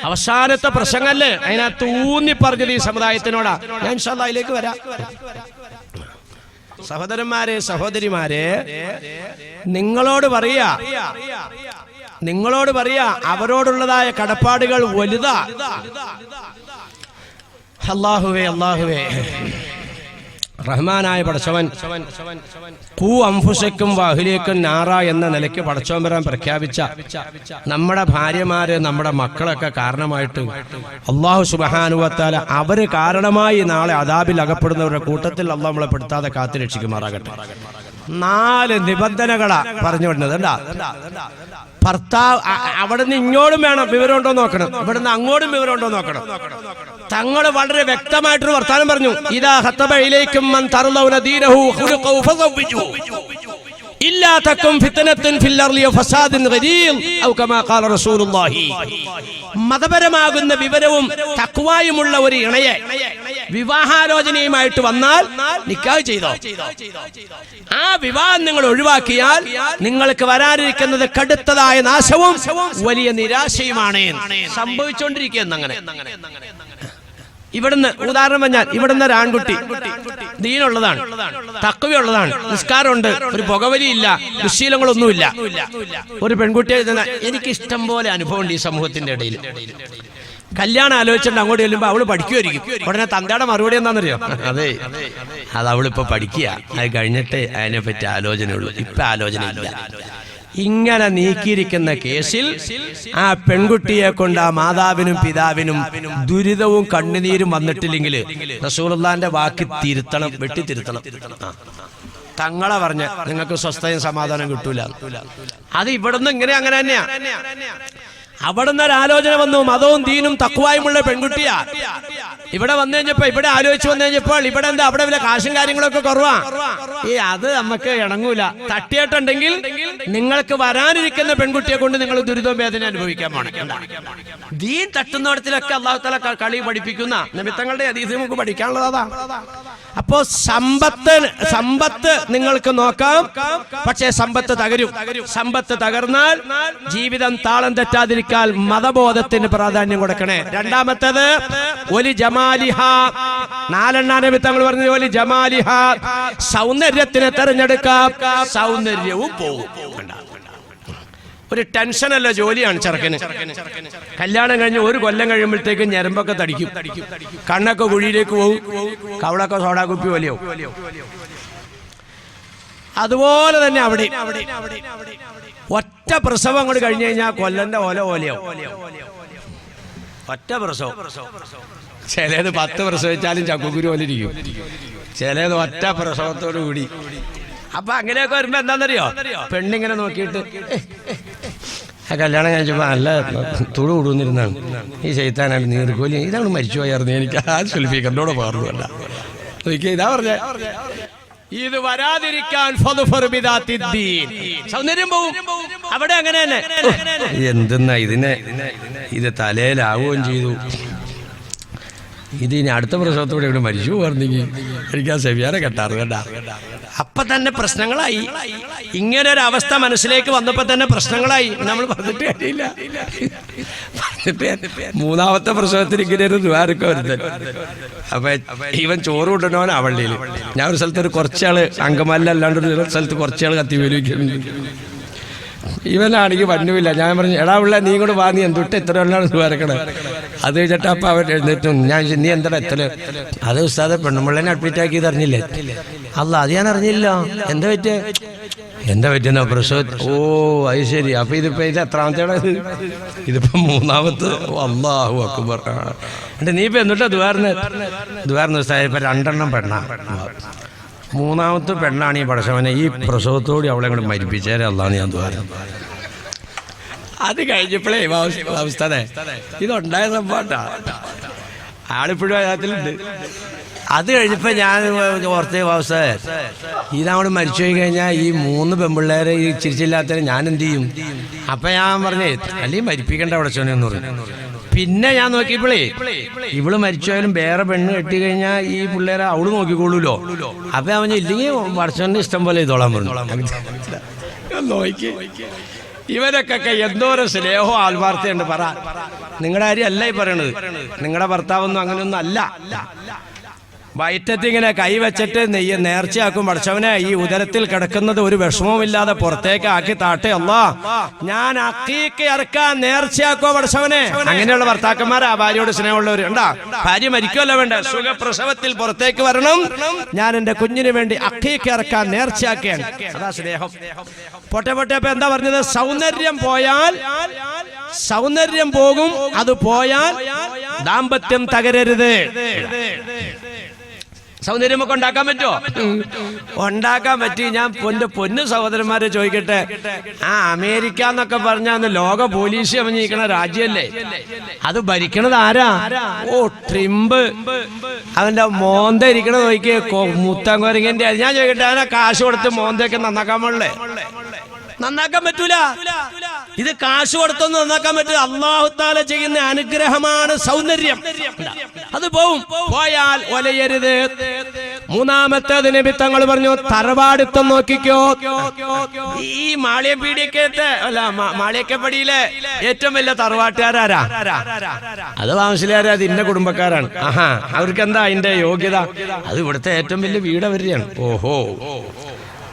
അവസാനത്തെ പ്രസംഗമല്ലേ? അതിനകത്ത് ഊന്നി പറഞ്ഞത് ഈ സമുദായത്തിനോടാ. ഞാൻ ഇൻഷാ അല്ലാഹ് അതിലേക്ക് വരാം. സഹോദരന്മാരെ, സഹോദരിമാരെ, നിങ്ങളോട് പറയാ അവരോടുള്ളതായ കടപ്പാടുകൾ വലുതാ. അല്ലാഹുവേ, അല്ലാഹുവേ, റഹ്മാനായ പടച്ചവൻ ഖൂ അൻഫുസക്കും വഅഹ്ലിയക്കും നാറ എന്ന നിലയ്ക്ക് പടച്ചവൻ വരാൻ പ്രഖ്യാപിച്ച നമ്മുടെ ഭാര്യമാര്, നമ്മുടെ മക്കളൊക്കെ കാരണമായിട്ട് അല്ലാഹു സുബ്ഹാനഹു വ തആല അവര് കാരണമായി നാളെ അദാബിൽ അകപ്പെടുന്നവരുടെ കൂട്ടത്തിൽ അല്ലാഹു നമ്മളെ പെടുത്താതെ കാത്തു രക്ഷിക്കുമാറാകട്ടെ. 4 നിബന്ധനകളാ പറഞ്ഞു വിടുന്നത്. എന്താ? ഭർത്താവ് അവിടുന്ന് ഇങ്ങോട്ടും വേണം വിവരമുണ്ടോ നോക്കണം, ഇവിടുന്ന് അങ്ങോട്ടും വിവരമുണ്ടോ നോക്കണം. തങ്ങൾ വളരെ വ്യക്തമായിട്ടൊരു വർത്താനം പറഞ്ഞു. ഇദാ ഖതബ ഇലൈക്കും മൻ തർലൗന ദീനഹു ഖുലുഖഹു ഫസവ്വിജു ഇല്ലാ തകും ഫിത്നത്തുൻ ഫിൽ അർളി വഫസാദുൻ ഗലീൽ ഔ കമാ ഖാല റസൂലുള്ളാഹി. മതപരമാകുന്ന വിവരവും തഖ്വായുമുള്ള ഒരു ഇണയെ വിവാഹാലോചനയുമായിട്ട് വന്നാൽ നിക്കാഹ് ചെയ്തോ. ആ വിവാഹം നിങ്ങൾ ഒഴിവാക്കിയാൽ നിങ്ങൾക്ക് വരാനിരിക്കുന്നത് കടുത്തതായ നാശവും വലിയ നിരാശയുമാണ് സംഭവിച്ചുകൊണ്ടിരിക്കുന്നത്. അങ്ങനെ ഇവിടുന്ന് ഉദാഹരണം പറഞ്ഞാൽ, ഇവിടുന്ന് ഒരു ആൺകുട്ടി ദീനുള്ളതാണ്, തഖ്വയുള്ളതാണ്, നിസ്കാരമുണ്ട്, ഒരു പുകവലിയില്ല, ദുശ്ശീലങ്ങളൊന്നുമില്ല. ഒരു പെൺകുട്ടിയെ എനിക്ക് ഇഷ്ടം പോലെ അനുഭവമുണ്ട് ഈ സമൂഹത്തിന്റെ ഇടയിൽ. കല്യാണം ആലോചിച്ചിട്ട് അങ്ങോട്ട് ചെല്ലുമ്പോൾ അവള് പഠിക്കുമായിരിക്കും. ഉടനെ തന്തയുടെ മറുപടി എന്താണെന്നറിയോ? അതെ, അത് അവളിപ്പോ പഠിക്കുക, അത് കഴിഞ്ഞിട്ട് അതിനെപ്പറ്റി ആലോചനയുള്ളൂ, ഇപ്പൊ ആലോചന ഇല്ല. ഇങ്ങനെ നീക്കിയിരിക്കുന്ന കേസിൽ ആ പെൺകുട്ടിയെ കൊണ്ട് ആ മാതാവിനും പിതാവിനും ദുരിതവും കണ്ണുനീരും വന്നിട്ടില്ലെങ്കിൽ റസൂലുള്ളാഹിന്റെ വാക്ക് തിരുത്തണം, വെട്ടിത്തിരുത്തണം. തങ്ങളെ പറഞ്ഞ നിങ്ങൾക്ക് സ്വസ്ഥയും സമാധാനം കിട്ടൂല. അത് ഇവിടുന്ന് ഇങ്ങനെ അങ്ങനെ തന്നെയാ. അവിടുന്ന് ഒരു ആലോചന വന്നു, മതവും ദീനും തഖ്വായുമുള്ള പെൺകുട്ടിയാ. ഇവിടെ വന്നു കഴിഞ്ഞപ്പോ, ഇവിടെ ആലോചിച്ച് വന്നു കഴിഞ്ഞപ്പോൾ ഇവിടെ എന്താ, അവിടെ വല്ല കാശും കാര്യങ്ങളൊക്കെ കുറവാ. അത് നമുക്ക് ഇണങ്ങൂല. തട്ടിയിട്ടുണ്ടെങ്കിൽ നിങ്ങൾക്ക് വരാനിരിക്കുന്ന പെൺകുട്ടിയെ കൊണ്ട് നിങ്ങൾ ദുരിതവും വേദന അനുഭവിക്കാൻ പോണം. ദീൻ തട്ടുന്നിടത്തിലൊക്കെ അല്ലാഹു തആല കളി പഠിപ്പിക്കുന്ന നബിത്തങ്ങളുടെ ഹദീസ് നമുക്ക് പഠിക്കാനുള്ളതാ. അപ്പോ സമ്പത്ത് നിങ്ങൾക്ക് നോക്കാം, പക്ഷേ സമ്പത്ത് തകരും. സമ്പത്ത് തകർന്നാൽ ജീവിതം താളം തെറ്റാതിരിക്കാൻ മതബോധത്തിന് പ്രാധാന്യം കൊടുക്കണേ. രണ്ടാമത്തേത് ഒലി ജമാലിഹ. 4 നബി തങ്ങൾ പറഞ്ഞു, ഒലി ജമാലിഹ, സൗന്ദര്യത്തിനെ തെരഞ്ഞെടുക്കാം, സൗന്ദര്യവും പോകും. ഒരു ടെൻഷനല്ല ജോലിയാണ് ചെറുക്കന്. കല്യാണം കഴിഞ്ഞ് 1 കൊല്ലം കഴിയുമ്പോഴത്തേക്കും ഞരമ്പൊക്കെ തടിക്കും, കണ്ണൊക്കെ കുഴിയിലേക്ക് പോകും, കവളൊക്കെ സോഡാകുപ്പി പോലെയോ. അതുപോലെ തന്നെ അവിടെ ഒറ്റ പ്രസവം കൊണ്ട് കഴിഞ്ഞു കഴിഞ്ഞാൽ കൊല്ലന്റെ ഓല പോലെയോ. ഒറ്റ പ്രസവം ചിലത് 10 പ്രസവിച്ചാലും ചക്കുകുരു പോലെ ഇരിക്കും, ചിലത് ഒറ്റ പ്രസവത്തോടു കൂടി. അപ്പൊ അങ്ങനെയൊക്കെ വരുമ്പോ എന്താണെന്നറിയോ, പെണ്ണിങ്ങനെ നോക്കിയിട്ട് ആ കല്യാണം കഴിച്ചപ്പോ നല്ല തുളു കൂടുന്നിരുന്നാണ് ഈ ചെയ്താനാണ് നീർക്കോലി, ഇതാണ് മരിച്ചുപോയായിരുന്നു, എനിക്ക് ആ സുൽഫീഖറിനോട് പറഞ്ഞല്ല. ഇതാ പറഞ്ഞ ഇത് വരാതിരിക്കാൻ സൗന്ദര്യം പോവും. അവിടെ അങ്ങനെ തന്നെ എന്തെന്നാ ഇത് തലയിലാവുകയും ചെയ്തു. ഇതിനി അടുത്ത പ്രസവത്തോടെ ഇവിടെ മരിച്ചു പറഞ്ഞെങ്കിൽ എനിക്ക് ആ സെവിയാറെ കെട്ടാറ് കേട്ടാ. അപ്പൊ തന്നെ പ്രശ്നങ്ങളായി. ഇങ്ങനെ ഒരു അവസ്ഥ മനസ്സിലേക്ക് വന്നപ്പോ തന്നെ പ്രശ്നങ്ങളായി. നമ്മൾ പറഞ്ഞിട്ട് കാര്യമില്ല. മൂന്നാമത്തെ പ്രസവത്തിന് ഇങ്ങനെ ഒരു ദ്വാരക്ക വരുന്നത്. അപ്പൊ ഇവൻ ചോറ് കൊണ്ടുവന്നവൻ അവള്ളിയിൽ. ഞാൻ ഒരു സ്ഥലത്ത് ഒരു കുറച്ചാള് അങ്കമാലിലല്ലാണ്ട് ഒരു സ്ഥലത്ത് കുറച്ചാള് കത്തി വേലിക്കുന്നു. ഇവനാണെങ്കിൽ വന്നുമില്ല. ഞാൻ പറഞ്ഞു, എടാ ഉള്ള നീ കൂടെ വാ, നീ എന്തൊട്ട് എത്ര വെള്ളമാണ് ദ്വാരക്കണേ. അത് കഴിഞ്ഞിട്ട് അപ്പൊ അവൻ എഴുന്നേറ്റും. ഞാൻ നീ എന്താ എത്തല്? അത് ഉസ്താദെ പെണ്ണുമ്പിള്ളേനെ അഡ്മിറ്റ് ആക്കിയത് അറിഞ്ഞില്ലേ? അല്ല അത് ഞാൻ അറിഞ്ഞില്ല. എന്താ പറ്റുന്ന പ്രസവ? ഓ അത് ശരി. അപ്പൊ ഇത് എത്രാമത്തേടാ? ഇതിപ്പോ മൂന്നാമത്തെ. അല്ലാഹു അക്ബർ. എന്നിട്ട് നീ ഇപ്പൊ എന്നിട്ടാ ദ്വാർന്ന് ഉസ്താദെ? ഇപ്പൊ 2 പെണ്ണാ, 3ാമത്തെ പെണ്ണാണ് ഈ പടച്ചവനെ. ഈ പ്രസവത്തോടെ അവളെ കൊണ്ട് മരിപ്പിച്ചേരെ അല്ലാന്ന് ഞാൻ ദ്വാരം. അത് കഴിഞ്ഞപ്പോഴേ അവസ്ഥ ഇതുണ്ടായ സംഭവട്ടാ. ആളിപ്പോഴും അതിനകത്തിലുണ്ട്. അത് കഴിഞ്ഞപ്പോ ഞാൻ ഓർത്ത അവസ്ഥ ഇതങ്ങോട്ട് മരിച്ചു പോയി കഴിഞ്ഞാൽ ഈ 3 പെൺപിള്ളേരെ ഈ ചിരിച്ചില്ലാത്തതിന് ഞാൻ എന്ത് ചെയ്യും? അപ്പൊ ഞാൻ പറഞ്ഞേ അല്ലെങ്കിൽ മരിപ്പിക്കണ്ട പടച്ചവനെ എന്ന് പറഞ്ഞു. പിന്നെ ഞാൻ നോക്കിയപ്പോഴേ ഇവള് മരിച്ചാലും വേറെ പെണ്ണ് കെട്ടി കഴിഞ്ഞാൽ ഈ പിള്ളേരെ അവള് നോക്കിക്കോളൂലോ. അപ്പൊ അവൻ ഇല്ലെങ്കിൽ പടച്ചവന്റെ ഇഷ്ടം പോലെ ഇതോളാൻ പറഞ്ഞു. നോക്കി ഇവരൊക്കെ എന്തോരം സ്നേഹവും ആത്മാർത്ഥയുണ്ട്. പറ, നിങ്ങളുടെ കാര്യം അല്ല ഈ പറയണത്. നിങ്ങളുടെ ഭർത്താവൊന്നും അങ്ങനെയൊന്നും അല്ല. വയറ്റത്തിങ്ങനെ കൈവച്ചിട്ട് നേർച്ചയാക്കും. പഠിച്ചവനെ ഈ ഉദരത്തിൽ കിടക്കുന്നത് ഒരു വിഷമവുമില്ലാതെ പുറത്തേക്ക് ആക്കി താട്ടെ അല്ലാ, ഞാൻ അക്കീക്ക് ഇറക്കാൻ നേർച്ചയാക്കോ പഠിച്ചവനെ. അങ്ങനെയുള്ള ഭർത്താക്കന്മാരാ ഭാര്യയോട് സ്നേഹമുള്ളവർ ഉണ്ടാ. ഭാര്യ മരിക്കുമല്ലോ വേണ്ട, സുഖപ്രസവത്തിൽ പുറത്തേക്ക് വരണം, ഞാൻ എന്റെ കുഞ്ഞിന് വേണ്ടി അക്കീക്ക് ഇറക്കാൻ നേർച്ചയാക്കുകയാണ്. അതാ സ്നേഹം. പൊട്ടെ ഇപ്പൊ എന്താ പറഞ്ഞത്? സൗന്ദര്യം പോയാൽ സൗന്ദര്യം പോകും, അത് പോയാൽ ദാമ്പത്യം തകരരുത്. സൗന്ദര്യമൊക്കെ ഉണ്ടാക്കാൻ പറ്റുമോ? ഉണ്ടാക്കാൻ പറ്റി. ഞാൻ പൊന്നു സഹോദരന്മാരെ ചോദിക്കട്ടെ, ആ അമേരിക്ക എന്നൊക്കെ പറഞ്ഞാൽ ലോക പോലീസ് അമഞ്ഞിരിക്കണ രാജ്യല്ലേ? അത് ഭരിക്കണത് ആരാ? ഓ ട്രിംപ്. അവന്റെ മോന്ത ഇരിക്കണ നോക്കിയേ, മുത്തങ്കൊരങ്ങന്റെ. ഞാൻ ചോദിക്കട്ടെ, അവനെ കാശ് കൊടുത്ത് മോന്തയൊക്കെ നന്നാക്കാൻ പാടില്ലേ? നന്നാക്കാൻ പറ്റൂല. ഇത് കാശ് കൊടുത്തൊന്നും നന്നാക്കാൻ പറ്റൂല. അല്ലാഹു തആല ചെയ്യുന്ന അനുഗ്രഹമാണ് സൗന്ദര്യം. അത് പോവും, പോയാൽ ഒലയരുത്. മൂന്നാമത്തേത് നബി തങ്ങൾ പറഞ്ഞു, തറവാടിത്തം നോക്കിക്കോ. ഈ മാളിയപ്പീടിയൊക്കെ അല്ല മാളിയക്കപ്പടിയിലെ ഏറ്റവും വലിയ തറവാട്ടുകാരാരാ? അത് താമസിലാരാ? അത് ഇന്ന കുടുംബക്കാരാണ്. ആഹാ, അവർക്ക് എന്താ അതിന്റെ യോഗ്യത? അത് ഇവിടുത്തെ ഏറ്റവും വലിയ വീട് അവരുടെയാണ്. ഓഹോ.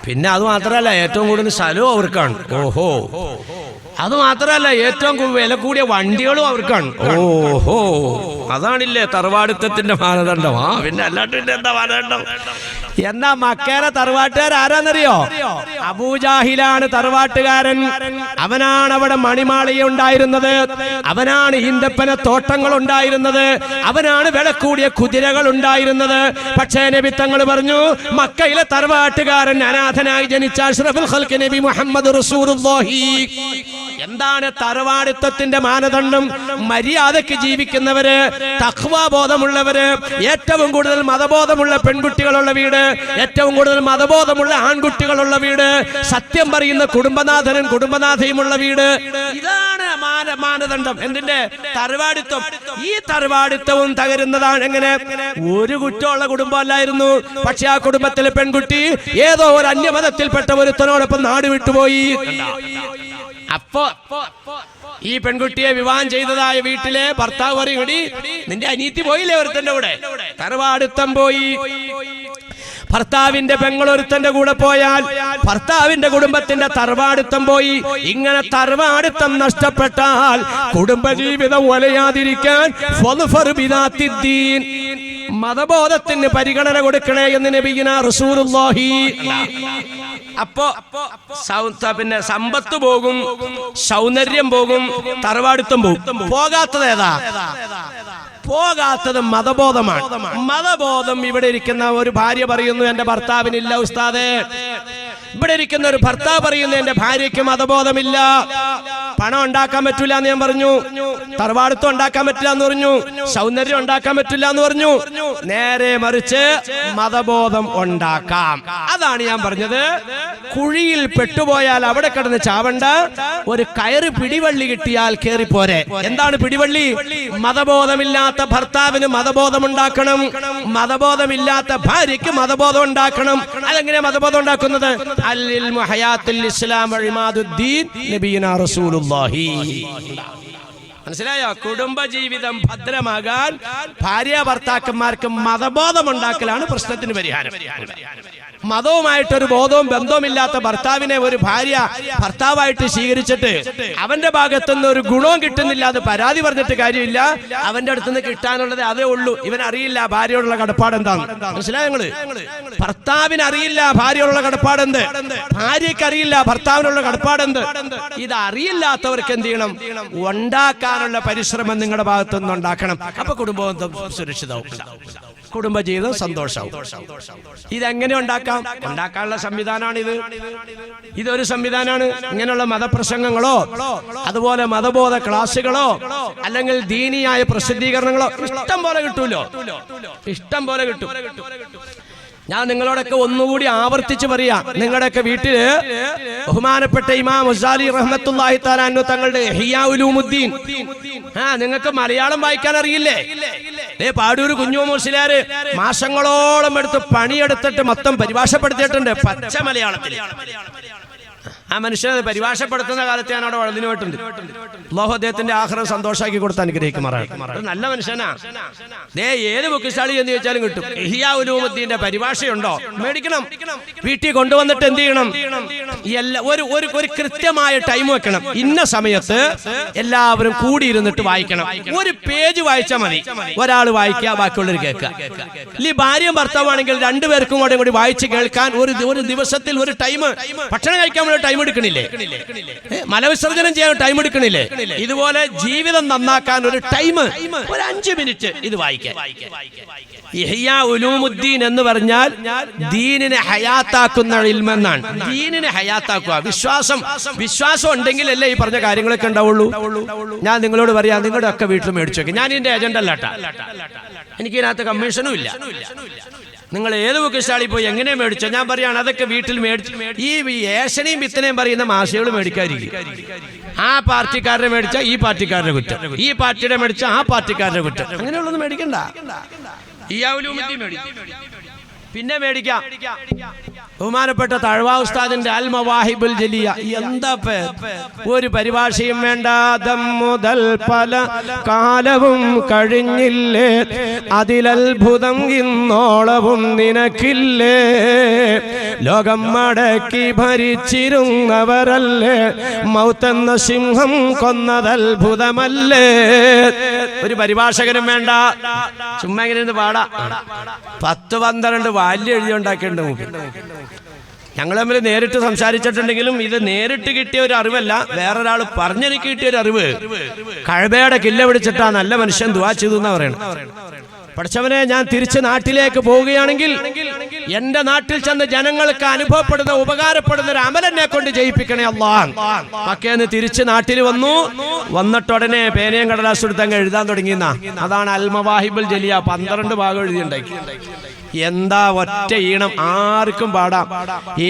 പിന്നെ അത് മാത്രല്ല, ഏറ്റവും കൂടുതൽ സ്ഥലവും അവർക്കാണ്. ഓഹോ. അത് മാത്രല്ല, ഏറ്റവും വില കൂടിയ വണ്ടികളും അവർക്കാണ്. ഓഹോ. അതാണില്ലേ തറവാടിത്തത്തിന്റെ മാനദണ്ഡം. ആ പിന്നെ അല്ലാണ്ട് എന്താ മാനദണ്ഡം? എന്നാ മക്കേരെ തറവാട്ടുകാർ ആരാന്നറിയോ? അബൂജാഹിലാണ് തറവാട്ടുകാരൻ. അവനാണ് അവിടെ മണിമാളിക ഉണ്ടായിരുന്നത്, അവനാണ് ഈന്തപ്പന തോട്ടങ്ങൾ ഉണ്ടായിരുന്നത്, അവനാണ് വില കൂടിയ കുതിരകൾ ഉണ്ടായിരുന്നത്. പക്ഷേ നബി തങ്ങൾ പറഞ്ഞു, മക്കയിലെ തറവാട്ടുകാരൻ അനാഥനായി ജനിച്ച അഷ്റഫുൽ ഖൽഖ് നബി മുഹമ്മദ് റസൂലുള്ളാഹി. എന്താണ് തറവാടിത്തത്തിന്റെ മാനദണ്ഡം? മര്യാദയ്ക്ക് ജീവിക്കുന്നവര്, തഖ്വാ ബോധമുള്ളവര്, ഏറ്റവും കൂടുതൽ മതബോധമുള്ള പെൺകുട്ടികളുള്ള വീട്, ഏറ്റവും കൂടുതൽ മതബോധമുള്ള ആൺകുട്ടികളുള്ള വീട്, സത്യം പറയുന്ന കുടുംബനാഥനും കുടുംബനാഥയുമുള്ള വീട്. ഇതാണ് മാനദണ്ഡം. എന്തിന്റെ? തറവാടിത്തം. ഈ തറവാടിത്തവും തകരുന്നതാണ് എങ്ങനെ? ഒരു കുറ്റമുള്ള കുടുംബമല്ലായിരുന്നു, പക്ഷെ ആ കുടുംബത്തിലെ പെൺകുട്ടി ഏതോ ഒരു അന്യമതത്തിൽപ്പെട്ട ഒരുത്തനോടൊപ്പം നാട് വിട്ടുപോയി. അപ്പോ ഈ പെൺകുട്ടിയെ വിവാഹം ചെയ്തതായ വീട്ടിലെ ഭർത്താവ് പറയും, നിന്റെ അനീതി പോയില്ലേ ഒരുത്തന്റെ കൂടെ? തറവാടിത്തം പോയി. ഭർത്താവിന്റെ പെങ്ങളൊരുത്തന്റെ കൂടെ പോയാൽ ഭർത്താവിന്റെ കുടുംബത്തിന്റെ തറവാടിത്തം പോയി. ഇങ്ങനെ തറവാടിത്തം നഷ്ടപ്പെട്ടാൽ കുടുംബജീവിതം ഒലയാതിരിക്കാൻ മതബോധത്തിന് പരിഗണന കൊടുക്കണേ എന്ന് നബിയുനാ റസൂലുള്ളാഹി. അപ്പോ പിന്നെ സമ്പത്ത് പോകും, സൗന്ദര്യം പോകും, തറവാടിത്തം പോകും. പോകാത്തത് ഏതാ? പോകാത്തത് മതബോധമാണ്. മതബോധം ഇവിടെ ഇരിക്കുന്ന ഒരു ഭാര്യ പറയുന്നു എന്റെ ഭർത്താവിനില്ല ഉസ്താദേ. ഇവിടെ ഇരിക്കുന്ന ഒരു ഭർത്താവ് പറയുന്നു എന്റെ ഭാര്യയ്ക്ക് മതബോധമില്ല, പണം ഉണ്ടാക്കാൻ പറ്റില്ല എന്ന് ഞാൻ പറഞ്ഞു, തറവാടുത്തം ഉണ്ടാക്കാൻ പറ്റില്ല എന്ന് പറഞ്ഞു, സൗന്ദര്യം ഉണ്ടാക്കാൻ പറ്റില്ല എന്ന് പറഞ്ഞു. നേരെ മറിച്ച് മതബോധം ഉണ്ടാക്കാം. അതാണ് ഞാൻ പറഞ്ഞത്. കുഴിയിൽ പെട്ടുപോയാൽ അവിടെ കിടന്ന് ചാവണ്ട, ഒരു കയറ് പിടിവള്ളി കിട്ടിയാൽ കേറിപ്പോരെ. എന്താണ് പിടിവള്ളി? മതബോധമില്ലാത്ത ഭർത്താവിന് മതബോധം ഉണ്ടാക്കണം, മതബോധമില്ലാത്ത ഭാര്യയ്ക്ക് മതബോധം ഉണ്ടാക്കണം. അതെങ്ങനെ മതബോധം ഉണ്ടാക്കുന്നത്? മനസ്സിലായോ? കുടുംബജീവിതം ഭദ്രമാകാൻ ഭാര്യ ഭർത്താക്കന്മാർക്ക് മതബോധം ഉണ്ടാക്കലാണ് പ്രശ്നത്തിന് പരിഹാരം. മതവുമായിട്ടൊരു ബോധവും ബന്ധവുമില്ലാത്ത ഭർത്താവിനെ ഒരു ഭാര്യ ഭർത്താവായിട്ട് സ്വീകരിച്ചിട്ട് അവന്റെ ഭാഗത്തുനിന്ന് ഒരു ഗുണവും കിട്ടുന്നില്ല, അത് പരാതി പറഞ്ഞിട്ട് കാര്യമില്ല. അവന്റെ അടുത്തുനിന്ന് കിട്ടാനുള്ളത് അതേ ഉള്ളൂ. ഇവൻ അറിയില്ല ഭാര്യയോടുള്ള കടപ്പാട് എന്താന്ന്. മനസ്സിലായോ നിങ്ങള്? ഭർത്താവിന് അറിയില്ല ഭാര്യയോടുള്ള കടപ്പാടെന്ത്, ഭാര്യയ്ക്ക് അറിയില്ല ഭർത്താവിനുള്ള കടപ്പാടെന്ത്. ഇത് അറിയില്ലാത്തവർക്ക് എന്ത് ചെയ്യണം? ഉണ്ടാക്കാനുള്ള പരിശ്രമം നിങ്ങളുടെ ഭാഗത്തുനിന്ന് ഉണ്ടാക്കണം. അപ്പൊ കുടുംബബന്ധം സുരക്ഷിതവും, കുടുംബജീവിതം സന്തോഷവും. ഇതെങ്ങനെ ഉണ്ടാക്കാനുള്ള സംവിധാനമാണ് ഇത്. ഇതൊരു സംവിധാനമാണ്. ഇങ്ങനെയുള്ള മതപ്രസംഗങ്ങളോ അതുപോലെ മതബോധ ക്ലാസുകളോ അല്ലെങ്കിൽ ദീനിയായ പ്രസിദ്ധീകരണങ്ങളോ ഇഷ്ടം പോലെ കിട്ടൂലോ, ഇഷ്ടം പോലെ കിട്ടും. ഞാൻ നിങ്ങളോടൊക്കെ ഒന്നുകൂടി ആവർത്തിച്ച് പറയാം. നിങ്ങളുടെയൊക്കെ വീട്ടില് ബഹുമാനപ്പെട്ട ഇമാം ഗസാലി റഹ്മത്തുള്ളാഹി തആല അൻഹു തങ്ങളുടെ ഇഹ്യാ ഉലൂമുദ്ദീൻ, നിങ്ങൾക്ക് മലയാളം വായിക്കാൻ അറിയില്ലേ? പാടൂർ കുഞ്ഞു മുസ്ലിയാർ മാസങ്ങളോളം എടുത്ത് പണിയെടുത്തിട്ട് മൊത്തം പരിഭാഷപ്പെടുത്തിയിട്ടുണ്ട് പച്ച മലയാളത്തിൽ. ആ മനുഷ്യനെ പരിഭാഷപ്പെടുത്തുന്ന കാലത്ത് ഞാൻ അവിടെ വളർന്നു പോയിട്ടുണ്ട്. അല്ലാഹു അദ്ദേഹത്തിന്റെ ആഖിറ സന്തോഷാക്കി കൊടുത്ത് അനുഗ്രഹിക്കുമാറാകട്ടെ. നല്ല മനുഷ്യനാ. ഏത് ബുക്ക് സ്റ്റാളി എന്ന് ചോദിച്ചാലും കിട്ടും. ഇഹ്യാ ഉലൂമുദ്ദീന്റെ പരിഭാഷയുണ്ടോ? മേടിക്കണം. വീട്ടിൽ കൊണ്ടുവന്നിട്ട് എന്ത് ചെയ്യണം? ഒരു കൃത്യമായ ടൈം വെക്കണം. ഇന്ന സമയത്ത് എല്ലാവരും കൂടിയിരുന്നിട്ട് വായിക്കണം. ഒരു പേജ് വായിച്ചാൽ മതി. ഒരാൾ വായിക്കുക, ബാക്കിയുള്ളവർ കേൾക്കുക. ഈ ഭാര്യയും ഭർത്താവാണെങ്കിൽ രണ്ടുപേർക്കും കൂടി വായിച്ച് കേൾക്കാൻ ഒരു ദിവസത്തിൽ ഒരു ടൈം. ഭക്ഷണം കഴിക്കാൻ ടൈം എടുക്കണില്ലേ? മലവിസർജനം ചെയ്യാൻ ടൈം എടുക്കണില്ലേ? ഇതുപോലെ ജീവിതം നന്നാക്കാൻ ഒരു ടൈം, ഒരു 5 മിനിറ്റ് ഇത് വായിക്കാൻ. ഇഹ്യാ ഉലൂമുദ്ദീൻ എന്ന് പറഞ്ഞാൽ ദീനിനെ ഹയാത്താക്കുന്ന ഇൽമെന്നാണ്. ദീനിനെ ഹയാത്താക്കുക. വിശ്വാസം ഉണ്ടെങ്കിലല്ലേ ഈ പറഞ്ഞ കാര്യങ്ങളൊക്കെ ഉണ്ടാവുള്ളൂ. ഞാൻ നിങ്ങളോട് പറയാം, നിങ്ങളുടെ ഒക്കെ വീട്ടിൽ മേടിച്ചു നോക്കി. ഞാൻ ഇതിന്റെ ഏജന്റ് അല്ലാട്ടാ, എനിക്കിതിനകത്ത് കമ്മീഷനും ഇല്ല. നിങ്ങൾ ഏത് ബുക്ക് സ്റ്റാളിൽ പോയി എങ്ങനെ മേടിച്ചോ? ഞാൻ പറയാണ് അതൊക്കെ വീട്ടിൽ മേടിച്ചു. ഈ ഏഷനെയും വിത്തനെയും പറയുന്ന മാസികകൾ മേടിക്കാതിരിക്കും. ആ പാർട്ടിക്കാരനെ മേടിച്ച ഈ പാർട്ടിക്കാരുടെ കുറ്റം, ഈ പാർട്ടിയുടെ മേടിച്ച ആ പാർട്ടിക്കാരുടെ കുറ്റം. അങ്ങനെയുള്ളത് മേടിക്കണ്ട. പിന്നെ മേടിക്കാം ബഹുമാനപ്പെട്ട തഴവ ഉസ്താദിന്റെ അൽ മവാഹിബുൽ ജലിയ. എന്താ ഒരു പരിഭാഷയും വേണ്ട. ദം മുതൽ പല കാലവും കഴിഞ്ഞില്ലേ, അതിലത്ഭുതം ഇന്നോളവും നിനക്കില്ലേ, ലോകം മടക്കി ഭരിച്ചിരുന്നവരല്ലേ, മൗത്തെന്ന സിംഹം കൊന്നതത്ഭുതമല്ലേ. ഒരു പരിഭാഷകനും വേണ്ട. ചുമ്മാ ഇങ്ങനെ പാടാ. 10-12 വാല്യം എഴുതി ഉണ്ടാക്കേണ്ട മുമ്പ്. ഞങ്ങൾ തമ്മിൽ നേരിട്ട് സംസാരിച്ചിട്ടുണ്ടെങ്കിലും ഇത് നേരിട്ട് കിട്ടിയ ഒരു അറിവല്ല, വേറൊരാൾ പറഞ്ഞെനിക്ക് കിട്ടിയ ഒരു അറിവ്. കഅബയുടെ കില്ല പിടിച്ചിട്ടാ നല്ല മനുഷ്യൻ ദുആ ചെയ്തു എന്നാ പറയണം. പഠിച്ചവനെ, ഞാൻ തിരിച്ച് നാട്ടിലേക്ക് പോവുകയാണെങ്കിൽ എന്റെ നാട്ടിൽ ചെന്ന് ജനങ്ങൾക്ക് അനുഭവപ്പെടുന്ന ഉപകാരപ്പെടുന്ന ഒരു അമലെന്നെ കൊണ്ട് ചെയ്യിപ്പിക്കണേ അല്ലാഹ്. മക്കേന്ന് തിരിച്ച് നാട്ടിൽ വന്നിട്ട് ഉടനെ പേനയും കടലാസും എടുത്ത് അങ്ങ് എഴുതാൻ തുടങ്ങിയെന്നാ. അതാണ് അൽ മവാഹിബുൽ ജലിയ. 12 ഭാഗം എഴുതിയുണ്ടാക്കി. എന്താ ഒറ്റ ഈണം, ആർക്കും പാടാം,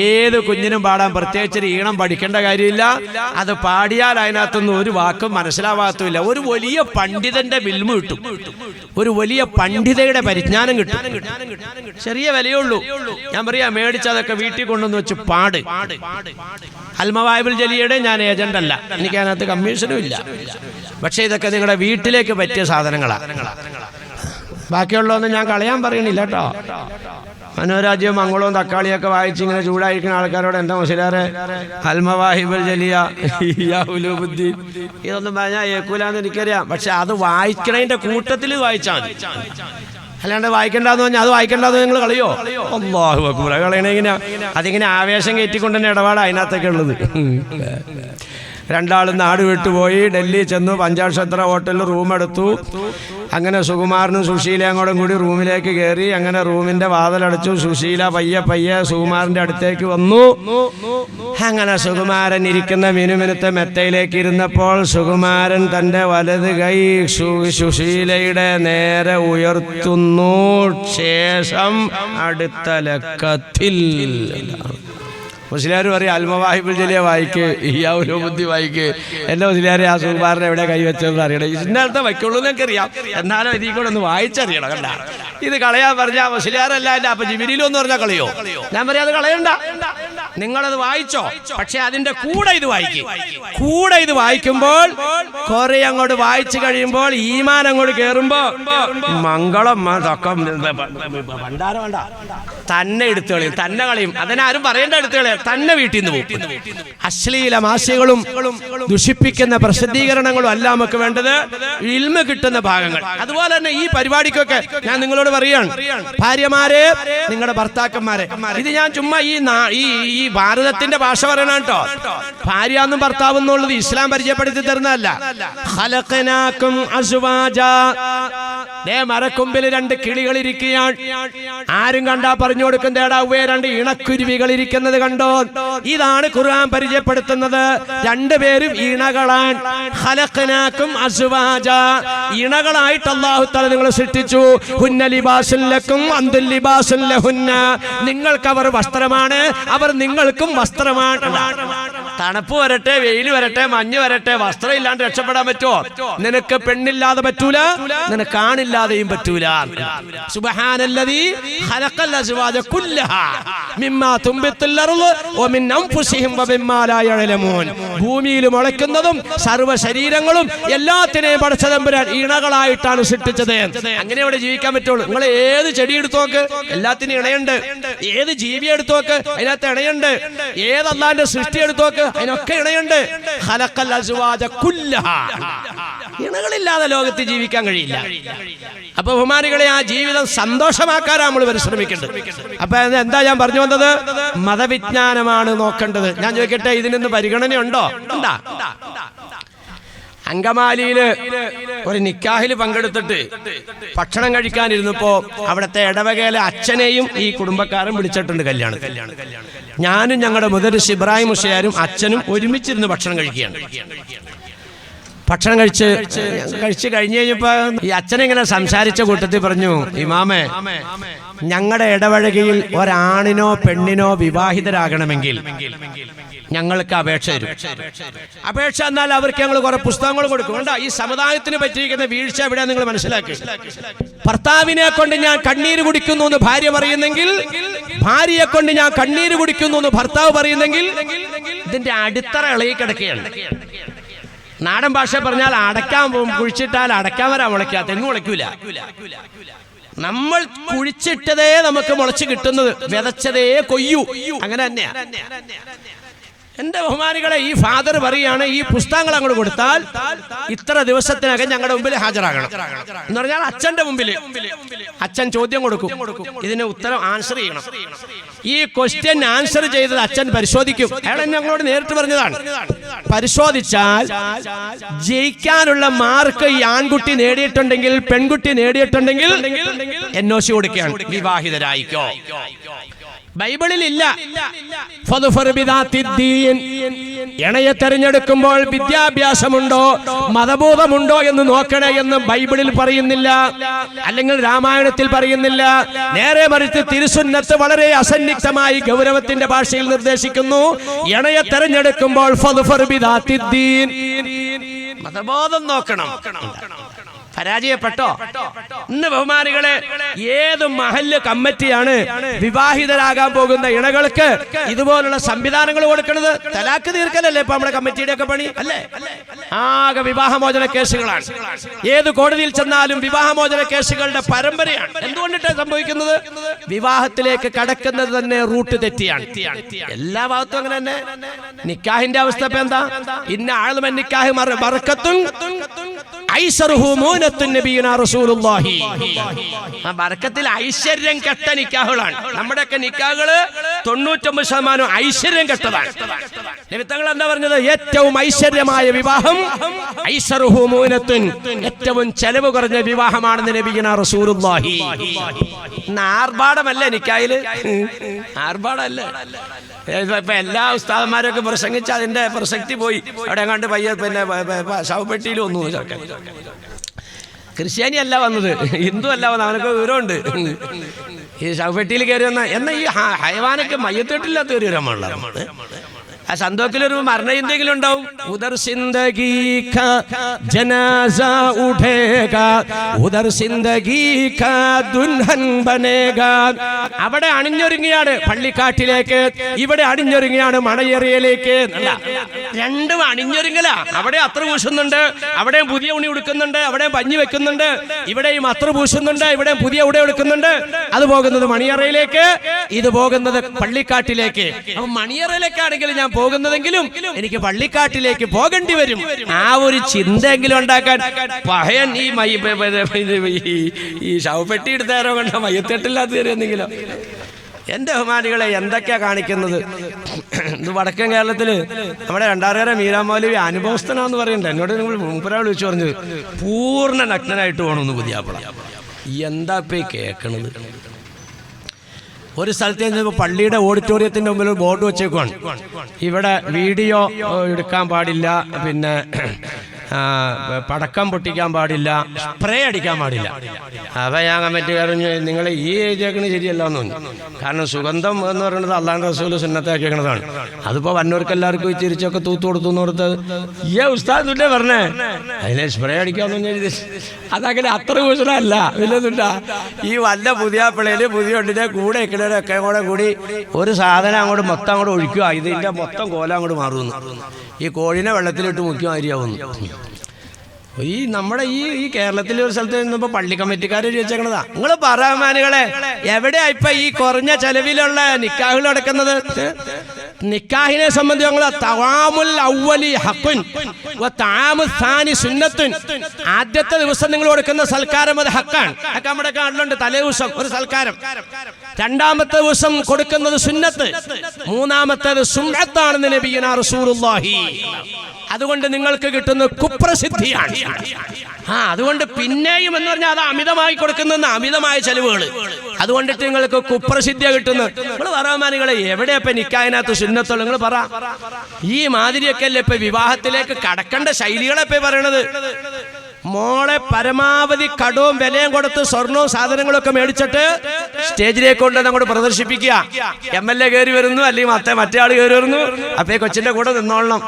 ഏത് കുഞ്ഞിനും പാടാം. പ്രത്യേകിച്ച് ഈണം പഠിക്കേണ്ട കാര്യമില്ല. അത് പാടിയാൽ അതിനകത്തൊന്നും ഒരു വാക്കും മനസ്സിലാവാത്തുമില്ല. ഒരു വലിയ പണ്ഡിതന്റെ ബിൽമ് കിട്ടും, ഒരു വലിയ പണ്ഡിതയുടെ പരിജ്ഞാനം കിട്ടും. ചെറിയ വിലയുള്ളൂ. ഞാൻ പറയാ, മേടിച്ചതൊക്കെ വീട്ടിൽ കൊണ്ടുവന്ന് വെച്ച് പാട്. അൽ മവാഹിബുൽ ജലിയയുടെ ഞാൻ ഏജന്റ് അല്ല, എനിക്ക് അതിനകത്ത് കമ്മീഷനും ഇല്ല. പക്ഷെ ഇതൊക്കെ നിങ്ങളുടെ വീട്ടിലേക്ക് പറ്റിയ സാധനങ്ങളാണ്. ബാക്കിയുള്ളതൊന്നും ഞാൻ കളയാൻ പറയണില്ല കേട്ടോ. മനോരാജ്യവും മംഗളവും തക്കാളിയൊക്കെ വായിച്ച് ഇങ്ങനെ ചൂടായിരിക്കുന്ന ആൾക്കാരോട് എന്താ മുസ്ലിയാരെ, അൽ മവാഹിബുൽ ജലിയ, ഇഹ്യാ ഉലൂമുദ്ദീൻ ഇതൊന്നും പറഞ്ഞാൽ ഏക്കൂലാന്ന് എനിക്കറിയാം. പക്ഷെ അത് വായിക്കണതിന്റെ കൂട്ടത്തിൽ വായിച്ചാൽ മതി. അല്ലാണ്ട് വായിക്കണ്ടെന്ന് പറഞ്ഞാൽ അത് വായിക്കണ്ടെന്ന് നിങ്ങൾ കളയോ? അല്ലാഹു അക്ബർ. കളയണെങ്ങനെ അതിങ്ങനെ ആവേശം കയറ്റിക്കൊണ്ട് തന്നെ ഇടപാട് അതിനകത്തൊക്കെ ഉള്ളത്. 2 ആൾ നാട് വിട്ടുപോയി, ഡൽഹി ചെന്നു, പഞ്ചാക്ഷത്ര ഹോട്ടലിൽ റൂം എടുത്തു. അങ്ങനെ സുകുമാരനും സുശീലയും കൂടെ കൂടി റൂമിലേക്ക് കയറി. അങ്ങനെ റൂമിന്റെ വാതിലടച്ചു. സുശീല പയ്യെ സുകുമാരന്റെ അടുത്തേക്ക് വന്നു. അങ്ങനെ സുകുമാരൻ ഇരിക്കുന്ന മിനുമിനുത്തെ മെത്തയിലേക്ക് ഇരുന്നപ്പോൾ സുകുമാരൻ തൻ്റെ വലത് കൈ സുശീലയുടെ നേരെ ഉയർത്തുന്നു. ശേഷം അടുത്ത ലക്കത്തിൽ മുസ്ലിയാർ പറയും അൽമവാഹിബുൽ ജലിയ വായിക്ക്, ഇയ്യാഉൽ ബുദ്ധി വായിക്ക്. എൻ്റെ മുസ്ലിയാരെ ആ സുകുമാരൻ എവിടെ കൈവച്ചതെന്ന് അറിയണം. ഇന്നലത്തെ വയ്ക്കുള്ളൂ എന്നൊക്കെ അറിയാം, എന്നാലും ഇതിൽ കൂടെ ഒന്ന് വായിച്ചറിയണം. കണ്ട ഇത് കളയാൻ പറഞ്ഞാൽ മുസ്ലിയാരല്ല എൻ്റെ അപ്പൊ ജിബിരിയിലൊന്നും പറഞ്ഞാൽ കളയോ? ഞാൻ പറയാം അത് കളയണ്ട, നിങ്ങളത് വായിച്ചോ. പക്ഷെ അതിന്റെ കൂടെ ഇത് വായിക്കുമ്പോൾ കുറെ അങ്ങോട്ട് വായിച്ചു കഴിയുമ്പോൾ ഈമാൻ അങ്ങോട്ട് കേറുമ്പോ മംഗളം ഭണ്ഡാരം വേണ്ട, തന്നെ എടുത്തു കളയും, തന്നെ കളയും. അതിനാരും പറയേണ്ട എടുത്തു കളയാം, തന്നെ വീട്ടിൽ നിന്ന് പോകും. അശ്ലീല മാസികകളും ദുഷിപ്പിക്കുന്ന പ്രസിദ്ധീകരണങ്ങളും അല്ല നമുക്ക് വേണ്ടത്, ഇൽമ കിട്ടുന്ന ഭാഗങ്ങൾ. അതുപോലെ തന്നെ ഈ പരിപാടിക്കൊക്കെ ഞാൻ നിങ്ങളോട് പറയാണ്, ഭാര്യമാരെ, നിങ്ങളുടെ ഭർത്താക്കന്മാരെ, ഇത് ഞാൻ ചുമ്മാ ഈ ഭാരതത്തിന്റെ ഭാഷ പറയണം കേട്ടോ. ഭാര്യ എന്നും ഭർത്താവ് എന്നുള്ളത് ഇസ്ലാം പരിചയപ്പെടുത്തി തരുന്നതല്ല. ഖലഖനാകും അസ്വാജാ, മരക്കൊമ്പിൽ രണ്ട് കിളികൾ ഇരിക്കുകയാണ്. ആരും കണ്ടാ പറഞ്ഞു കൊടുക്കും, തേടാവേ രണ്ട് ഇണക്കുരുവികൾ ഇരിക്കുന്നത് കണ്ടോ? ഇതാണ് ഖുർആൻ പരിചയപ്പെടുത്തുന്നത്. രണ്ടുപേരും ഇണകളാണ്. ഖലഖനാകും അസ്വാജാ, ഇണകളായിട്ട് അല്ലാഹു തആല നിങ്ങളെ സൃഷ്ടിച്ചു. ഹുന്ന ലിബാസുൻ ലക്കും അൻതുൽ ലിബാസുൻ ലഹുന്ന, നിങ്ങൾക്ക് അവർ വസ്ത്രമാണ്, അവർ നിങ്ങൾക്കും വസ്ത്രമാണ്. തണുപ്പ് വരട്ടെ, വെയിൽ വരട്ടെ, മഞ്ഞ് വരട്ടെ, വസ്ത്രം ഇല്ലാണ്ട് രക്ഷപ്പെടാൻ പറ്റുമോ? നിനക്ക് പെണ്ണില്ലാതെ പറ്റൂല, നിനക്ക് ആണില്ലാതെയും പറ്റൂല. സുബ്ഹാനല്ലദീ ഖലഖൽ അസ്വാജ കുല്ലഹാ മിമ്മാ തുംബിത്തുൽ അർള് വമിൻ അൻഫുസിഹിം വമിമ്മാ ലാ യഅലമൂൻ. ഭൂമിയിൽ മുളയ്ക്കുന്നതും സർവ്വ ശരീരങ്ങളും എല്ലാത്തിനെയും പടച്ച തമ്പുരാൻ ഇണകളായിട്ടാണ് സൃഷ്ടിച്ചത്. അങ്ങനെ അവിടെ ജീവിക്കാൻ പറ്റുള്ളൂ. നിങ്ങൾ ഏത് ചെടി എടുത്തു നോക്ക്, എല്ലാത്തിനും ഇണയുണ്ട്. ഏത് ജീവിയെ എടുത്തു നോക്ക്, അതിനകത്ത് ഇണയുണ്ട്. ഏത് അല്ലാഹുവിന്റെ സൃഷ്ടി എടുത്തു നോക്ക്, അതിനൊക്കെ ഇണയുണ്ട്. ഖലഖൽ അസ്വാജ കുല്ലഹാ, ഇണകളില്ലാതെ ലോകത്ത് ജീവിക്കാൻ കഴിയില്ല. അപ്പൊ ബഹുമാനികളെ, ആ ജീവിതം സന്തോഷമാക്കാൻ നമ്മൾ പരിശ്രമിക്കേണ്ടത്. അപ്പൊ എന്താ ഞാൻ പറഞ്ഞു വന്നത്? മതവിജ്ഞാനമാണ് നോക്കേണ്ടത്. ഞാൻ ചോദിക്കട്ടെ, ഇതിനൊന്ന് പരിഗണനയുണ്ടോ? ഉണ്ടാ. അങ്കമാലിയില് ഒരു നിക്കാഹിൽ പങ്കെടുത്തിട്ട് ഭക്ഷണം കഴിക്കാനിരുന്നപ്പോ അവിടുത്തെ ഇടവകയിലെ അച്ഛനെയും ഈ കുടുംബക്കാരും വിളിച്ചിട്ടുണ്ട് കല്യാണത്തിൽ. ഞാനും ഞങ്ങളുടെ മുദരിസ് ഇബ്രാഹിം മുസ്ലിയാരും അച്ഛനും ഒരുമിച്ചിരുന്ന് ഭക്ഷണം കഴിക്കുകയാണ്. ഭക്ഷണം കഴിച്ച് കഴിഞ്ഞ് കഴിഞ്ഞപ്പോ ഈ അച്ഛനിങ്ങനെ സംസാരിച്ച കൂട്ടത്തിൽ പറഞ്ഞു, ഇമാമേ, ഞങ്ങളുടെ ഇടവഴകയിൽ ഒരാണിനോ പെണ്ണിനോ വിവാഹിതരാകണമെങ്കിൽ ഞങ്ങൾക്ക് അപേക്ഷ തരും. അപേക്ഷ എന്നാൽ അവർക്ക് ഞങ്ങൾ കുറെ പുസ്തകങ്ങൾ കൊടുക്കും. വേണ്ട, ഈ സമുദായത്തിന് പറ്റിയിരിക്കുന്ന വീഴ്ച എവിടെയാ നിങ്ങൾ മനസ്സിലാക്കി. ഭർത്താവിനെ കൊണ്ട് ഞാൻ കണ്ണീര് കുടിക്കുന്നു എന്ന് ഭാര്യ പറയുന്നെങ്കിൽ, ഭാര്യയെ കൊണ്ട് ഞാൻ കണ്ണീര് കുടിക്കുന്നു എന്ന് ഭർത്താവ് പറയുന്നെങ്കിൽ, ഇതിന്റെ അടിത്തറ ഇളകി കിടക്കുകയാണ്. നാടൻ ഭാഷ പറഞ്ഞാൽ അടയ്ക്കാൻ കുഴിച്ചിട്ടാൽ അടയ്ക്കാൻ വരാൻ മുളയ്ക്കാ, തെങ്ങ് മുളയ്ക്കൂല. നമ്മൾ കുഴിച്ചിട്ടതേ നമുക്ക് മുളച്ച് കിട്ടുന്നത്, വിതച്ചതേ കൊയ്യൂ. അങ്ങനെ തന്നെയാ. എന്റെ ബഹുമാനികളെ, ഈ ഫാദർ പറയാണ്, ഈ പുസ്തകങ്ങൾ അങ്ങോട്ട് കൊടുത്താൽ ഇത്ര ദിവസത്തിനകം ഞങ്ങളുടെ മുമ്പിൽ ഹാജരാകണം എന്ന് പറഞ്ഞാൽ അച്ഛന്റെ മുമ്പിൽ അച്ഛൻ ചോദ്യം കൊടുക്കും, ഇതിന് ഉത്തരം ആൻസർ ചെയ്യണം. ഈ ക്വസ്റ്റ്യൻ ആൻസർ ചെയ്തത് അച്ഛൻ പരിശോധിക്കും. അയാൾ ഞങ്ങളോട് നേരിട്ട് പറഞ്ഞതാണ്. പരിശോധിച്ചാൽ ജയിക്കാനുള്ള മാർക്ക് ഈ ആൺകുട്ടി നേടിയിട്ടുണ്ടെങ്കിൽ, പെൺകുട്ടി നേടിയിട്ടുണ്ടെങ്കിൽ NOC കൊടുക്കുകയാണ്, വിവാഹിതരായിക്കോ. ബൈബിളിൽ ഇല്ല. ഇണയെ തെരഞ്ഞെടുക്കുമ്പോൾ വിദ്യാഭ്യാസമുണ്ടോ, മതബോധമുണ്ടോ എന്ന് നോക്കണേ എന്ന് ബൈബിളിൽ പറയുന്നില്ല, അല്ലെങ്കിൽ രാമായണത്തിൽ പറയുന്നില്ല. നേരെ മറിച്ച് തിരുസുന്നത്ത് വളരെ അസന്നിഗ്ധമായി ഗൗരവത്തിന്റെ ഭാഷയിൽ നിർദ്ദേശിക്കുന്നു, ഇണയെ തെരഞ്ഞെടുക്കുമ്പോൾ മതബോധം നോക്കണം. പരാജയപ്പെട്ടോ? ഇന്ന് ബഹുമാനികളെ, ഏത് മഹല്ല് കമ്മിറ്റിയാണ് വിവാഹിതരാകാൻ പോകുന്ന ഇണകൾക്ക് ഇതുപോലുള്ള സംവിധാനങ്ങൾ കൊടുക്കുന്നത്? തലാക്ക് തീർക്കലല്ലേ ഇപ്പൊ നമ്മുടെ കമ്മിറ്റിയുടെ ഒക്കെ പണി അല്ലേ? ആകെ വിവാഹമോചന കേസുകളാണ്. ഏത് കോടതിയിൽ ചെന്നാലും വിവാഹമോചന കേസുകളുടെ പരമ്പരയാണ്. എന്തുകൊണ്ടിട്ടാണ് സംഭവിക്കുന്നത്? വിവാഹത്തിലേക്ക് കടക്കുന്നത് തന്നെ റൂട്ട് തെറ്റിയാണ്. എല്ലാ ഭാഗത്തും അങ്ങനെ തന്നെ. നിക്കാഹിന്റെ അവസ്ഥ ഇപ്പൊ എന്താ? ഇന്ന ആളും നിക്കാഹ് ബർക്കത്തുൻ ഐസറുഹു മൂനത്തുൻ നബിയുനാ റസൂലുള്ളാഹി. ആ ബർക്കത്തിൽ ഐശ്വര്യം കെട്ട നിക്കാഹുകളാണ്. നമ്മുടെയൊക്കെ നിക്കാഹുകള് 99% ഐശ്വര്യം കെട്ടതാണ്. നബിത്തങ്ങൾ എന്താ പറഞ്ഞത്? ഏറ്റവും ഐശ്വര്യമായ വിവാഹം ഐസറുഹു മൂനത്തുൻ, ഏറ്റവും ചെലവ് കുറഞ്ഞ വിവാഹമാണെന്ന് നബിയുനാ റസൂലുള്ളാഹി. ആർഭാടമല്ല നിക്കായില്, ആർഭാടമല്ല. ഇപ്പൊ എല്ലാ ഉസ്താദന്മാരൊക്കെ പ്രസംഗിച്ച് അതിന്റെ പ്രസക്തി പോയി. അവിടെ കണ്ട് പയ്യ പിന്നെ ശവപ്പെട്ടിയിൽ ഒന്നു ചേർക്കാൻ. ക്രിസ്ത്യാനി അല്ല വന്നത്, ഹിന്ദു അല്ല വന്നത്, അവനൊക്കെ വിവരമുണ്ട്. ഈ ശവപ്പെട്ടിയിൽ കയറി വന്ന എന്നാൽ ഈ ഹൈവാനൊക്കെ മയ്യത്തിട്ടില്ലാത്ത ഒരു വിവരമുള്ള ആ സന്തോക്കിലൊരു മരണ എന്തെങ്കിലും ഉണ്ടാവും. ഉദർ സിന്ദഗി കാ ജനാസ ഉഠേഗാ, ഉദർ സിന്ദഗി കാ ദുൽഹൻ ബനേഗാ. അവിടെ അണിഞ്ഞൊരുങ്ങിയാണ് പള്ളിക്കാട്ടിലേക്ക്, ഇവിടെ അണിഞ്ഞൊരുങ്ങിയാണ് മണയേറിയയിലേക്ക്. രണ്ടും അണിഞ്ഞൊരുങ്ങല. അവിടെ അത്ര പൂശുന്നുണ്ട്, അവിടെയും പുതിയ ഉണി ഉടുക്കുന്നുണ്ട്, അവിടെയും പഞ്ഞി വെക്കുന്നുണ്ട്, ഇവിടെയും അത്ര പൂശുന്നുണ്ട്, ഇവിടെയും പുതിയ ഉട എടുക്കുന്നുണ്ട്. അത് പോകുന്നത് മണിയറയിലേക്ക്, ഇത് പോകുന്നത് പള്ളിക്കാട്ടിലേക്ക്. അപ്പൊ മണിയറയിലേക്കാണെങ്കിൽ ഞാൻ പോകുന്നതെങ്കിലും എനിക്ക് പള്ളിക്കാട്ടിലേക്ക് പോകേണ്ടി വരും. ആ ഒരു ചിന്തയെങ്കിലും ഉണ്ടാക്കാൻ പഹയൻ ഈ ശവപ്പെട്ടി എടുത്താരോ കണ്ട മയ്യത്തെട്ടില്ലാത്ത തരുമെന്നെങ്കിലോ. എന്റെ ബഹുമാനികളെ, എന്തൊക്കെയാ കാണിക്കുന്നത്? ഇത് വടക്കൻ കേരളത്തില് നമ്മുടെ രണ്ടാറുകാരെ മീരാമൗലവി അനുഭവസ്ഥനാന്ന് പറയണ്ട. എന്നോട് നിങ്ങൾ മുമ്പൊരാൾ വിളിച്ചു പറഞ്ഞത് പൂർണ്ണ നഗ്നനായിട്ട് പോകണമെന്ന് പുതിയാപ്പള. എന്താ ഇപ്പൊ കേൾക്കണത്? ഒരു സ്ഥലത്ത് ചെന്നപ്പോൾ പള്ളിയുടെ ഓഡിറ്റോറിയത്തിന്റെ മുമ്പിൽ ഒരു ബോർഡ് വെച്ചേക്കുവാണ്, ഇവിടെ വീഡിയോ എടുക്കാൻ പാടില്ല, പിന്നെ പടക്കം പൊട്ടിക്കാൻ പാടില്ല, സ്പ്രേ അടിക്കാൻ പാടില്ല. അപ്പം ഞാൻ കമ്മിറ്റിക്കാരൻ നിങ്ങൾ ഈ എഴുതിയേക്കണ ശരിയല്ല എന്ന് തോന്നി. കാരണം സുഗന്ധം എന്ന് പറയുന്നത് അള്ളാഹുവിന്റെ റസൂൽ സുന്നത്താക്കിയേക്കണതാണ്. അതിപ്പോൾ വന്നവർക്ക് എല്ലാവർക്കും ചിരിച്ചൊക്കെ തൂത്ത് കൊടുത്തു എന്ന് കൊടുത്തത് ഈ ഉസ്താദ് തുല്ലേ പറഞ്ഞേ, അതിനെ സ്പ്രേ അടിക്കാമെന്ന് എഴുതി. അതങ്ങനെ അത്ര കൂശലല്ല, വല്ലതുണ്ട. ഈ വല്ല പുതിയ പിള്ളേര് പുതിയ ഉണ്ടിനെ കൂടെ ഇക്കണവരൊക്കെ കൂടെ കൂടി ഒരു സാധനം അങ്ങോട്ട് മൊത്തം അങ്ങോട്ട് ഒഴിക്കുക, ഇതിൻ്റെ മൊത്തം കോലം അങ്ങോട്ട് മാറുന്നു. ഈ കോഴിനെ വെള്ളത്തിലിട്ട് മുഖ്യം മാതിരിയാവുന്നു. ഈ നമ്മുടെ ഈ കേരളത്തിലെ ഒരു സ്ഥലത്ത് നിന്നപ്പോൾ പള്ളി കമ്മിറ്റിക്കാർ ചോദിച്ചേക്കണതാ. നിങ്ങൾ പറയാമാനുകളെ, എവിടെയാ ഇപ്പൊ ഈ കുറഞ്ഞ ചെലവിലുള്ള നിക്കാഹുകൾ നടക്കുന്നത്? നിക്കാഹിനെ സംബന്ധിച്ച് ഞങ്ങൾ തവാമുൽ അവ്വലി ഹഖുൻ വ തആമുൽ സാനി സുന്നത്തുൻ. ആദ്യത്തെ ദിവസം നിങ്ങൾ കൊടുക്കുന്ന സൽക്കാരം അത് ഹക്കാണ്. ഹക്ക നമ്മുടെ കാട്ടിലുണ്ട്, തലേ ദിവസം ഒരു സൽക്കാരം. രണ്ടാമത്തെ ദിവസം കൊടുക്കുന്നത് സുന്നത്ത്, മൂന്നാമത്തേത് സുന്നത്താണെന്ന് നബിയുനാ റസൂലുള്ളാഹി. അതുകൊണ്ട് നിങ്ങൾക്ക് കിട്ടുന്ന കുപ്രസിദ്ധിയാണ്. അതുകൊണ്ട് പിന്നെയും എന്ന് പറഞ്ഞാൽ അത് അമിതമായി കൊടുക്കുന്ന അമിതമായ ചെലവുകൾ, അതുകൊണ്ടിട്ട് നിങ്ങൾക്ക് കുപ്രസിദ്ധിയാണ് കിട്ടുന്നത്. നിങ്ങൾ പറയാമാനികളെ, എവിടെയപ്പോ നിക്കാഹിനകത്ത് സുന്നത്തുള്ള? നിങ്ങൾ പറ. ഈ മാതിരിയൊക്കെ അല്ലേ ഇപ്പൊ വിവാഹത്തിലേക്ക് കടക്കേണ്ട ശൈലികളെപ്പോ പറയണത്. മോളെ പരമാവധി കടവും വിലയും കൊടുത്ത് സ്വർണവും സാധനങ്ങളൊക്കെ മേടിച്ചിട്ട് സ്റ്റേജിലേക്ക് കൊണ്ട് അങ്ങോട്ട് പ്രദർശിപ്പിക്കുക. MLA കയറി വരുന്നു, അല്ലെങ്കിൽ മറ്റേ ആൾ കയറി വരുന്നു, അപ്പൊ കൊച്ചിന്റെ കൂടെ നിന്നോളണം.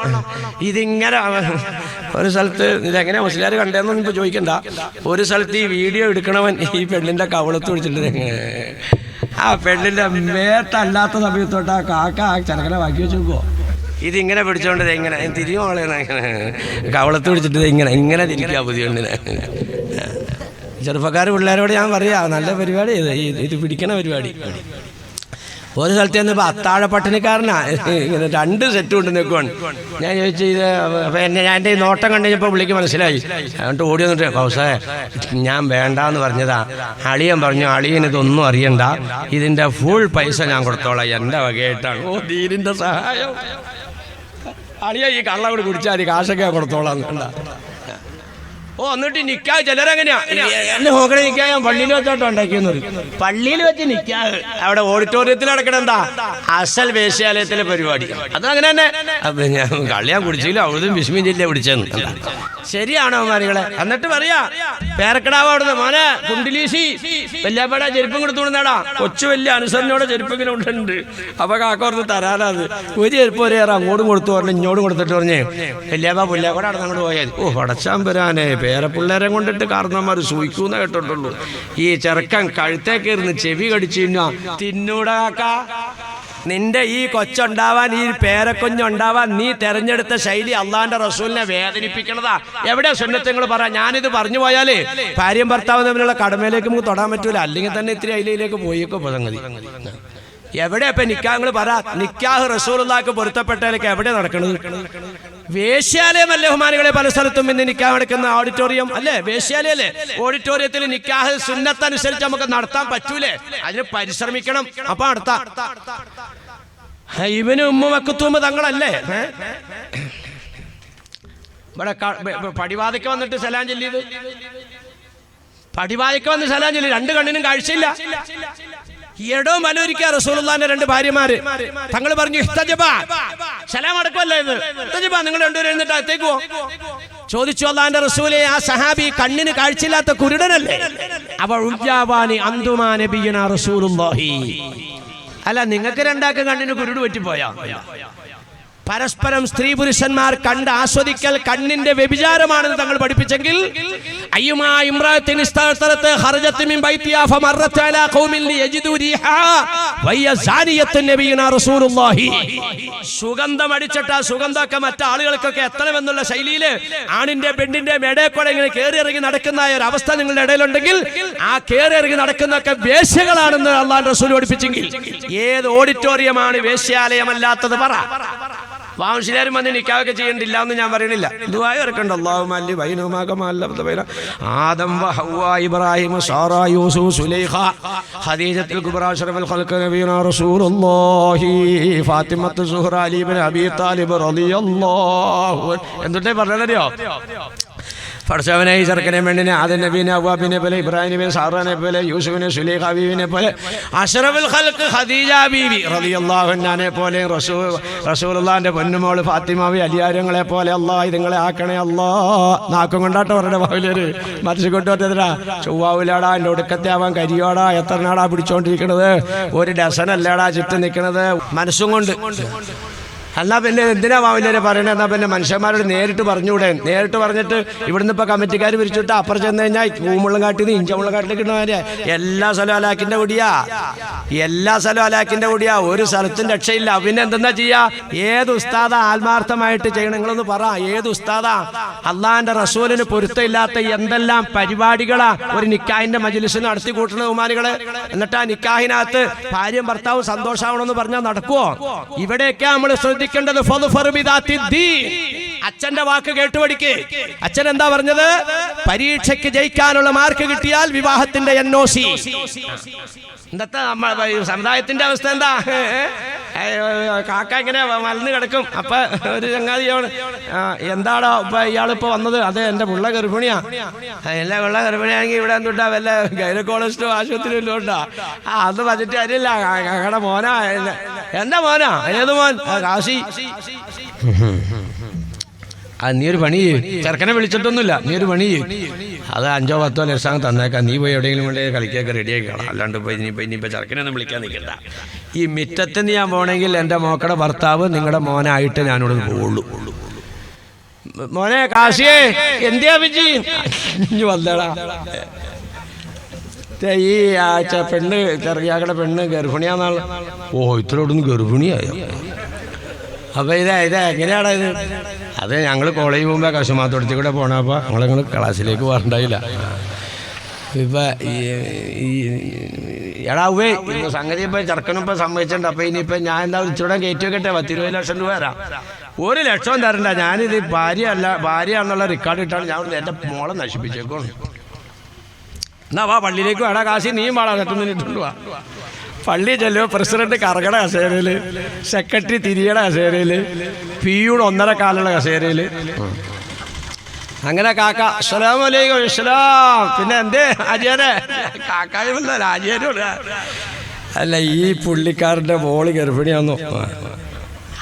ഇതിങ്ങനെ ഒരു സ്ഥലത്ത് ഇതെങ്ങനെയാ മുസ്ലിയാർ കണ്ടതെന്നൊന്നും ഇപ്പൊ ചോദിക്കണ്ട. ഒരു സ്ഥലത്ത് ഈ വീഡിയോ എടുക്കണവൻ ഈ പെണ്ണിന്റെ കവളത്ത് പിടിച്ചിട്ട് ആ പെണ്ണിന്റെ മേട്ടല്ലാത്ത സമയത്തോട്ട് ആ കാക്ക ആ ചെറുക്കനെ ബാക്കി വെച്ച് നോക്കുവോ. ഇതിങ്ങനെ പിടിച്ചോണ്ട് ഇങ്ങനെ തിരിയോളെ കവളത്ത് പിടിച്ചിട്ട് ഇങ്ങനെ തിരിക്കുക പുതിയ പെണ്ണിനെ. ചെറുപ്പക്കാർ പിള്ളേരോട് ഞാൻ പറയാ, നല്ല പരിപാടി ഇത് പിടിക്കണ പരിപാടി. ഒരു സ്ഥലത്ത് ചെന്നപ്പോൾ അത്താഴ പട്ടിണിക്കാരനാ, ഇങ്ങനെ 2 സെറ്റ് കൊണ്ട് നിൽക്കുവാണ്. ഞാൻ ചോദിച്ചു ഇത്, അപ്പം ഞാൻ എൻ്റെ ഈ നോട്ടം കണ്ടുകഴിഞ്ഞപ്പോൾ പുള്ളിക്ക് മനസ്സിലായി. അതുകൊണ്ട് ഓടി വന്നിട്ട് കൗസേ ഞാൻ വേണ്ടാന്ന് പറഞ്ഞതാ. അളിയൻ പറഞ്ഞു അളിയൻ ഇതൊന്നും അറിയണ്ട, ഇതിൻ്റെ ഫുൾ പൈസ ഞാൻ കൊടുത്തോളാം, എൻ്റെ വകയായിട്ടാണ്. ഓ ദീനിൻ്റെ സഹായം. അളിയ ഈ കള്ള കൂടി കുടിച്ചാൽ മതി, കാശൊക്കെ കൊടുത്തോളാം. കണ്ട ഓ എന്നിട്ട് നിക്കാഹ് ചിലരെങ്ങനെയാ എന്നെ നോക്കണേ നിക്കാഹ് ഞാൻ പള്ളിയിൽ വെച്ചോട്ടോ ഉണ്ടാക്കിയെന്ന്. പള്ളിയിൽ വെച്ച് നിക്കാഹ് അവിടെ ഓഡിറ്റോറിയത്തിൽ നടക്കണ എന്താ അസൽ വേശ്യാലയത്തിലെ പരിപാടി. അതങ്ങനെ തന്നെ. അപ്പൊ ഞാൻ കള്ളിയാൻ കുടിച്ചില്ല, അവിടുന്ന് വിസ്മിൻ ജില്ല കുടിച്ചെന്ന്. ശരിയാണോ മാരികളെ? എന്നിട്ട് പറയാ പേരക്കിടാവ് അവിടുന്ന് മോനെ കുണ്ടിലീശി വല്യാപ്പേടാ ചെരുപ്പം കൊടുത്തുകൊടുന്നാടാ. കൊച്ചു വലിയ അനുസരണയോടെ ചെരുപ്പെങ്കിലും ഉണ്ട്. അപ്പൊ കാക്കോർത്ത് തരാനാത് ഒരു ചെരുപ്പ് ഒരേറെ അങ്ങോട്ടും കൊടുത്തു പറഞ്ഞു, ഇങ്ങോട്ടും കൊടുത്തിട്ട് പറഞ്ഞേ വല്യാപ്പ പുല്ലാക്കോടെ അവിടെ അങ്ങോട്ട് പോയാൽ ഓ പടച്ചാൻ വരാനേ പേരപ്പിള്ളേരെ കൊണ്ടിട്ട് കാരണന്മാർ സൂയിക്കൂന്ന് കേട്ടിട്ടുള്ളൂ. ഈ ചെറുക്കൻ കഴുത്തേക്കിരുന്ന് ചെവി കടിച്ചു തിന്നൂടാ കാക്ക. നിന്റെ ഈ കൊച്ചുണ്ടാവാൻ, ഈ പേരക്കുഞ്ഞുണ്ടാവാൻ നീ തെരഞ്ഞെടുത്ത ശൈലി അള്ളാന്റെ റസൂലിനെ വേദനിപ്പിക്കണതാ. എവിടെ സുന്നത്തുകൾ പറ. ഞാനിത് പറഞ്ഞു പോയാലേ ഭാര്യയും ഭർത്താവും തമ്മിലുള്ള കടമയിലേക്ക് നമുക്ക് തൊടാൻ പറ്റൂല. അല്ലെങ്കിൽ തന്നെ ഇത്തിരി അയിലേക്ക് പോയേക്കോ സംഗതി. എവിടെ ഇപ്പൊ നിക്കാഹ് പറ. നിക്കാഹ് റസൂലുള്ളാഹിക്ക് പൊരുത്തപ്പെട്ടതിലേക്ക് എവിടെ നടക്കണത്? വേശ്യാലയമല്ലേ ബഹുമാനികളെ? പല സ്ഥലത്തും ഇന്ന് നിക്കാഹ് നടക്കുന്ന ഓഡിറ്റോറിയം അല്ലേ? വേശ്യാലയല്ലേ? ഓഡിറ്റോറിയത്തിൽ നിക്കാഹ് സുന്നത്തനുസരിച്ച് നമുക്ക് നടത്താൻ പറ്റൂലേ? അതിന് പരിശ്രമിക്കണം. അപ്പൊ നടത്താം. ഇവന് ഉമ്മ മക്തും തങ്ങളല്ലേ ഇവിടെ പടിവാതിക്ക് വന്നിട്ട് സലാം ചൊല്ലിയത്? പടിവാതിക്ക് വന്ന് സലാം ചൊല്ലി, രണ്ട് കണ്ണിനും കാഴ്ചയില്ല. എടോ മലൂരിക്ക റസൂലുള്ളാഹിന്റെ രണ്ട് ഭാര്യമാര് തങ്ങൾ പറഞ്ഞു ഇഹ്തജബാ, സലാം അടക്കമല്ല ഇത്, ഇഹ്തജബാ, നിങ്ങൾ രണ്ടുപേരും എഴുന്നിട്ട് അകത്തേക്ക് പോ. ചോദിച്ചു അല്ലാഹുവിന്റെ റസൂലേ, ആ സഹാബി കണ്ണിന് കാഴ്ചയില്ലാത്ത കുരുടനല്ലേ? അവ ഉജ്ജാബാനി അന്തുമാ നബിയുനാ റസൂലുള്ളാഹി. അല്ല, നിങ്ങൾക്ക് രണ്ടാക്കും കണ്ണിന് കുരുട് പറ്റിപ്പോയാ? പരസ്പരം സ്ത്രീ പുരുഷന്മാർ കണ്ട് ആസ്വദിക്കൽ കണ്ണിന്റെ വ്യഭിചാരമാണെന്ന് തങ്ങൾ പഠിപ്പിച്ചെങ്കിൽ സുഗന്ധം അടിച്ചിട്ട് ആ സുഗന്ധമൊക്കെ മറ്റാളുകൾക്കൊക്കെ എത്തണമെന്നുള്ള ശൈലിയില് ആണിന്റെ പെണ്ണിന്റെ മേടേക്കൂടെ ഇങ്ങനെ കയറി ഇറങ്ങി നടക്കുന്ന ഒരു അവസ്ഥ നിങ്ങളുടെ ഇടയിലുണ്ടെങ്കിൽ ആ കയറി ഇറങ്ങി നടക്കുന്നതൊക്കെ വേശ്യകളാണെന്ന് അല്ലാഹുവിന്റെ റസൂൽ പഠിപ്പിച്ചെങ്കിൽ ഏത് ഓഡിറ്റോറിയമാണ് വേശ്യാലയമല്ലാത്തത്? പറ. വാംശിലാരും വന്ന് നിക്കാഹൊക്കെ ചെയ്യണ്ടില്ല എന്ന് ഞാൻ പറയണില്ല. ദുആ ഇറക്കണ്ട. അല്ലാഹുമ്മ അല്ലി ബൈനഹുമാ കമാ അല്ലഫ്ത ബൈന ആദം വ ഹവ്വ ഇബ്രാഹിം സാറ യൂസുഫ് സുലൈഖ ഖദീജത്തുൽ കുബ്ര അഷ്റഫുൽ ഖൽഖ് നബിയുനാ റസൂലുള്ളാഹി ഫാത്തിമത്തു സുഹ്റ അലി ഇബ്നു അബീ താലിബ് റളിയല്ലാഹു. എന്തുട്ടേ പറഞ്ഞറിയോ? പഠിച്ചവനെ ഈ ചെറുക്കനെ പെണ്ണിനെ ആദം നബീനെ അവ്വാബിനെ പോലെ ഇബ്രാഹിം നബിനെ സാറാനെ പോലെ യൂസുഫിനെ സുലൈഖ ബീവിനെ പോലെ അഷ്റഫുൽ ഖൽഖ് ഖദീജ ബീവി റളിയല്ലാഹു അൻഹയെ പോലെ റസൂലുള്ളാഹിന്റെ പൊന്നുമോള് ഫാത്തിമ ബി അലിയാരങ്ങളെ പോലെ അല്ലാഹ് ഇതുങ്ങളെ ആക്കണേ അല്ലാഹ്. നാക്കും കൊണ്ടാട്ടോ അവരുടെ ഭാവിയിലൊരു മരിച്ചു കൊണ്ടുവരാ ചൊവ്വാവിലാടാ, എൻ്റെ ഒടുക്കത്തെ ആവാൻ കരിയോടാ, എത്ര നാടാ പിടിച്ചോണ്ടിരിക്കണത്, ഒരു ഡസനല്ലേടാ ചുറ്റും നിൽക്കണത് മനസ്സും കൊണ്ട്. എന്നാ പിന്നെ എന്തിനാ വാവില്ലേ പറയണേ? എന്നാൽ പിന്നെ മനുഷ്യന്മാരോട് നേരിട്ട് പറഞ്ഞുകൂടെ? നേരിട്ട് പറഞ്ഞിട്ട് ഇവിടുന്ന് ഇപ്പോൾ കമ്മിറ്റിക്കാർ പിരിച്ചിട്ട് അപ്പുറം ചെന്ന് കഴിഞ്ഞാൽ പൂമുള്ളം കാട്ടിന്ന് ഇഞ്ചമുള്ളം കാട്ടിലേക്ക് ഇടുന്നവരെ എല്ലാ സ്ഥലവും അലാക്കിൻ്റെ കൂടിയാ, എല്ലാ സ്ഥലവും അലാക്കിൻ്റെ കൂടിയാ, ഒരു സ്ഥലത്തും രക്ഷയില്ല. പിന്നെ എന്തെന്നാ ചെയ്യാ? ഏത് ഉസ്താദാ ആത്മാർത്ഥമായിട്ട് ചെയ്യണം? നിങ്ങളൊന്ന് പറ, ഏത് ഉസ്താദാ? അള്ളാഹിന്റെ റസൂലിന് പൊരുത്തമില്ലാത്ത എന്തെല്ലാം പരിപാടികളാ ഒരു നിക്കാഹിന്റെ മജ്ലിസിന് നടത്തി കൂട്ടുന്ന ബഹുമാനികളെ. എന്നിട്ട് ആ നിക്കാഹിനകത്ത് ഭാര്യയും ഭർത്താവും സന്തോഷമാവണമെന്ന് പറഞ്ഞാൽ നടക്കുവോ? ഇവിടെയൊക്കെ നമ്മൾ ശ്രദ്ധിക്കേണ്ടത് അച്ഛന്റെ വാക്ക് കേട്ടുപടിക്ക്. അച്ഛൻ എന്താ പറഞ്ഞത്? പരീക്ഷയ്ക്ക് ജയിക്കാനുള്ള മാർക്ക് കിട്ടിയാൽ വിവാഹത്തിന്റെ NOC. ഇന്നത്തെ സമുദായത്തിന്റെ അവസ്ഥ എന്താ? കാക്ക ഇങ്ങനെ മലന്ന് കിടക്കും. അപ്പൊ ഒരു ചങ്ങാതിയോട് എന്താടോ ഇപ്പൊ ഇയാളിപ്പോ വന്നത്? അതെ, എന്റെ പിള്ള ഗർഭിണിയാ. എല്ലാ പിള്ള ഗർഭിണിയാണെങ്കിൽ ഇവിടെ എന്തുണ്ടാ വല്ല ഗൈനക്കോളജിസ്റ്റോ ആശുപത്രിയിലും ഉണ്ടാ? അത് പറഞ്ഞിട്ട് അറിയില്ല, കാക്കയുടെ മോനാ. എന്താ മോനാ? ഏത് മോൻ? കാശി. നീ ഒരു പണി ചെയ്യും, ചെറുക്കനെ വിളിച്ചിട്ടൊന്നുമില്ല, നീ ഒരു പണി ചെയ്യും, അത് 5-10 ലക്ഷം തന്നേക്കാം, നീ പോയി എവിടെയെങ്കിലും വേണ്ടി കളിക്കൊക്കെ റെഡിയാക്കണം. അല്ലാണ്ട് ഇനിയിപ്പോൾ ചെറുക്കനൊന്നും വിളിക്കാൻ നിൽക്കണ്ട. ഈ മിറ്റത്തിന് ഞാൻ പോകണമെങ്കിൽ എൻ്റെ മോക്കടെ ഭർത്താവ് നിങ്ങളുടെ മോനായിട്ട് ഞാനിവിടെ പോവുള്ളൂ. മോനെ കാശിയേ, എന്തിയാ വിജി വന്നടാ. ഈ ആഴ്ച പെണ്ണ് ചെറിയാക്കടെ പെണ്ണ് ഗർഭിണിയാന്നാൾ. ഓ, ഇത്രയോടൊന്നും ഗർഭിണിയായോ? അപ്പോൾ ഇത് എങ്ങനെയാടാ ഇത്? അത് ഞങ്ങൾ കോളേജിൽ പോകുമ്പോൾ കശുമാത്തോടത്തിൽ കൂടെ പോണപ്പോൾ ഞങ്ങൾ ക്ലാസ്സിലേക്ക് പോകണ്ടായില്ല. ഇപ്പം എടാവേ ഇന്ന് സംഗതി ഇപ്പം ചെറുക്കനും ഇപ്പം സമ്മതിച്ചിട്ടുണ്ട്. അപ്പോൾ ഇനിയിപ്പോൾ ഞാൻ എന്താ ഇച്ചിടെ കയറ്റി വെക്കട്ടെ, 10-20 ലക്ഷം രൂപ തരാം. 1 ലക്ഷം തരണ്ട, ഞാനിത് ഭാര്യയാണെന്നുള്ള റെക്കോർഡ് ഇട്ടാണ് ഞാൻ എൻ്റെ മോളെ നശിപ്പിച്ചേക്കോളൂ. എന്നാ വാ പള്ളിയിലേക്ക് വേടാ, കാശി നീയും വാടാ, കെട്ടുന്നിട്ടുണ്ട് വാ. പള്ളി ചെല്ലുമ്പോൾ പ്രസിഡന്റ് കറകട കസേരയിൽ, സെക്രട്ടറി തിരിയട കസേരയിൽ, പിയുടെ 1.5 കാലുള്ള കസേരയിൽ. അങ്ങനെ കാക്ക അസ്സലാമു അലൈക്കും. ഇസ്ലാം. പിന്നെ എന്തേ ആചാരെ? കാക്കായുമല്ല ആചാര്യ. അല്ല, ഈ പുള്ളിക്കാരൻ്റെ മോള് ഗർഭിണിയാന്നോ?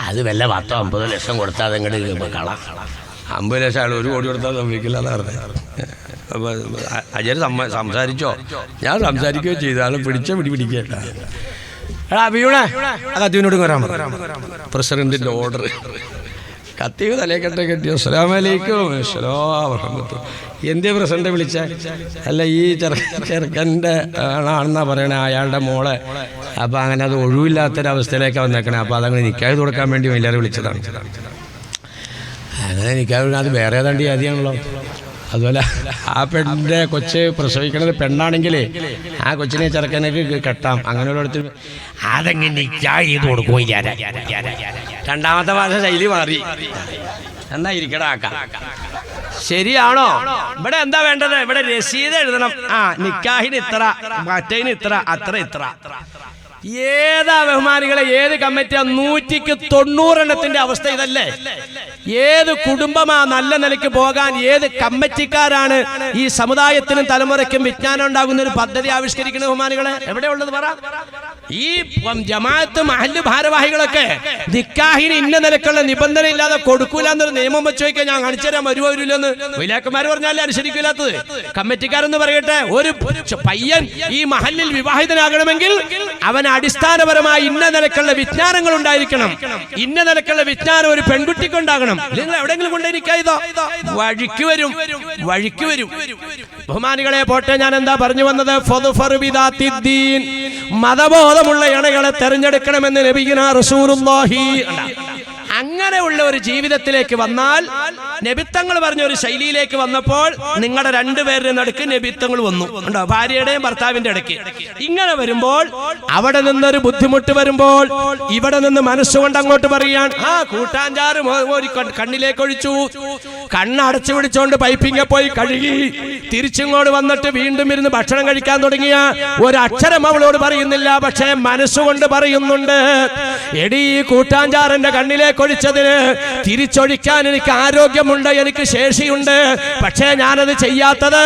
അത് വല്ല 10-50 ലക്ഷം കൊടുത്താൽ അതങ്ങോട്ട് കള. 50 ലക്ഷം ആൾ 1 കോടി കൊടുത്താൽ സംഭവിക്കില്ല എന്നാണ് പറഞ്ഞത്. അപ്പോൾ ആചാര്യ സംസാരിച്ചോ? ഞാൻ സംസാരിക്കുകയോ ചെയ്തു. ആളെ പിടിക്കേണ്ട. എടാ അഭിയൂണേ, ആ കത്തീവിനോട് വരാൻ പ്രസിഡന്റിൻ്റെ ഓർഡർ. കത്തീവ് തലേക്കെട്ടെ കെട്ടി. അസ്സലാമു അലൈക്കും. അസ്സലാമു അലൈക്കും. എന്തേ പ്രസിഡന്റ് വിളിച്ച? അല്ല, ഈ ചെറുക്കൻ്റെ ആണെന്നാ പറയണേ, അയാളുടെ മോളെ. അപ്പോൾ അങ്ങനെ അത് ഒഴിവില്ലാത്തൊരവസ്ഥയിലേക്ക് വന്നേക്കണേ. അപ്പോൾ അതങ്ങനെ നിക്കാഹ് കൊടുക്കാൻ വേണ്ടി എല്ലാവരും വിളിച്ചതാണ്. അങ്ങനെ നിക്കാഹ് അത് വേറെ ഏതാണ്ട് ജാതിയാണല്ലോ. അതുപോലെ ആ പെണ്ണിൻ്റെ കൊച്ച് പ്രസവിക്കണത് പെണ്ണാണെങ്കിൽ ആ കൊച്ചിനെ ചെറുക്കനൊക്കെ കെട്ടാം. അങ്ങനെയുള്ളടത്ത് അതെങ്ങനെ നിക്കാഹ് ചെയ്ത് കൊടുക്കും. രണ്ടാമത്തെ ഭാഷ ശൈലി മാറി. എന്നാ ഇരിക്കടാ ആക്ക. ശരിയാണോ? ഇവിടെ എന്താ വേണ്ടത്? ഇവിടെ രസീത് എഴുതണം. നിക്കാഹിന് ഇത്ര, മറ്റേന് ഇത്ര, അത്ര ഇത്ര. ഏതാ ബഹുമാനികളെ, ഏത് കമ്മിറ്റിയാ? 190 അവസ്ഥ ഇതല്ലേ? ഏത് കുടുംബമാ നല്ല നിലയ്ക്ക് പോകാൻ? ഏത് കമ്മിറ്റിക്കാരാണ് ഈ സമുദായത്തിനും തലമുറയ്ക്കും വിജ്ഞാനം ഉണ്ടാകുന്ന ഒരു പദ്ധതി ആവിഷ്കരിക്കുന്ന ബഹുമാനികളെ? എവിടെയുള്ളത് പറ? ഈ ജമാഅത്ത് മഹല്ല് ഭാരവാഹികളൊക്കെ നിക്കാഹിന് ഇന്ന നിലക്കുള്ള നിബന്ധന ഇല്ലാതെ കൊടുക്കൂല എന്നൊരു നിയമം വെച്ച് വയ്ക്കാൻ ഞാൻ കാണിച്ചു തരാൻ വരുവരില്ലെന്ന് വിലാക്കന്മാർ പറഞ്ഞാലേ അനുസരിക്കില്ലാത്തത്. കമ്മിറ്റിക്കാരെന്ന് പറയട്ടെ, ഒരു പയ്യൻ ഈ മഹല്ലിൽ വിവാഹിതനാകണമെങ്കിൽ അവൻ അടിസ്ഥാനപരമായി ഇന്ന നിലക്കുള്ള വിജ്ഞാനങ്ങൾ ഉണ്ടായിരിക്കണം. ഇന്ന നിലക്കുള്ള വിജ്ഞാനം ഒരു പെൺകുട്ടിക്ക് ഉണ്ടാകണം. നിങ്ങൾ എവിടെയെങ്കിലും കൊണ്ടിരിക്കാതോ വഴിക്ക് വരും, വഴിക്ക് വരും. ബഹുമാനികളെ പോട്ടെ, ഞാൻ എന്താ പറഞ്ഞു വന്നത്? മതബോധമുള്ള ഇണകളെ തെരഞ്ഞെടുക്കണമെന്ന് നബിയുനാ റസൂലുള്ളാഹി. അങ്ങനെയുള്ള ഒരു ജീവിതത്തിലേക്ക് വന്നാൽ, നബിത്തങ്ങൾ പറഞ്ഞ ഒരു ശൈലിയിലേക്ക് വന്നപ്പോൾ നിങ്ങളുടെ രണ്ടുപേരുടെ നടുക്ക് നബിത്തങ്ങൾ വന്നു ഉണ്ടോ? ഭാര്യയുടെയും ഭർത്താവിന്റെ ഇടയ്ക്ക്. ഇങ്ങനെ വരുമ്പോൾ അവിടെ നിന്നൊരു ബുദ്ധിമുട്ട് വരുമ്പോൾ ഇവിടെ നിന്ന് മനസ്സുകൊണ്ട് അങ്ങോട്ട് പറയാൻ, കൂട്ടാഞ്ചാറ് കണ്ണിലേക്ക് ഒഴിച്ചു, കണ്ണടച്ചു പിടിച്ചോണ്ട് പൈപ്പിങ്ങ പോയി കഴുകി തിരിച്ചിങ്ങോട്ട് വന്നിട്ട് വീണ്ടും ഇരുന്ന് ഭക്ഷണം കഴിക്കാൻ തുടങ്ങിയ ഒരക്ഷരം അവളോട് പറയുന്നില്ല. പക്ഷേ മനസ്സുകൊണ്ട് പറയുന്നുണ്ട്, എടീ കൂട്ടാഞ്ചാറിന്റെ കണ്ണിലേക്ക് ഒഴിച്ചതിന് തിരിച്ചൊഴിക്കാൻ എനിക്ക് ആരോഗ്യമുണ്ട്, എനിക്ക് ശേഷിയുണ്ട്. പക്ഷേ ഞാനത് ചെയ്യാത്തത്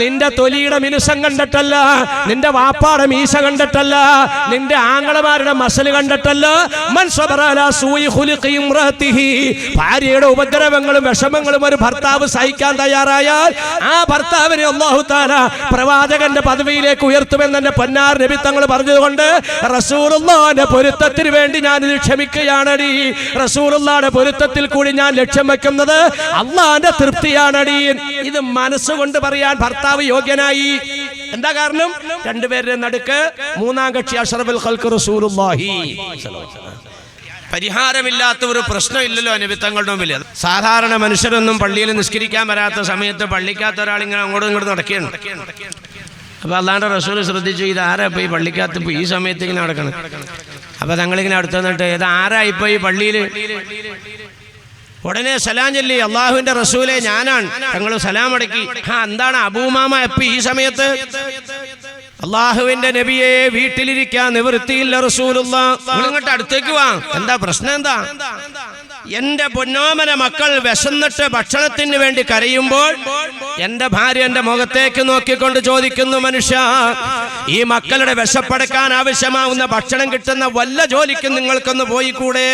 നിന്റെ തൊലിയുടെ മിനുസം കണ്ടിട്ടല്ല, നിന്റെ വാപ്പാടെ മീശ കണ്ടിട്ടല്ല, നിന്റെ ആങ്ങളമാരുടെ മസല് കണ്ടിട്ടല്ല. ഭാര്യയുടെ ഉപദ്രവങ്ങളും വിഷമങ്ങളും ഒരു ഭർത്താവ് സഹിക്കാൻ തയ്യാറായാൽ ആ ഭർത്താവിനെ അല്ലാഹു തആല പ്രവാചകന്റെ പദവിയിലേക്ക് ഉയർത്തുമെന്ന് എന്റെ പൊന്നാർ നബി തങ്ങൾ പറഞ്ഞതുകൊണ്ട് റസൂലുള്ളാഹിന്റെ പൊരുത്തത്തിന് വേണ്ടി ഞാൻ ഇത് ക്ഷമിക്കുകയാണടി. റസൂലുള്ളാഹിന്റെ പൊരുത്തത്തിൽ കൂടി ഞാൻ ലക്ഷ്യം വെക്കുന്നത് അള്ളാഹിന്റെ തൃപ്തിയാണടി. ഇത് മനസ്സുകൊണ്ട് പറയാൻ ഭർത്താവ് യോഗ്യനായി. എന്താ കാരണം? രണ്ടുപേരുടെ നടുക്ക് മൂന്നാം കക്ഷി അഷ്റഫുൽ ഖൽഖ് റസൂലുള്ളാഹി. പരിഹാരമില്ലാത്ത ഒരു പ്രശ്നമില്ലല്ലോ നബിത്തങ്ങളുടെ മുമ്പിൽ. സാധാരണ മനുഷ്യരൊന്നും പള്ളിയിൽ നിസ്കരിക്കാൻ വരാത്ത സമയത്ത് പള്ളിക്കകത്ത് ഒരാളിങ്ങനെ അങ്ങോട്ടും ഇങ്ങോട്ടും നടക്കുകയാണ്. അപ്പൊ അല്ലാണ്ട് റസൂൽ ശ്രദ്ധിച്ചു, ഇത് ആരാ ഇപ്പൊ ഈ പള്ളിക്കകത്ത് ഇപ്പൊ ഈ സമയത്ത് ഇങ്ങനെ നടക്കണം? അപ്പൊ തങ്ങളിങ്ങനെ അടുത്ത് വന്നിട്ട്, ഇത് ആരാ ഇപ്പൊ ഈ പള്ളിയിൽ? ഉടനെ സലാം ചൊല്ലി, അള്ളാഹുവിന്റെ റസൂലെ ഞാനാണ്. തങ്ങൾ സലാം അടക്കി. എന്താണ് അബൂമാമ എപ്പ ഈ സമയത്ത്? അള്ളാഹുവിന്റെ നബിയെ, വീട്ടിലിരിക്കാൻ നിവൃത്തിയില്ല റസൂലുള്ളാഹ്, ഇങ്ങോട്ട് അടുത്തേക്ക് വാ. എന്താ പ്രശ്നം? എന്താ? എന്റെ പൊന്നോമന മക്കൾ വിശന്നിട്ട് ഭക്ഷണത്തിന് വേണ്ടി കരയുമ്പോൾ എന്റെ ഭാര്യ എന്റെ മുഖത്തേക്ക് നോക്കിക്കൊണ്ട് ചോദിക്കുന്നു, മനുഷ്യ, ഈ മക്കളുടെ വിശപ്പടക്കാൻ ആവശ്യമാവുന്ന ഭക്ഷണം കിട്ടുന്ന വല്ല ജോലിക്കും നിങ്ങൾക്കൊന്ന് പോയിക്കൂടെ?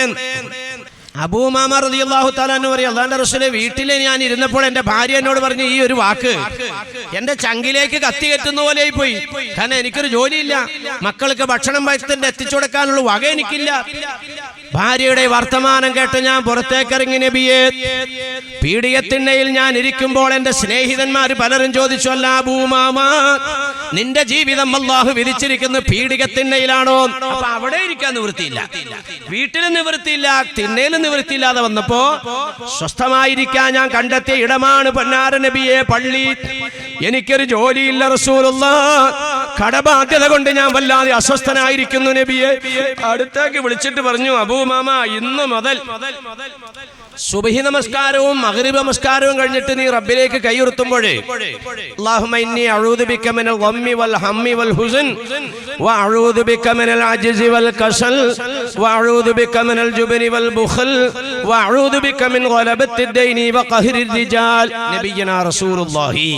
അബൂമാമ റളിയല്ലാഹു തആല അൻഹു പറയും, അല്ലാഹുവിന്റെ റസൂലേ, വീട്ടിൽ ഞാൻ ഇരുന്നപ്പോൾ എന്റെ ഭാര്യ എന്നോട് പറഞ്ഞു ഈ ഒരു വാക്ക് എന്റെ ചങ്കിലേക്ക് കത്തി കെട്ടുന്ന പോലെയായി പോയി. കാരണം എനിക്കൊരു ജോലിയില്ല, മക്കൾക്ക് ഭക്ഷണം വയസ്സിന്റെ എത്തിച്ചു കൊടുക്കാനുള്ള വക എനിക്കില്ല. ഭാര്യയുടെ വർത്തമാനം കേട്ട് ഞാൻ പുറത്തേക്കിറങ്ങി, നബിയെ, പീഡികത്തിണ്ണയിൽ ഞാൻ ഇരിക്കുമ്പോൾ എന്റെ സ്നേഹിതന്മാർ പലരും ചോദിച്ചു, അല്ല അബൂമാമ, നിന്റെ ജീവിതം അല്ലാഹു വിധിച്ചിരിക്കുന്ന പീഡികത്തിണ്ണയിലാണോ? അപ്പൊ അവിടെ ഇരിക്കാൻ നിവൃത്തിയില്ല, വീട്ടിലും നിവൃത്തിയില്ല, തിണ്ണയിലും നിവൃത്തിയില്ലാതെ വന്നപ്പോ സ്വസ്ഥമായിരിക്കാൻ ഞാൻ കണ്ടെത്തിയ ഇടമാണ് പൊന്നാര നബിയെ പള്ളി. എനിക്കൊരു ജോലിയില്ല റസൂലുള്ളാഹ്, കടബാധ്യത കൊണ്ട് ഞാൻ വല്ലാതെ അസ്വസ്ഥനായിരിക്കുന്നു നബിയെ. അടുത്തേക്ക് വിളിച്ചിട്ട് പറഞ്ഞു, അബൂമാമ, ഇന്നു മുതൽ സുബ്ഹി നമസ്കാരവും മഗ്രിബ് നമസ്കാരവും കഴിഞ്ഞിട്ട് നീ റബ്ബിലേക്ക് കൈയുയർത്തുമ്പോഴേ, അല്ലാഹുമ്മ ഇന്നി അഊദു ബിക മിനൽ ഗമ്മി വൽ ഹമ്മി വൽ ഹുസ്ൻ വഅഊദു ബിക മിനൽ അജ്സി വൽ കസൽ വഅഊദു ബിക മിനൽ ജുബ്നി വൽ ബുഖൽ വഅഊദു ബിക മിൻ ഗലബത്തിദ് ദൈനി വഖഹ്രിർ റിജാൽ. നബിയനാ റസൂലുള്ളാഹി,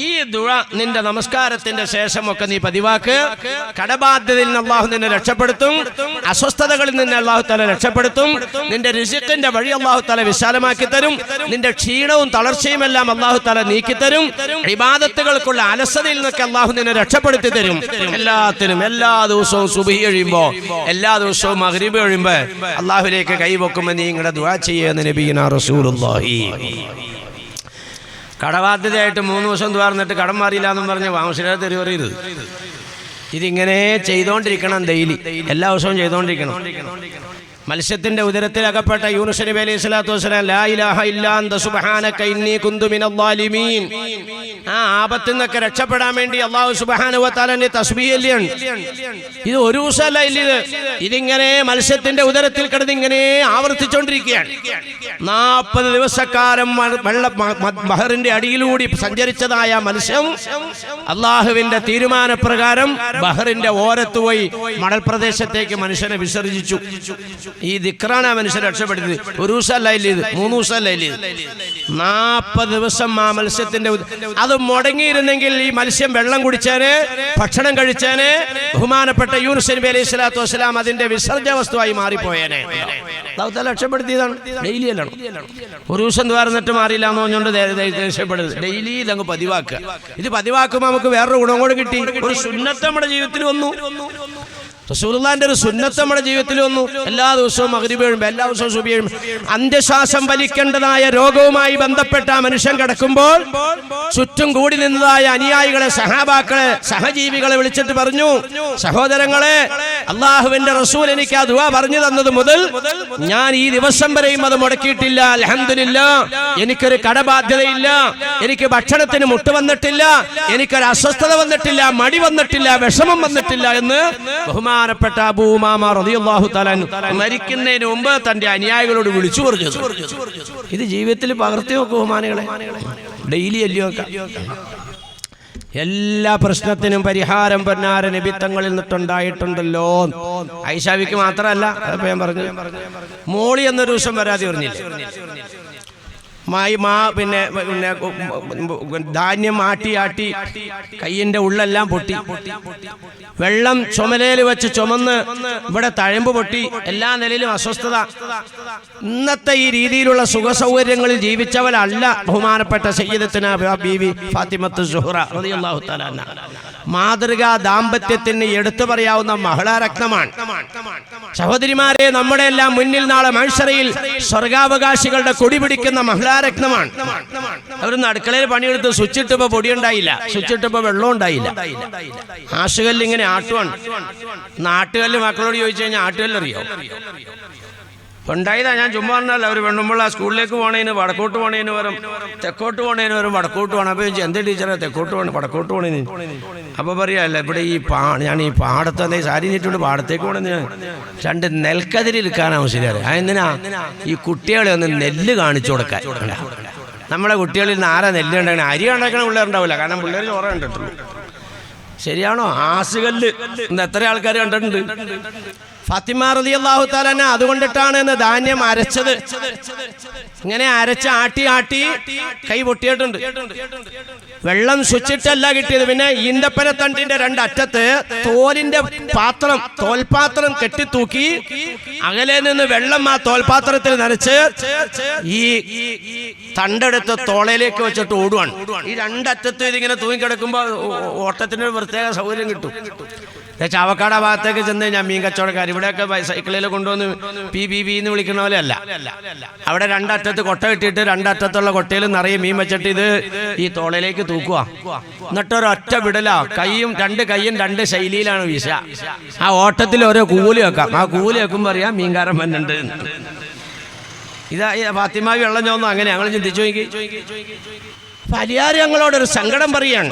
ഈ ദുആ നിന്റെ നമസ്കാരത്തിന്റെ ശേഷമൊക്കെ നീ പതിവാക്ക്. കടബാധ്യതയിൽ നിന്ന് അല്ലാഹു നിന്നെ രക്ഷപ്പെടുത്തും, അസ്വസ്ഥതകളിൽ നിന്ന് അല്ലാഹു തആല രക്ഷപ്പെടുത്തും, നിന്റെ റിസ്ഖിന്റെ വഴി അല്ലാഹു തആല വിശാലമാക്കി തരും, നിന്റെ ക്ഷീണവും തളർച്ചയും എല്ലാം അല്ലാഹു തആല നീക്കി തരും, ഇബാദത്തുകൾക്കുള്ള അലസതയിൽ നിന്നൊക്കെ അല്ലാഹു നിന്നെ രക്ഷപ്പെടുത്തി തരും. എല്ലാത്തിനും എല്ലാ ദിവസവും സുബ്ഹി കഴിയുമ്പോ, എല്ലാ ദിവസവും മഗ്രിബ് കഴിയുമ്പോ അല്ലാഹുവിലേക്ക് കൈവെക്കുമ്പോൾ നീ ഇങ്ങനെ ദുആ ചെയ്യുന്ന നബിയുനാ റസൂലുള്ളാഹി. കടബാധ്യതയായിട്ട് 3 ദിവസം തുറന്നിട്ട് കടം മാറിയില്ല എന്നും പറഞ്ഞ് വാമശില തെരുവറിയത്. ഇതിങ്ങനെ ചെയ്തോണ്ടിരിക്കണം, ഡെയിലി എല്ലാ ദിവസവും ചെയ്തോണ്ടിരിക്കണം. മത്സ്യത്തിന്റെ ഉദരത്തിൽ അകപ്പെട്ട യൂനുസ് നബി അലൈഹി സ്വലാത്തു വസ്സലാം ലാ ഇലാഹ ഇല്ലാ അന്ത സുബ്ഹാനക ഇന്നി കുന്തു മിനൽ ളാലിമീൻ, ആ ആപത്തിൽ നിന്നൊക്കെ രക്ഷപ്പെടാൻ വേണ്ടി അല്ലാഹു സുബ്ഹാനഹു വ തആലയുടെ തസ്ബീഹ് അല്ലാണ്. ഇത് ഒരു ദിവസമല്ല, ഇതിങ്ങനെ മത്സ്യത്തിന്റെ ഉദരത്തിൽ കിടന്ന് ഇങ്ങനെ ആവർത്തിച്ചുകൊണ്ടിരിക്കുകയാണ്. 40 ദിവസക്കാലം ബഹറിന്റെ അടിയിലൂടെ സഞ്ചരിച്ചതായ മത്സ്യം അള്ളാഹുവിന്റെ തീരുമാനപ്രകാരം ബഹറിന്റെ ഓരത്ത് പോയി മണൽ പ്രദേശത്തേക്ക് മനുഷ്യനെ വിസർജിച്ചു. ഈ ദിക്റാണ് ആ മനുഷ്യനെ രക്ഷപ്പെടുത്തിയത്. ഒരു ദിവസമല്ല ഇല്ല, ഇത് 3 ദിവസമല്ല ഇല്ല, 40 ദിവസം ആ മത്സ്യത്തിന്റെ അത് മുടങ്ങിയിരുന്നെങ്കിൽ ഈ മത്സ്യം വെള്ളം കുടിച്ചേനെ, ഭക്ഷണം കഴിച്ചേനെ, ബഹുമാനപ്പെട്ട യൂനുസ് നബി അലൈഹി സ്വലാത്തു വസ്സലാം അതിന്റെ വിസർജ്ജ വസ്തുവായി മാറിപ്പോയേനെ. രക്ഷപ്പെടുത്തിയതാണ്. ഡെയിലി അല്ല, ഒരു ദിവസം തുറന്നിട്ട് മാറിയില്ല എന്ന് പറഞ്ഞുകൊണ്ട് രക്ഷപ്പെടുന്നത്. ഡെയിലി ഇതങ്ങ് പതിവാക്കുക. ഇത് പതിവാക്കുമ്പോൾ നമുക്ക് വേറൊരു ഗുണം കൂടെ കിട്ടി. ഒരു സുന്നത്ത് നമ്മുടെ ജീവിതത്തിൽ വന്നു. റസൂലുള്ളാഹിന്റെ ഒരു സുന്നത്ത് നമ്മുടെ ജീവിതത്തിൽ വന്നു. എല്ലാ ദിവസവും മഗ്രിബ് എഴുമ്പോൾ, എല്ലാ ദിവസവും സുബഹി എഴുമ്പോൾ അന്ത്യശ്വാസം വലിക്കേണ്ടതായ രോഗവുമായി ബന്ധപ്പെട്ട മനുഷ്യൻ കിടക്കുമ്പോൾ ചുറ്റും കൂടി നിന്നതായ അനുയായികളെ, സഹാബാക്കളെ, സഹജീവികളെ വിളിച്ചിട്ട് പറഞ്ഞു, സഹോദരങ്ങളെ, അള്ളാഹുവിന്റെ റസൂൽ എനിക്ക് ആ ദുആ പറഞ്ഞു തന്നത് മുതൽ ഞാൻ ഈ ദിവസം വരെയും അത് മുടക്കിയിട്ടില്ല. അൽഹംദുലില്ലാഹ്, എനിക്കൊരു കടബാധ്യതയില്ല, എനിക്ക് ഭക്ഷണത്തിന് മുട്ട് വന്നിട്ടില്ല, എനിക്കൊരു അസ്വസ്ഥത വന്നിട്ടില്ല, മടി വന്നിട്ടില്ല, വിഷമം വന്നിട്ടില്ല എന്ന് ബഹുമാനപ്പെട്ട അബൂ ഉമാമ റളിയല്ലാഹു തആല മരിക്കുന്നതിന് മുമ്പ് തന്റെ അനുയായികളോട് വിളിച്ചു പറഞ്ഞു. ഇത് ജീവിതത്തിൽ പകർത്തി നോക്കൂ ബഹുമാനികളെ. ഡെയിലി അല്ലയോ എല്ലാ പ്രശ്നത്തിനും പരിഹാരം പൊന്നാര നബി തങ്ങളിൽ നിന്നുണ്ടായിട്ടുണ്ടല്ലോ. ഐഷാവിക്ക് മാത്രമല്ല, അതിപ്പോ ഞാൻ പറഞ്ഞു, മോളി എന്നൊരു ദിവസം വരാതെ പറഞ്ഞില്ല. പിന്നെ ധാന്യം ആട്ടി കയ്യിന്റെ ഉള്ളെല്ലാം പൊട്ടി, വെള്ളം ചുമലയിൽ വെച്ച് ചുമന്ന് ഇവിടെ തഴമ്പ് പൊട്ടി, എല്ലാ നിലയിലും അസ്വസ്ഥത. ഇന്നത്തെ ഈ രീതിയിലുള്ള സുഖസൗകര്യങ്ങളിൽ ജീവിച്ചവരല്ല ബഹുമാനപ്പെട്ട സയ്യിദത്തുനാ ബീവി ഫാത്തിമത്തു സുഹ്റ റളിയല്ലാഹു തആല അൻഹ. മാതൃകാ ദാമ്പത്യത്തിന് എടുത്തു പറയാവുന്ന മഹിളാരത്നമാണ്. സഹോദരിമാരെ, നമ്മുടെ എല്ലാം മുന്നിൽ നാളെ മഹ്ശറയിൽ സ്വർഗാവകാശികളുടെ കൊടി പിടിക്കുന്ന മഹിളാരത്നമാണ്. അവരൊന്ന് അടുക്കളയിൽ പണിയെടുത്ത് സ്വിച്ചിട്ടപ്പോ പൊടിയുണ്ടായില്ല, സ്വിച്ചിട്ടപ്പോ വെള്ളം ഉണ്ടായില്ല. ആശുകല്ല് ഇങ്ങനെ ആട്ടുവാണ്. നാട്ടുകല്ല് മക്കളോട് ചോദിച്ചു കഴിഞ്ഞാൽ ആട്ടുകല്ലറിയോ? ഉണ്ടായതാ. ഞാൻ ചുമ്മാ പറഞ്ഞല്ല, അവർ പെണ്ണുമ്പോൾ സ്കൂളിലേക്ക് പോണേന് വടക്കോട്ട് പോണേന് വരും, തെക്കോട്ട് പോണേന് വരും, വടക്കോട്ട് പോകണം. അപ്പോൾ ചോദിച്ചു, എന്ത് ടീച്ചറെ തെക്കോട്ട് പോകണം വടക്കോട്ട് പോണേന്? അപ്പോൾ പറയാല്ല, ഇവിടെ ഈ ഞാൻ ഈ പാടത്ത് സാരി നീറ്റുകൊണ്ട് പാടത്തേക്ക് പോകണമെന്ന് 2 നെൽക്കതിരിൽക്കാനാവും ശരിയാണ്. അതെന്തിനാ? ഈ കുട്ടികളെ ഒന്ന് നെല്ല് കാണിച്ചു കൊടുക്കാൻ. നമ്മളെ കുട്ടികളിൽ നിന്ന് ആരാ നെല്ല് ഉണ്ടാക്കണേ? അരി ഉണ്ടാക്കണ പിള്ളേരുണ്ടാവില്ല, കാരണം പിള്ളേർ ചോറ കണ്ടിട്ടുള്ളൂ. ശരിയാണോ? ആസുകല്ല് എത്ര ആൾക്കാർ കണ്ടിട്ടുണ്ട്? ഫാത്തിമ റളിയല്ലാഹു തആല അൻഹ അതുകൊണ്ടിട്ടാണ് ഇന്ന് ധാന്യം അരച്ചത്. ഇങ്ങനെ അരച്ച് ആട്ടി കൈ പൊട്ടിയിട്ടുണ്ട്. വെള്ളം സ്വിച്ചിട്ടല്ല കിട്ടിയത്. പിന്നെ ഈന്തപ്പനത്തണ്ടിന്റെ 2 അറ്റത്ത് തോൽപാത്രം കെട്ടിത്തൂക്കി അകലെ നിന്ന് വെള്ളം ആ തോൽപാത്രത്തിൽ നനച്ച് ഈ തണ്ടെടുത്ത് തോളയിലേക്ക് വെച്ചിട്ട് ഓടുവാണ്. ഈ 2 അറ്റത്തും ഇതിങ്ങനെ തൂങ്ങിക്കിടക്കുമ്പോ ഓട്ടത്തിന് ഒരു പ്രത്യേക സൗകര്യം കിട്ടും. ചാവക്കാട് ഭാഗത്തേക്ക് ചെന്ന് കഴിഞ്ഞാൽ മീൻ കച്ചവടക്കാർ ഇവിടെയൊക്കെ സൈക്കിളിൽ കൊണ്ടുവന്ന് പി എന്ന് വിളിക്കുന്ന പോലെ അല്ല. അവിടെ 2 അറ്റത്ത് കൊട്ട ഇട്ടിട്ട് 2 അറ്റത്തുള്ള കൊട്ടയിൽ നിറയെ മീൻ വെച്ചിട്ട് ഇത് ഈ തോളയിലേക്ക് തൂക്കുക. എന്നിട്ടൊരൊറ്റ വിടല. കൈയും 2 കൈയും 2 ശൈലിയിലാണ് വീശ. ആ ഓട്ടത്തിൽ ഓരോ കൂലി വെക്കാം. ആ കൂലി വെക്കുമ്പോൾ അറിയാം മീൻകാരൻ വന്നിട്ടുണ്ട്. ഇതാ ഫാത്തിമാവി വെള്ളം ചോന്നു. അങ്ങനെ ഞങ്ങൾ ചിന്തിച്ചു നോക്കി. വലിയാർ ഞങ്ങളോടൊരു സങ്കടം പറയാണ്.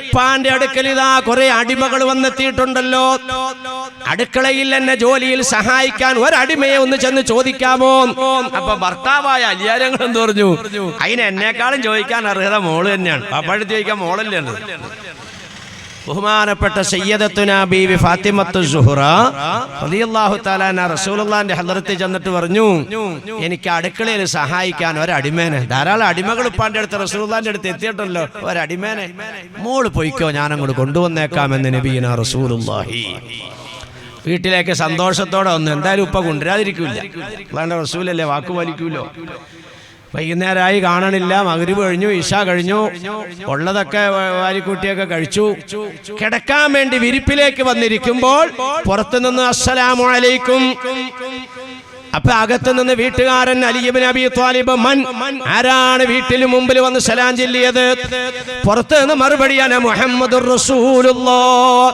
ഉപ്പാന്റെ അടുക്കൽ ഇതാ കുറെ അടിമകൾ വന്നെത്തിയിട്ടുണ്ടല്ലോ, അടുക്കളയിൽ എന്നെ ജോലിയിൽ സഹായിക്കാൻ ഒരടിമയെ ഒന്ന് ചെന്ന് ചോദിക്കാമോ? അപ്പൊ ഭർത്താവായ അലിയാർ ഞങ്ങൾ എന്ത് പറഞ്ഞു? അതിന് എന്നെക്കാളും ചോദിക്കാൻ അർഹത മോള് തന്നെയാണ്. പാപ്പാടുത്ത് ചോദിക്കാൻ മോളല്ലേ? ബഹുമാനപ്പെട്ട സയ്യിദത്തുനാ ബീവി ഫാത്തിമത്തു സുഹ്റ റളിയല്ലാഹു തആല അൻഹ റസൂലുള്ളാഹിന്റെ ഹദ്റത്തിൽ ചെന്നിട്ട് പറഞ്ഞു, എനിക്ക് അടുക്കളയിൽ സഹായിക്കാൻ ഒരടിമേനെ. ധാരാളം അടിമകൾ ഉപ്പാന്റെ അടുത്ത് റസൂലുള്ളാഹിന്റെ അടുത്ത് എത്തിയിട്ടുണ്ടല്ലോ. ഒരടിമേനെ മോള് പോയിക്കോ, ഞാൻ അങ്ങോട്ട് കൊണ്ടുവന്നേക്കാമെന്ന് നബിയിനാ റസൂലുള്ളാഹി. വീട്ടിലേക്ക് സന്തോഷത്തോടെ വന്നു. എന്തായാലും ഉപ്പ കൊണ്ടുവരാതിരിക്കില്ല, അല്ലാണ്ട് റസൂലല്ലേ, വാക്ക് പാലിക്കൂലോ. വൈകുന്നേരമായി കാണണില്ല. മഗ്രിബ് കഴിഞ്ഞു, ഇശാ കഴിഞ്ഞു, ഉള്ളതൊക്കെ വാരിക്കൂട്ടിയൊക്കെ കഴിച്ചു. കിടക്കാൻ വേണ്ടി വിരിപ്പിലേക്ക് വന്നിരിക്കുമ്പോൾ പുറത്തുനിന്ന് അസ്സലാമു അലൈക്കും. അപ്പൊ അകത്ത് നിന്ന് വീട്ടുകാരൻ അലി ഇബ്നു അബീ ത്വാലിബ് ആരാണ് വീട്ടിൽ മുമ്പിൽ വന്ന് സലാം ചൊല്ലിയത്? പുറത്ത് നിന്ന് മറുപടിയാണ് മുഹമ്മദുർ റസൂലുള്ളാഹ്.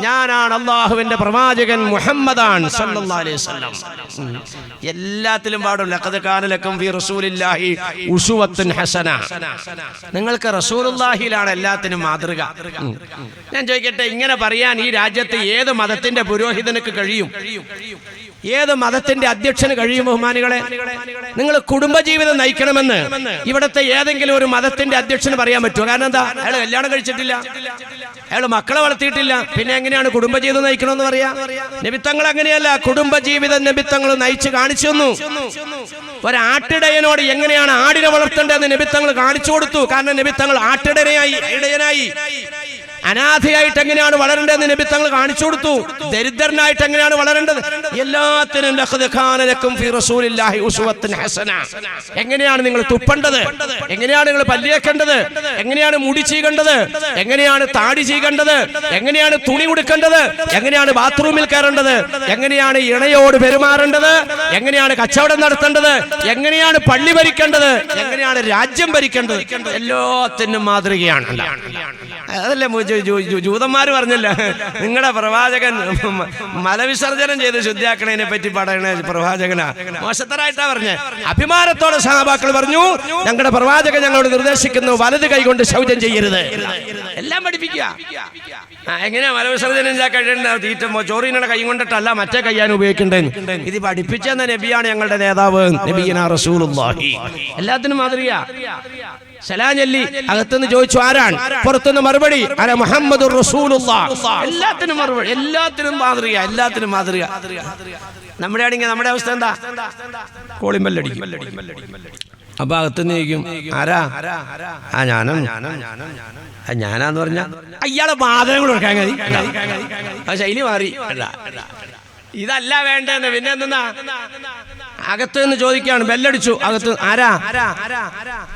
ഞാനാണ് അല്ലാഹുവിന്റെ പ്രവാചകൻ മുഹമ്മദാൻ സല്ലല്ലാഹു അലൈഹി വസല്ലം. എല്ലാത്തിലും പാടും ലഖദ് കാന ലക്കും ഫീ റസൂലില്ലാഹി ഉസ്വത്തുൻ ഹസന. നിങ്ങൾക്ക് റസൂലുള്ളാഹിയിലാണ് എല്ലാത്തിനും മാതൃക. ഞാൻ ചോദിക്കട്ടെ, ഇങ്ങനെ പറയാൻ ഈ രാജ്യത്ത് ഏത് മതത്തിന്റെ പുരോഹിതനക്ക് കഴിയും? ഏത് മതത്തിന്റെ അധ്യക്ഷന് കഴിയും? ബഹുമാനികളെ, നിങ്ങൾ കുടുംബജീവിതം നയിക്കണമെന്ന് ഇവിടുത്തെ ഏതെങ്കിലും ഒരു മതത്തിന്റെ അധ്യക്ഷന് പറയാൻ പറ്റുമോ? കാരണം എന്താ? അയാൾ കല്യാണം കഴിച്ചിട്ടില്ല, അയാൾ മക്കളെ വളർത്തിയിട്ടില്ല, പിന്നെ എങ്ങനെയാണ് കുടുംബജീവിതം നയിക്കണമെന്ന് പറയാ? നബിത്തങ്ങൾ അങ്ങനെയല്ല, കുടുംബജീവിതം നബിത്തങ്ങൾ നയിച്ച് കാണിച്ചു തന്നു. ഒരാട്ടിടയനോട് എങ്ങനെയാണ് ആടിനെ വളർത്തേണ്ടതെന്ന് നബിത്തങ്ങൾ കാണിച്ചു കൊടുത്തു. കാരണം നബിത്തങ്ങൾ ഇടയനായി. അനാഥയായിട്ട് എങ്ങനെയാണ് വളരേണ്ടതെന്ന് നബി തങ്ങൾ കാണിച്ചു കൊടുത്തു. ദരിദ്രനായിട്ട് എങ്ങനെയാണ് വളരേണ്ടത്? എല്ലാത്തിനും ലഖദ് കാന ലക്കും ഫീ റസൂലില്ലാഹി ഉസ്വത്തുൻ ഹസന. എങ്ങനെയാണ് നിങ്ങൾ തുപ്പേണ്ടത്? എങ്ങനെയാണ് നിങ്ങൾ പല്ലിയേക്കേണ്ടത്? എങ്ങനെയാണ് മുടി ചീകേണ്ടത്? എങ്ങനെയാണ് താടി ചീകേണ്ടത്? എങ്ങനെയാണ് തുണി ഉടുക്കേണ്ടത്? എങ്ങനെയാണ് ബാത്റൂമിൽ കയറേണ്ടത്? എങ്ങനെയാണ് ഇണയോട് പെരുമാറേണ്ടത്? എങ്ങനെയാണ് കച്ചവടം നടത്തേണ്ടത്? എങ്ങനെയാണ് പള്ളി ഭരിക്കേണ്ടത്? എങ്ങനെയാണ് രാജ്യം ഭരിക്കേണ്ടത്? എല്ലാത്തിനും മാതൃകയാണ്. അതല്ലേ ജൂതന്മാര് പറഞ്ഞല്ല, നിങ്ങളുടെ പ്രവാചകൻ മലവിസർജനം ചെയ്ത് ശുദ്ധിയാക്കണതിനെ പറ്റി പറയണ പ്രവാചകനാ മോശത്തരായിട്ടാ പറഞ്ഞേ. അഭിമാനത്തോടെ സഹാബാക്കൾ പറഞ്ഞു, ഞങ്ങളുടെ പ്രവാചകൻ ഞങ്ങളോട് നിർദ്ദേശിക്കുന്നു, വലത് കൈകൊണ്ട് ശൗചം ചെയ്യരുത്. എല്ലാം പഠിപ്പിക്കുക. എങ്ങനെയാ മലവിസർജനം കഴിയേണ്ട? ചോറിനെ കൈ കൊണ്ടിട്ടല്ല, മറ്റേ കയ്യാൻ ഉപയോഗിക്കേണ്ടത്. ഇത് പഠിപ്പിച്ചെന്ന നബിയാണ് ഞങ്ങളുടെ നേതാവ്, നബിയുനാ റസൂലുള്ളാഹി. എല്ലാത്തിനും മാതൃക. സലാം ചൊല്ലി അകത്തുനിന്ന് ചോദിച്ചു ആരാണ്? പുറത്തുനിന്ന് മറുപടി അന മുഹമ്മദുർ റസൂലുള്ളാഹ്. എല്ലാത്തിനും മറുപടി, എല്ലാത്തിനും മാതൃക, എല്ലാത്തിനും മാതൃക. നമ്മുടെ ആണെങ്കിൽ നമ്മുടെ അവസ്ഥ എന്താ? കോളിമ്പല്ലടിക്കും. അപ്പൊ അകത്തുനിന്ന് ചോദിക്കും ആരാ? ഞാനാന്ന് പറഞ്ഞ അയാളെ വാദനങ്ങൾ കൊടുക്കാൻ കഴിയും. ശൈലി മാറി. ഇതല്ല വേണ്ടെന്ന്. പിന്നെ എന്തെന്നാ? അകത്ത് നിന്ന് ചോദിക്കാണ്, ബെല്ലടിച്ചു. അകത്ത് ആരാ?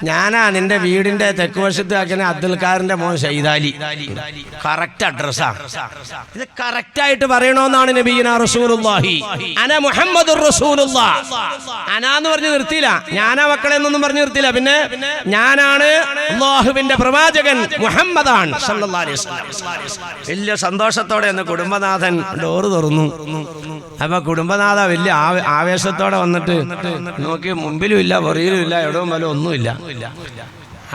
ഞാനാ, നിന്റെ വീടിന്റെ തെക്ക് വശത്ത് ആക്കുന്ന അബ്ദുൽഖാറിന്റെ മോൻ ഷൈദാലി. കറക്റ്റ് അഡ്രസ്സാ. ഇത് കറക്റ്റ് ആയിട്ട് പറയണോന്നാണ് നബിയുനാ റസൂലുള്ളാഹി. അന മുഹമ്മദുർ റസൂലുള്ളാഹ്. അനാന്ന് പറഞ്ഞ് നിർത്തിയില്ല, ഞാനാ മക്കളെ എന്നൊന്നും പറഞ്ഞ് നിർത്തിയില്ല. പിന്നെ ഞാനാണ് അല്ലാഹുവിന്റെ പ്രവാചകൻ മുഹമ്മദാൻ സല്ലല്ലാഹു അലൈഹി വസല്ലം. വലിയ സന്തോഷത്തോടെ എന്ന് കുടുംബനാഥൻ ഡോറ് തുറന്നു. അപ്പൊ കുടുംബനാഥ വലിയ ആവേശത്തോടെ വന്നിട്ട് നോക്കി, മുമ്പിലും ഇല്ല, പുറയിലും ഇല്ല, എവിടവും വല്ല ഒന്നുമില്ല.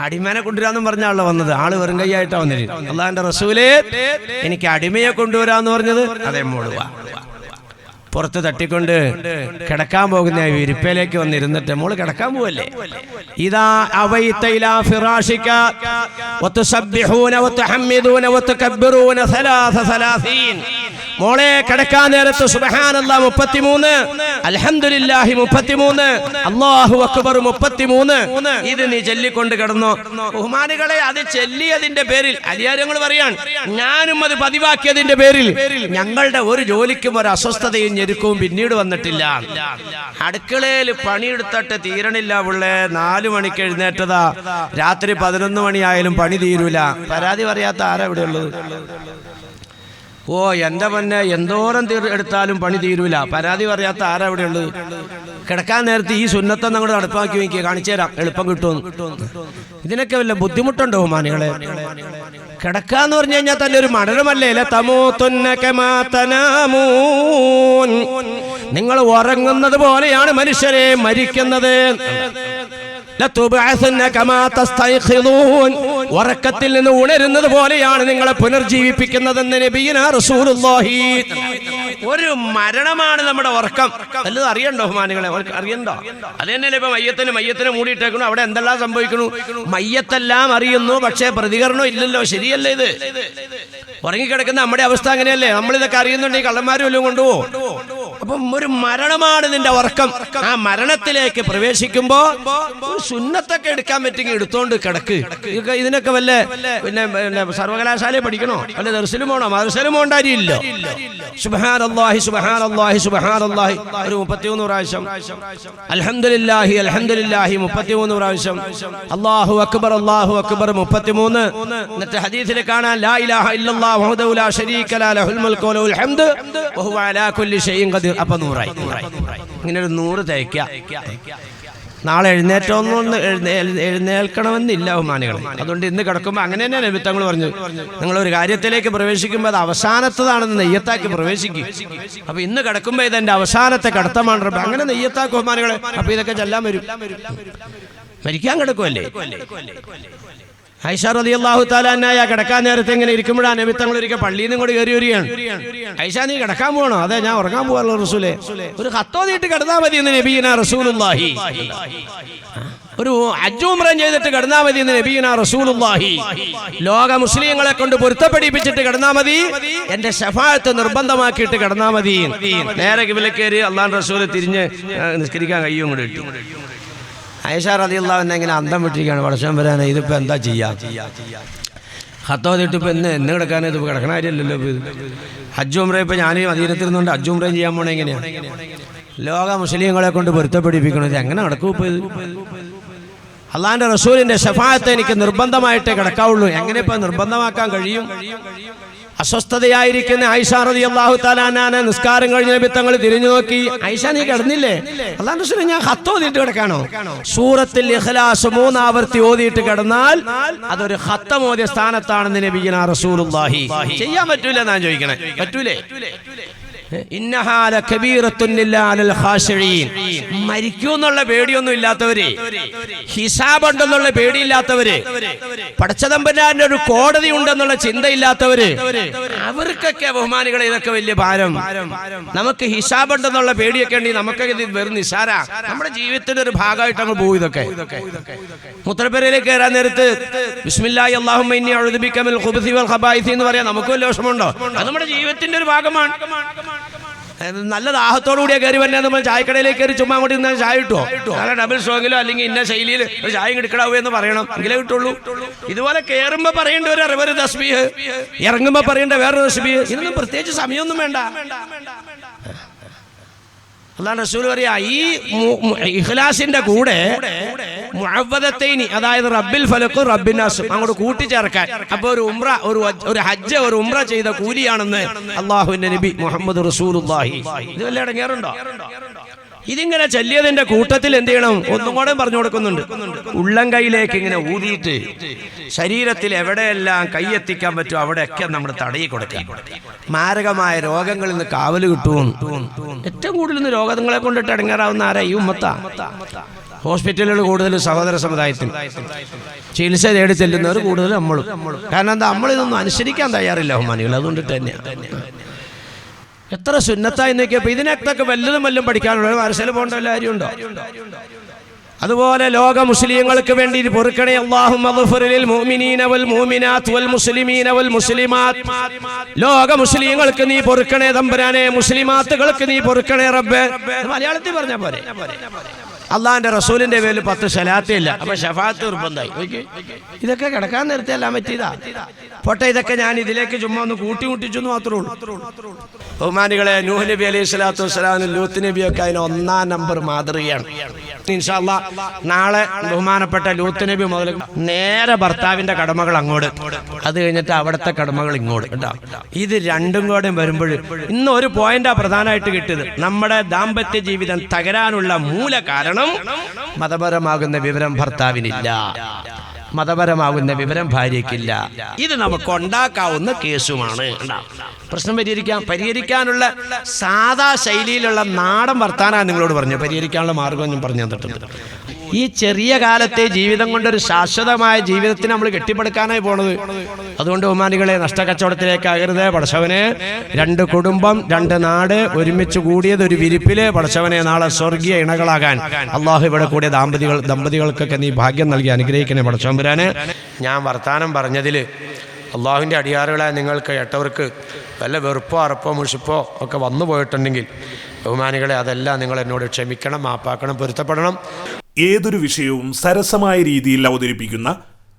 അടിമേനെ കൊണ്ടുവരാന്നും പറഞ്ഞാണല്ലോ വന്നത്. ആള് വെറും കൈയായിട്ടാ വന്നിട്ട്, അല്ലാഹുവിന്റെ റസൂലേ എനിക്ക് അടിമയെ കൊണ്ടുവരാന്ന് പറഞ്ഞത്. അതേ മോളുവാ. പുറത്ത് തട്ടിക്കൊണ്ട് കിടക്കാൻ പോകുന്ന വിരിപ്പയിലേക്ക് വന്നിരുന്നിട്ട്, മോള് കിടക്കാൻ പോവല്ലേ? ഇതാ അവൈത ഇലാ ഫിറാഷിക വതസബ്ബിഹൂന വതഹമ്മിദൂന വതകബ്ബിറൂന 33. മോളെ കിടക്കാൻ നേരത്ത് സുബ്ഹാനല്ലാഹ് 33, അൽഹംദുലില്ലാഹി 33, അല്ലാഹു അക്ബർ 33. ഇത് നീ ചൊല്ലിക്കൊണ്ട് കിടന്നോ. ബഹുമാനികളെ, അത് ചൊല്ലിയതിന്റെ പേരിൽ അലിയാരങ്ങൾ പറയാൻ, ഞാനും അത് പതിവാക്കിയതിന്റെ പേരിൽ ഞങ്ങളുടെ ഒരു ജോലിക്കും ഒരു അസ്വസ്ഥതയും ഞെരുക്കവും പിന്നീട് വന്നിട്ടില്ല. അടുക്കളയിൽ പണിയെടുത്തിട്ട് തീരണില്ല പിള്ളേ. 4 മണിക്ക് എഴുന്നേറ്റതാ, രാത്രി 11 മണിയായാലും പണി തീരൂല. പരാതി പറയാത്ത ആരാ ഇവിടെ ഉള്ളത്? ഓ എന്റെ പൊന്നെ, എന്തോരം എടുത്താലും പണി തീരൂല. പരാതി പറയാത്ത ആരാ ഇവിടെ ഉള്ളത്? കിടക്കാൻ നേരത്തെ ഈ സുന്നത്തൊന്നും അങ്ങോട്ട് നടപ്പാക്കി വയ്ക്കുക, കാണിച്ചു തരാം, എളുപ്പം കിട്ടുമെന്ന്. ഇതിനൊക്കെ വല്ല ബുദ്ധിമുട്ടുണ്ടോ മാനികളെ? കിടക്കാന്ന് പറഞ്ഞു കഴിഞ്ഞാൽ തന്നെ ഒരു മരണമല്ലേ? നിങ്ങൾ ഉറങ്ങുന്നത് പോലെയാണ് മനുഷ്യരെ മരിക്കുന്നത്. ഉറക്കത്തിൽ നിന്ന് ഉണരുന്നത് പോലെയാണ് നിങ്ങളെ പുനർജീവിപ്പിക്കുന്നതെന്ന് നബിയുനാ റസൂലുള്ളാഹി. ഒരു മരണമാണ് നമ്മുടെ ഉറക്കം. വല്ലതും അറിയണ്ടോ ബഹുമാനികളെ? അറിയണ്ടോ? അത് തന്നെയല്ലേ ഇപ്പൊ മയ്യത്തിന് മൂടിയിട്ടേക്കണു. അവിടെ എന്തെല്ലാം സംഭവിക്കണു? മയ്യത്തെല്ലാം അറിയുന്നു, പക്ഷേ പ്രതികരണം ഇല്ലല്ലോ. ശരിയല്ലേ ഇത്? ഉറങ്ങിക്കിടക്കുന്ന നമ്മുടെ അവസ്ഥ അങ്ങനെയല്ലേ? നമ്മളിതൊക്കെ അറിയുന്നുണ്ടെങ്കിൽ കള്ളന്മാരും വല്ലതും കൊണ്ടുപോകും. അപ്പം ഒരു മരണമാണ് നിന്റെ ഉറക്കം. ആ മരണത്തിലേക്ക് പ്രവേശിക്കുമ്പോ സുന്നത്തൊക്കെ എടുക്കാൻ പറ്റുമെങ്കിൽ എടുത്തോണ്ട് കിടക്ക്. ഇതിനൊക്കെ വല്ല പിന്നെ സർവകലാശാലയിൽ പഠിക്കണോ? വല്ല ദർസിലും പോണോ? മദ്രസയിലും പോകേണ്ടല്ലോ. സുബ്ഹാനല്ലാഹി സുബ്ഹാനല്ലാഹി സുബ്ഹാനല്ലാഹി ഒരു 33 പ്രാവശ്യം, അൽഹംദുലില്ലാഹി അൽഹംദുലില്ലാഹി 33 പ്രാവശ്യം, അല്ലാഹു അക്ബർ 33. എന്നിട്ട് ഹദീസിൽ കാണാൻ ലാ ഇലാഹ ഇല്ലല്ലാഹു വഹ്ദഹു ലാ ശരീക ലഹു ലഹുൽ മുൽക്കു വലഹുൽ ഹംദു വഹുവ അലാ കുല്ലി ഷൈഇൻ ഖദീർ. അപ്പൊ 100 ആയി. ഇങ്ങനെ ഒരു 100 തയ്ക്കുക. നാളെ എഴുന്നേൽക്കണമെന്നില്ല ബഹുമാനികൾ. അതുകൊണ്ട് ഇന്ന് കിടക്കുമ്പോൾ അങ്ങനെ തന്നെ നബി തങ്ങൾ പറഞ്ഞു, നിങ്ങളൊരു കാര്യത്തിലേക്ക് പ്രവേശിക്കുമ്പോൾ അത് അവസാനത്തതാണെന്ന് നെയ്യത്താക്കി പ്രവേശിക്കും. അപ്പൊ ഇന്ന് കിടക്കുമ്പോൾ ഇതെന്റെ അവസാനത്തെ കടത്തമാണ് റബ്ബ്, അങ്ങനെ നെയ്യത്താക്കും ബഹുമാനികളെ. അപ്പൊ ഇതൊക്കെ ചെല്ലാൻ വരും, മരിക്കാൻ കിടക്കുമല്ലേ. ഐഷ റളിയല്ലാഹു തആല അൻഹ കിടക്കാൻ നേരത്തെ ഇങ്ങനെ ഇരിക്കുമ്പോഴാണ് നബി തങ്ങൾ ഒരിക്കൽ പള്ളിയിൽ നിന്ന് കൂടി കയറി വരികയാണ്. ഐഷ, നീ കിടക്കാൻ പോകണോ? അതെ, ഞാൻ ഉറങ്ങാൻ പോകാനുള്ള റസൂലേ. ഒരു ഖത്തോദിയിട്ട് കിടന്നാൽ മതി എന്ന് നബിയിന റസൂലുള്ളാഹി. ഒരു ഹജ്ജ് ഉംറയും ചെയ്തിട്ട് കിടന്നാൽ മതി എന്ന് നബിയിന റസൂലുള്ളാഹി. ലോക മുസ്ലിങ്ങളെ കൊണ്ട് പൊരുത്തപ്പെടിപ്പിച്ചിട്ട് കിടന്നാൽ മതി, എന്റെ ശഫാഅത്ത് നിർബന്ധമാക്കിയിട്ട് കിടന്നാൽ മതി. നേരെ ഖിബിലയിൽ കയറി അല്ലാഹുവിന്റെ റസൂൽ തിരിഞ്ഞ് നിസ്കരിക്കാൻ കയ്യും കൂടെ ഇട്ടു. ആയിഷ റളിയല്ലാഹു അൻഹ ഇങ്ങനെ അന്തം വിട്ടിരിക്കുകയാണ്. പടച്ചോൻ വരാനാ, ഇതിപ്പോൾ എന്താ ചെയ്യാ? ഖത്തോദിട്ട് ഇപ്പം എന്ന് കിടക്കാനേ, ഇത് കിടക്കണ കാര്യമല്ലല്ലോ. ഇത് ഹജ്ജ് ഉംറ ഇപ്പം ഞാൻ മദീനത്തിൽ നിന്നുകൊണ്ട് ഹജ്ജ് ഉംറയും ചെയ്യാൻ പോണേ എങ്ങനെയാണ്? ലോക മുസ്ലിങ്ങളെ കൊണ്ട് പൊരുത്തപ്പെടിപ്പിക്കണത് എങ്ങനെ നടക്കും? ഇപ്പോൾ ഇത് അള്ളാഹിന്റെ റസൂലിന്റെ ശഫാഅത്ത് എനിക്ക് നിർബന്ധമായിട്ടേ കിടക്കാവുള്ളൂ. എങ്ങനെ ഇപ്പം നിർബന്ധമാക്കാൻ കഴിയും? അസ്വസ്ഥതയായിരിക്കുന്ന ആയിഷ റളിയല്ലാഹു തആല അൻഹ നിസ്കാരം കഴിഞ്ഞ നബി തങ്ങൾ തിരിഞ്ഞു നോക്കി, ആയിഷ നീ കിടന്നില്ലേ? അല്ലാഹുവിന്റെ റസൂൽ, ഞാൻ ഖത്ത് ഓതിയിട്ട് കിടക്കാണോ? സൂറത്തുൽ ഇഖ്ലാസ് 3 ആവർത്തി ഓതിയിട്ട് കിടന്നാൽ അതൊരു ഖത്തം ഓതിയ സ്ഥാനത്താണെന്ന് നബിയിന റസൂലുള്ളാഹി. ചെയ്യാൻ പറ്റൂല എന്നാ ചോദിക്കണേ? പറ്റൂലേ? ഇന്നഹാ ലകബീറത്തുൻ ലിൽ ഖാശിഈൻ. മരിക്കൂന്നുള്ള പേടിയൊന്നും ഇല്ലാത്തവര്, ഹിസാബ് ഉണ്ടെന്നുള്ള പേടിയില്ലാത്തവര്, പടച്ചതമ്പുരാന്റെ ഒരു കോടതി ഉണ്ടെന്നുള്ള ചിന്തയില്ലാത്തവര്, അവർക്കൊക്കെ ബഹുമാനികളെ ഇതൊക്കെ വലിയ ഭാരം. നമുക്ക് ഹിസാബ് ഉണ്ടെന്നുള്ള പേടിയൊക്കെ ഉണ്ടെങ്കിൽ നമുക്കൊക്കെ ഇത് വെറും നിസാര. നമ്മുടെ ജീവിതത്തിന്റെ ഒരു ഭാഗമായിട്ട് അങ്ങ് പോകും ഇതൊക്കെ. മുത്തറപ്പേരയിലേക്ക് കയറാൻ നേരത്ത് ബിസ്മില്ലാഹി അല്ലാഹുമ്മ ഇന്നി അഊദു ബിക മിനൽ ഖുബുസി വൽ ഖബായിസി എന്ന് പറയാൻ നമുക്ക് വലിയ വിഷമമുണ്ടോ? അത് നമ്മുടെ ജീവിതത്തിന്റെ ഒരു ഭാഗമാണ്. നല്ല ദാഹത്തോടു കൂടിയാ കയറി വന്നാൽ നമ്മൾ ചായക്കടയിലേക്ക് കയറി ചുമ്മാ അങ്ങോട്ട് ഇരുന്നാൽ ചായ കിട്ടുമോ? നല്ല ഡബിൾ സ്ട്രോങ്ങിലോ അല്ലെങ്കിൽ ഇന്ന ശൈലിയിൽ ഒരു ചായ എടുക്കടാവൂ എന്ന് പറയണം, എങ്കിലേ കിട്ടുള്ളൂ. ഇതുപോലെ കയറുമ്പോ പറയേണ്ട ഒരു തസ്ബീഹ്, ഇറങ്ങുമ്പോ പറയേണ്ട വേറൊരു തസ്ബീഹ്. ഇതിനൊന്നും പ്രത്യേകിച്ച് സമയമൊന്നും വേണ്ട. അല്ലാഹുവിന്റെ റസൂൽ പറയാ, ഈ ഇഖ്ലാസിന്റെ കൂടെ മുഅവ്വദത്തൈനി, അതായത് റബ്ബിൽ ഫലഖും റബ്ബിൻ നാസും അങ്ങോട്ട് കൂട്ടിച്ചേർക്കാൻ. അപ്പൊ ഒരു ഉംറ, ഒരു ഹജ്ജ്, ഒരു ഉംറ ചെയ്ത കൂലിയാണെന്ന് അല്ലാഹുവിന്റെ നബി മുഹമ്മദ് റസൂലുള്ളാഹി. ഇത് വല്ല ഇടങ്ങേറുണ്ടോ? ഇതിങ്ങനെ ചൊല്ലിയതിന്റെ കൂട്ടത്തിൽ എന്ത് ചെയ്യണം? ഒന്നും കൂടെ പറഞ്ഞു കൊടുക്കുന്നുണ്ട്. ഉള്ളം കൈയിലേക്ക് ഇങ്ങനെ ഊതിയിട്ട് ശരീരത്തിൽ എവിടെയെല്ലാം കൈയെത്തിക്കാൻ പറ്റും അവിടെയൊക്കെ നമ്മൾ തടയി കൊടുക്കുക. മാരകമായ രോഗങ്ങളിൽ നിന്ന് കാവല് കിട്ടും. ഏറ്റവും കൂടുതൽ രോഗങ്ങളെ കൊണ്ടിട്ട് ഇടങ്ങേറാവുന്ന ആരാ? ഈ ഉമ്മത്താ. ഹോസ്പിറ്റലുകൾ കൂടുതൽ സഹോദര സമുദായത്തിന് ചികിത്സ തേടി ചെല്ലുന്നവർ കൂടുതൽ നമ്മളും. കാരണം എന്താ? നമ്മളിതൊന്നും അനുസരിക്കാൻ തയ്യാറില്ല ബഹുമാനികൾ. അതുകൊണ്ടിട്ട് തന്നെയാണ്. എത്ര സുന്നത്തായി നോക്കിയപ്പോൾ ഇതിനൊക്കെ വല്ലതും പഠിക്കാനുള്ള മനസ്സിൽ പോകേണ്ട വല്ല കാര്യമുണ്ടോ? അതുപോലെ ലോക മുസ്ലിങ്ങൾക്ക് വേണ്ടി പൊറുക്കണേ. അല്ലാഹുമ്മ ഗ്ഫിർ ലിൽ മുഅ്മിനീന വൽ മുഅ്മിനാത്ത് വൽ മുസ്ലിമീന വൽ മുസ്ലിമാത്ത്. ലോക മുസ്ലിങ്ങൾക്ക് നീ പൊറുക്കണേ തമ്പുരാനെ, മുസ്ലിമാത്തുകൾക്ക് നീ പൊറുക്കണേ റബ്ബേ. മലയാളത്തിൽ പറഞ്ഞാൽ പോരെ? അള്ളാഹിന്റെ റസൂലിന്റെ പേരിൽ 10 സ്വലാത്തേ ഇല്ല. അപ്പൊ ശഫാഅത്ത് നിർബന്ധമായി. ഇതൊക്കെ കിടക്കാൻ നേരത്തെ എല്ലാം പറ്റിയതാ. പോട്ടെ, ഇതൊക്കെ ഞാൻ ഇതിലേക്ക് ചുമ്മാ ഒന്ന് കൂട്ടിമുട്ടിച്ചെന്ന് മാത്രമേ ഉള്ളൂ. ബഹുമാനികളെ, നൂഹ് നബി അലൈഹി സ്വലാത്തു വസ്സലാമിനും ലൂത്ത് നബിയൊക്കെ അതിന് 1-ാം നമ്പർ മാതൃകയാണ്. ഇൻഷാ അല്ലാഹ് നാളെ ബഹുമാനപ്പെട്ട ലൂത്ത് നബി മുതൽ നേരെ ഭർത്താവിന്റെ കടമകൾ അങ്ങോട്ട്, അത് കഴിഞ്ഞിട്ട് അവിടുത്തെ കടമകൾ ഇങ്ങോട്ട് കേട്ടോ. ഇത് രണ്ടും കൂടെ വരുമ്പോൾ ഇന്ന് ഒരു പോയിന്റാ പ്രധാനമായിട്ട് കിട്ടിയത്. നമ്മുടെ ദാമ്പത്യ ജീവിതം തകരാനുള്ള മൂല കാരണം മതപരമാകുന്ന വിവരം ഭർത്താവിനില്ല, മതപരമാകുന്ന വിവരം ഭാര്യയ്ക്കില്ല. ഇത് നമുക്ക് ഉണ്ടാക്കാവുന്ന കേസുമാണ്. പ്രശ്നം പരിഹരിക്കാനുള്ള സാധാ ശൈലിയിലുള്ള നാടൻ വർത്താനാണ് നിങ്ങളോട് പറഞ്ഞു. പരിഹരിക്കാനുള്ള മാർഗം ഞാൻ പറഞ്ഞു തന്നിട്ടുണ്ട്. ഈ ചെറിയ കാലത്തെ ജീവിതം കൊണ്ടൊരു ശാശ്വതമായ ജീവിതത്തിന് നമ്മൾ കെട്ടിപ്പടുക്കാനായി പോണത്. അതുകൊണ്ട് ബഹുമാനികളെ, നഷ്ടക്കച്ചവടത്തിലേക്കാകരുത്. പടച്ചവനെ, 2 കുടുംബം 2 നാട് ഒരുമിച്ച് കൂടിയത് ഒരു വിരിപ്പില്. പടച്ചവനെ, നാളെ സ്വർഗീയ ഇണകളാകാൻ അള്ളാഹു ഇവിടെ കൂടിയ ദമ്പതികൾക്കൊക്കെ നീ ഭാഗ്യം നൽകി അനുഗ്രഹിക്കണേ പടച്ചവമ്പുരാനെ. ഞാൻ വർത്താനം പറഞ്ഞതിൽ അള്ളാഹുവിൻ്റെ അടിയാറുകളായ നിങ്ങൾക്ക് കേട്ടവർക്ക് വല്ല വെറുപ്പോ അറപ്പോ മുഷിപ്പോ ഒക്കെ വന്നു പോയിട്ടുണ്ടെങ്കിൽ ബഹുമാനികളെ, അതെല്ലാം നിങ്ങൾ എന്നോട് ക്ഷമിക്കണം, മാപ്പാക്കണം, പൊരുത്തപ്പെടണം. ഏതൊരു വിഷയവും സരസമായ രീതിയിൽ അവതരിപ്പിക്കുന്ന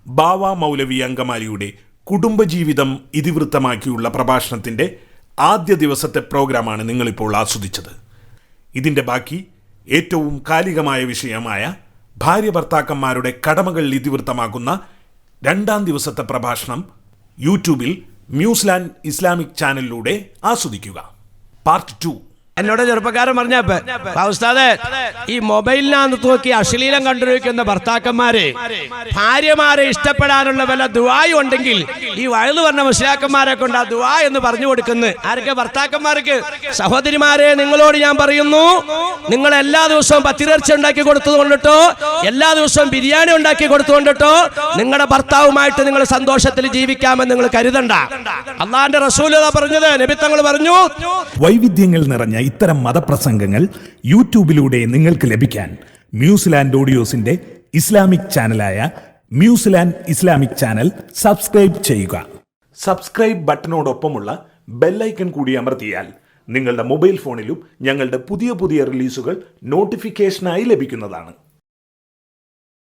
ബാവ മൗലവി അങ്കമാലിയുടെ കുടുംബജീവിതം ഇതിവൃത്തമാക്കിയുള്ള പ്രഭാഷണത്തിൻ്റെ ആദ്യ ദിവസത്തെ പ്രോഗ്രാമാണ് നിങ്ങളിപ്പോൾ ആസ്വദിച്ചത്. ഇതിൻ്റെ ബാക്കി ഏറ്റവും കാലികമായ വിഷയമായ ഭാര്യ ഭർത്താക്കന്മാരുടെ കടമകൾ ഇതിവൃത്തമാക്കുന്ന 2-ാം ദിവസത്തെ പ്രഭാഷണം യൂട്യൂബിൽ ന്യൂസിലാൻഡ് ഇസ്ലാമിക് ചാനലിലൂടെ ആസ്വദിക്കുക. പാർട്ട് 2. എന്നോട് ചെറുപ്പക്കാരൻ പറഞ്ഞപ്പോ ഉസ്താദേ, ഈ മൊബൈലിനകത്ത് നോക്കി അശ്ലീലം കണ്ടുപിടിക്കുന്ന ഭർത്താക്കന്മാരെ ഭാര്യമാരെ ഇഷ്ടപ്പെടാനുള്ള വല്ല ദുആയും ഉണ്ടെങ്കിൽ ഈ വഴുതു പറഞ്ഞ മുസ്ലിയാക്കന്മാരെ കൊണ്ട് ആ ദുആ എന്ന് പറഞ്ഞു കൊടുക്കുന്നു. ആരൊക്കെ? ഭർത്താക്കന്മാർക്ക്. സഹോദരിമാരെ, നിങ്ങളോട് ഞാൻ പറയുന്നു, നിങ്ങൾ എല്ലാ ദിവസവും പത്തിറച്ചി ഉണ്ടാക്കി കൊടുത്തുകൊണ്ടിട്ടോ എല്ലാ ദിവസവും ബിരിയാണി ഉണ്ടാക്കി കൊടുത്തുകൊണ്ടിട്ടോ നിങ്ങളുടെ ഭർത്താവുമായിട്ട് നിങ്ങൾ സന്തോഷത്തിൽ ജീവിക്കാമെന്ന് നിങ്ങൾ കരുതണ്ട. അള്ളാന്റെ റസൂൽ പറഞ്ഞത്, നബി തങ്ങൾ പറഞ്ഞു, വൈവിധ്യങ്ങൾ നിറഞ്ഞ ഇത്തരം മതപ്രസംഗങ്ങൾ യൂട്യൂബിലൂടെ നിങ്ങൾക്ക് ലഭിക്കാൻ മ്യൂസിലാൻഡ് ഓഡിയോസിന്റെ ഇസ്ലാമിക് ചാനലായ മ്യൂസിലാൻഡ് ഇസ്ലാമിക് ചാനൽ സബ്സ്ക്രൈബ് ചെയ്യുക. സബ്സ്ക്രൈബ് ബട്ടണോടൊപ്പമുള്ള ബെല്ലൈക്കൺ കൂടി അമർത്തിയാൽ നിങ്ങളുടെ മൊബൈൽ ഫോണിലും ഞങ്ങളുടെ പുതിയ റിലീസുകൾ നോട്ടിഫിക്കേഷനായി ലഭിക്കുന്നതാണ്.